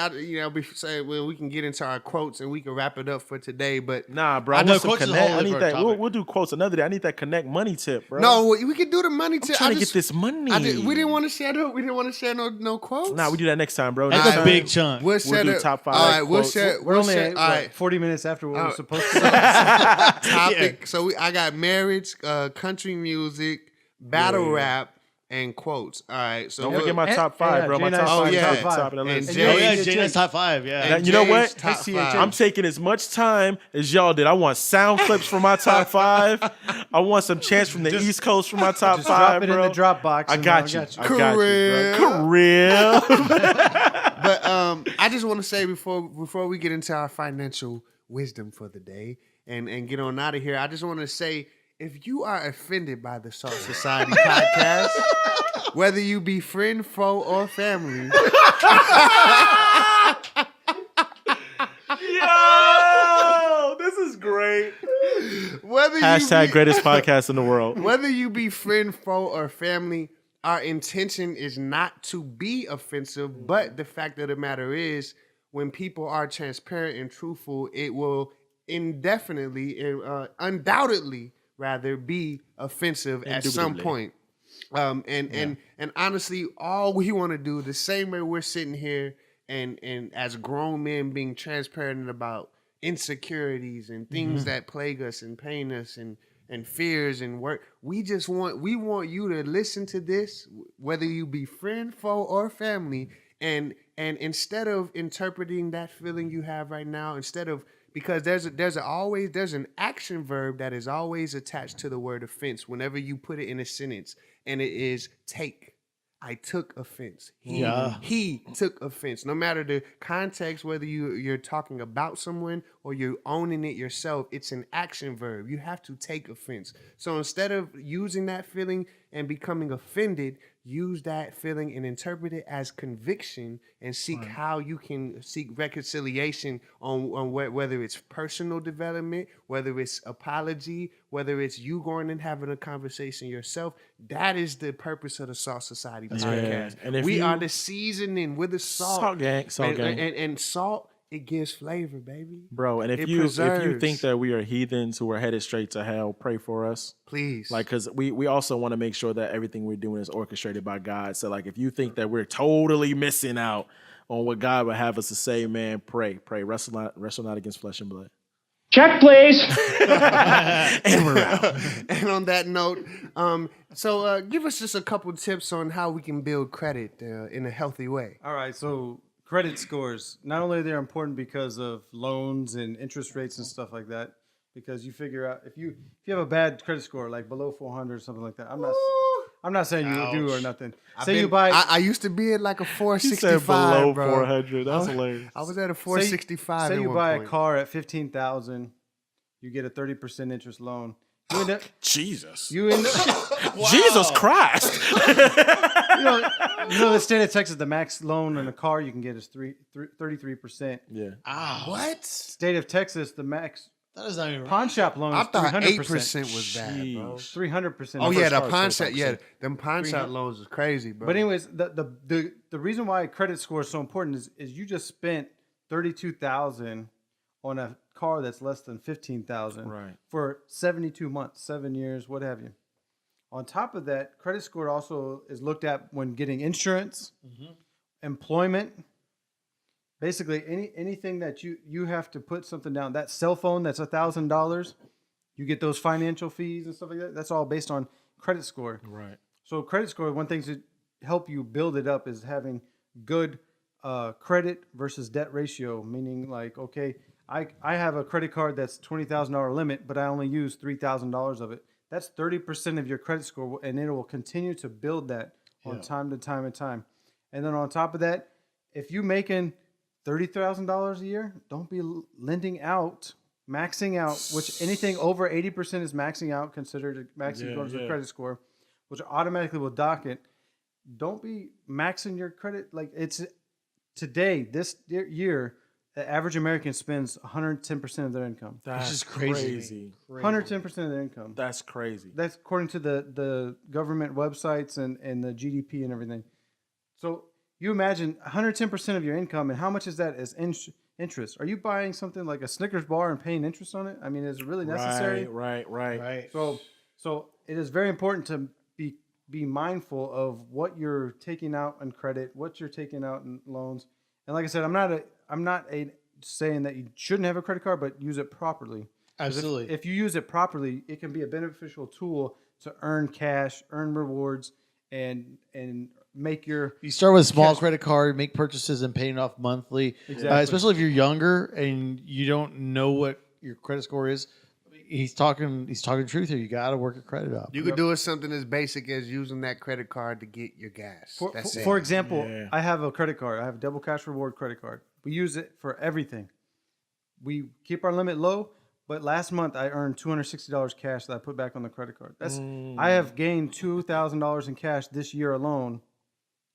A: we can get into our quotes and we can wrap it up for today. But
C: Nah, bro.
D: I
C: I
D: know
C: want some
D: quotes is a
C: Connect.
D: whole
C: I need
D: different
C: that.
D: topic.
C: We'll do quotes another day. I need that Connect money tip, bro.
A: no, we can do the money tip.
C: I'm trying to get this money.
A: We didn't want to share no quotes.
C: Nah, we do that next time, bro.
D: That's
C: Next
D: a
C: time.
D: big chunk.
A: We'll share
C: do
A: the
C: top 5
A: All right, we'll
C: quotes.
A: share.
F: we're
A: We'll
F: only
A: share.
F: at,
A: All right.
F: 40 minutes after what we're supposed to.
A: Topic. So I got marriage, country music, battle rap, and quotes. All right, so
C: Don't
A: look,
C: forget my
F: And-
C: top five,
F: yeah,
C: bro. My
F: J9's
C: top
A: Oh,
C: five.
A: yeah.
C: Top, top of the
A: And
C: list.
A: Jay-
H: Oh yeah,
F: Jay-
H: Jay's top 5. Yeah.
C: Now, you know what?
A: Jay's top
F: HCHH.
A: five.
C: I'm taking as much time as y'all did. I want sound clips for my top 5. I want some chants from the East Coast for my top
F: Just
C: 5,
F: drop it
C: bro.
F: in the Dropbox.
C: I
F: and
C: got you. I got you, bro. Career.
A: But I just want to say before we get into our financial wisdom for the day and get on out of here, I just want to say, if you are offended by the Salt Society podcast, whether you be friend, foe, or family,
C: Yo, this is great.
A: whether
C: Hashtag
A: you be,
C: greatest podcast in the world.
A: whether you be friend, foe, or family, our intention is not to be offensive, but the fact of the matter is, when people are transparent and truthful, it will undoubtedly rather be offensive at some
C: Indubitably.
A: point. And honestly, all we want to do, the same way we're sitting here and as grown men being transparent about insecurities and things that plague us and pain us and fears and work, we want you to listen to this, whether you be friend, foe, or family, and instead of interpreting that feeling you have right now, because there's an action verb that is always attached to the word offense whenever you put it in a sentence, and it is take. I took offense. He took offense. No matter the context, whether you're talking about someone or you're owning it yourself, it's an action verb. You have to take offense. So instead of using that feeling and becoming offended, use that feeling and interpret it as conviction and seek how you can seek reconciliation on whether it's personal development, whether it's apology, whether it's you going and having a conversation yourself. That is the purpose of the Salt Society podcast.
C: And if
A: we
C: you-
A: are the seasoning with the salt.
C: Salt gang.
A: And salt, it gives flavor, baby.
C: Bro, and if
A: It
C: you
A: preserves.
C: think that we are heathens who are headed straight to hell, pray for us.
A: Please.
C: Like, because we also want to make sure that everything we're doing is orchestrated by God. So, like, if you think that we're totally missing out on what God would have us to say, man, pray. Wrestle not against flesh and blood.
G: Check, please.
C: And we're out.
A: And on that note, so give us just a couple tips on how we can build credit in a healthy way.
F: All right, so credit scores. Not only are they important because of loans and interest rates and stuff like that, because you figure out if you have a bad credit score, like below 400 or something like that. I'm not saying you do or nothing.
A: I used to be at like a
C: He
A: 465,
C: said below
A: bro.
C: 400. That's hilarious.
A: I was at a 465.
F: Say
A: at
F: you
A: one
F: buy
A: point.
F: a car at 15,000, you get a 30% interest loan. You end up,
C: Jesus.
F: Jesus
C: Christ.
F: you know the state of Texas, the max loan on a car you can get is 33%.
C: Yeah.
A: What?
F: State of Texas, the max
H: That is not even right.
F: pawn shop loan
A: I
F: is
A: thought
F: 300%.
A: 8% was bad, bro.
F: 300%.
A: Oh yeah, the
C: car is
A: pawn shop.
C: 25%.
A: Yeah, them pawn shop loans is crazy, bro.
F: But anyways, the reason why credit score is so important is you just spent $32,000 on a car that's less than $15,000
C: Right.
F: for 72 months, 7 years, what have you. On top of that, credit score also is looked at when getting insurance, employment, basically anything that you have to put something down. That cell phone that's $1,000, you get those financial fees and stuff like that. That's all based on credit score.
C: Right.
F: So credit score, one thing to help you build it up is having good credit versus debt ratio, meaning like, okay, I have a credit card that's $20,000 limit, but I only use $3,000 of it. That's 30% of your credit score, and it will continue to build that on time to time and time. And then on top of that, if you're making $30,000 a year, don't be lending out, maxing out, which anything over 80% is maxing out, considered maxing towards the credit score, which automatically will dock it. Don't be maxing your credit. Like it's today, this year, the average American spends 110% of their income.
C: That's
H: is crazy.
F: 110% of their income.
C: That's crazy.
F: That's according to the government websites and the GDP and everything. So you imagine 110% of your income, and how much is that as interest? Are you buying something like a Snickers bar and paying interest on it? I mean, is it really necessary?
C: Right.
F: So it is very important to be mindful of what you're taking out in credit, what you're taking out in loans. And like I said, I'm not saying that you shouldn't have a credit card, but use it properly.
H: Absolutely.
F: If you use it properly, it can be a beneficial tool to earn cash, earn rewards, and make your
H: You start with a small
F: cash-
H: credit card, make purchases, and paying off monthly.
F: Exactly.
H: Especially if you're younger and you don't know what your credit score is. He's talking truth here. You got to work your credit up.
A: You could do it something as basic as using that credit card to get your gas. That's it.
F: For example, I have a credit card. I have a double cash reward credit card. We use it for everything. We keep our limit low, but last month I earned $260 cash that I put back on the credit card. I have gained $2,000 in cash this year alone,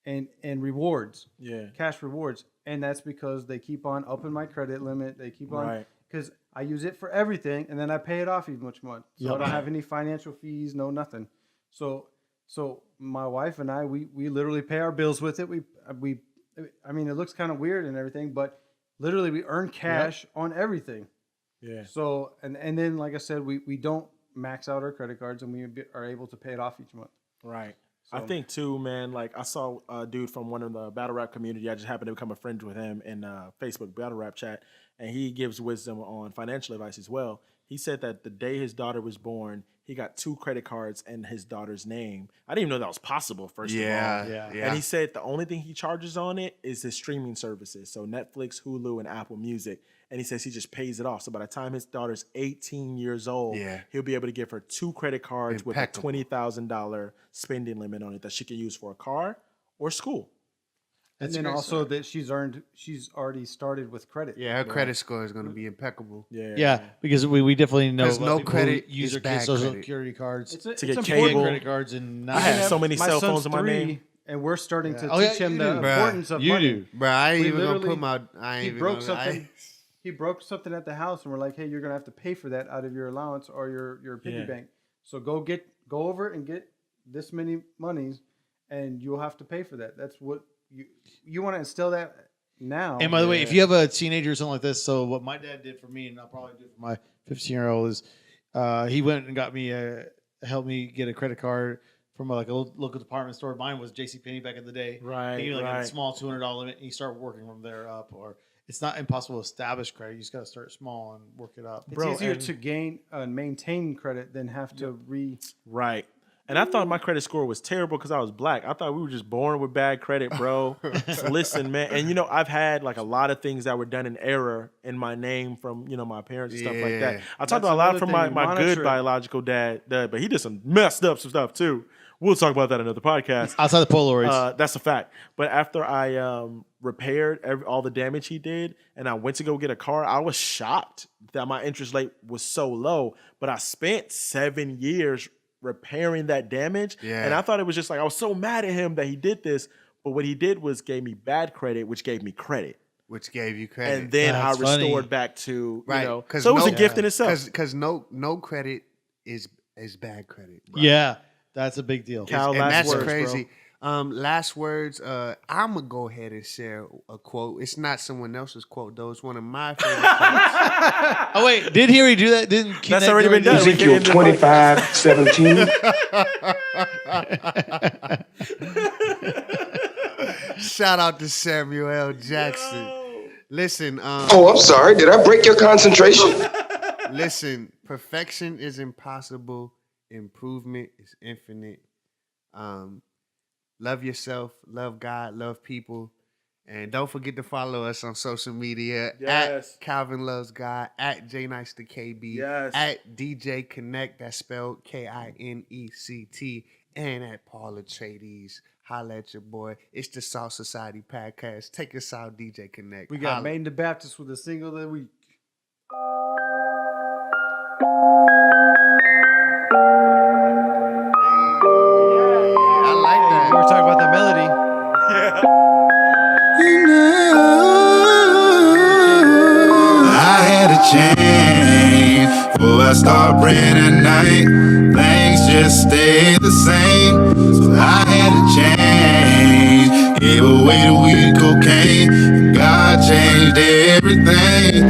F: and rewards.
C: Yeah.
F: Cash rewards, and that's because they keep on upping my credit limit. They keep on because I use it for everything, and then I pay it off each month. So I don't have any financial fees, no nothing. So my wife and I, we literally pay our bills with it. I mean, it looks kind of weird and everything, but literally we earn cash on everything.
C: Yeah.
F: So and then, like I said, we don't max out our credit cards, and we are able to pay it off each month.
C: Right. I think too, man, like I saw a dude from one of the battle rap community. I just happened to become a friend with him in Facebook battle rap chat, and he gives wisdom on financial advice as well. He said that the day his daughter was born, he got 2 credit cards in his daughter's name. I didn't even know that was possible, first of all.
A: Yeah.
C: And he said the only thing he charges on it is his streaming services. So Netflix, Hulu, and Apple Music. And he says he just pays it off. So by the time his daughter's 18 years old, he'll be able to give her 2 credit cards with a $20,000 spending limit on it that she can use for a car or school.
F: And then also that she's already started with credit.
A: Yeah, her credit score is going to be impeccable.
H: Yeah, because we definitely know
A: 'Cause no
H: people
A: credit
H: who use
A: is
H: their
A: bad
H: kids' social
A: credit.
H: security cards
C: To get
H: important
C: cable.
H: credit cards and not
C: I have so many
F: My
C: cell
F: son's
C: phones in my
F: 3,
C: name.
F: and we're starting to
H: Oh, yeah,
F: teach him
H: you
F: the
H: do.
F: importance of money.
A: Bro, I ain't
F: We
A: even gonna
F: literally-
A: put my. I ain't
F: He
A: even
F: broke
A: gonna,
F: something. He broke something at the house, and we're like, "Hey, you're gonna have to pay for that out of your allowance or your piggy bank. So go over and get this many monies, and you'll have to pay for that. That's what you want to instill that now."
H: And by the way, if you have a teenager or something like this, so what my dad did for me, and I'll probably do for my 15-year-old, is he went and got me helped me get a credit card from like a local department store. Mine was JCPenney back in the day.
C: Right,
H: He gave me like
C: right.
H: a small $200 limit, and you start working from there up. Or it's not impossible to establish credit. You just got to start small and work it up.
F: it's easier to gain and maintain credit than have to
C: Right. And I thought my credit score was terrible because I was black. I thought we were just born with bad credit, bro. Listen, man. And, I've had like a lot of things that were done in error in my name from, my parents and stuff like that.
A: Yeah.
C: I talked
F: That's
C: a lot
F: another
C: from
F: thing.
C: my
F: Monitor
C: good
F: it.
C: biological dad, but he did some messed up some stuff too. We'll talk about that in another podcast.
H: Outside the Polaroids.
C: That's a fact. But after I repaired all the damage he did, and I went to go get a car, I was shocked that my interest rate was so low. But I spent 7 years repairing that damage, and I thought it was just like I was so mad at him that he did this. But what he did was gave me bad credit, which gave me credit,
A: which gave you credit,
C: and then
H: That's
C: I restored
H: funny.
C: back to
A: right?
C: So it was a gift in itself.
A: Because no credit is bad credit. Bro.
H: Yeah, that's a big deal.
C: Cal,
A: And
C: last
A: that's
C: words,
A: crazy. Last words. I'm gonna go ahead and share a quote. It's not someone else's quote though. It's one of my favorite quotes.
H: Oh wait, did he already do that? Didn't Kinect
C: That's already been done.
E: Ezekiel 25:17.
A: Shout out to Samuel L. Jackson. Listen.
E: Oh, I'm sorry. Did I break your concentration?
A: Listen. Perfection is impossible. Improvement is infinite. Love yourself. Love God. Love people. And don't forget to follow us on social media
C: Yes.
A: at Calvin Loves God, at JNiceToKB,
C: Yes.
A: at DJ Kinect, that's spelled Kinect, and at Paula Trades. Holla at your boy. It's the Salt Society Podcast. Take us out, DJ Kinect.
F: We got
A: Holla.
F: Maine the Baptist with a single of the week.
A: I like
F: We
A: that.
F: were talking about the melody.
I: I had a change before I start praying at night. Things just stayed the same, so I had to change. Gave away the weed cocaine, and God changed everything.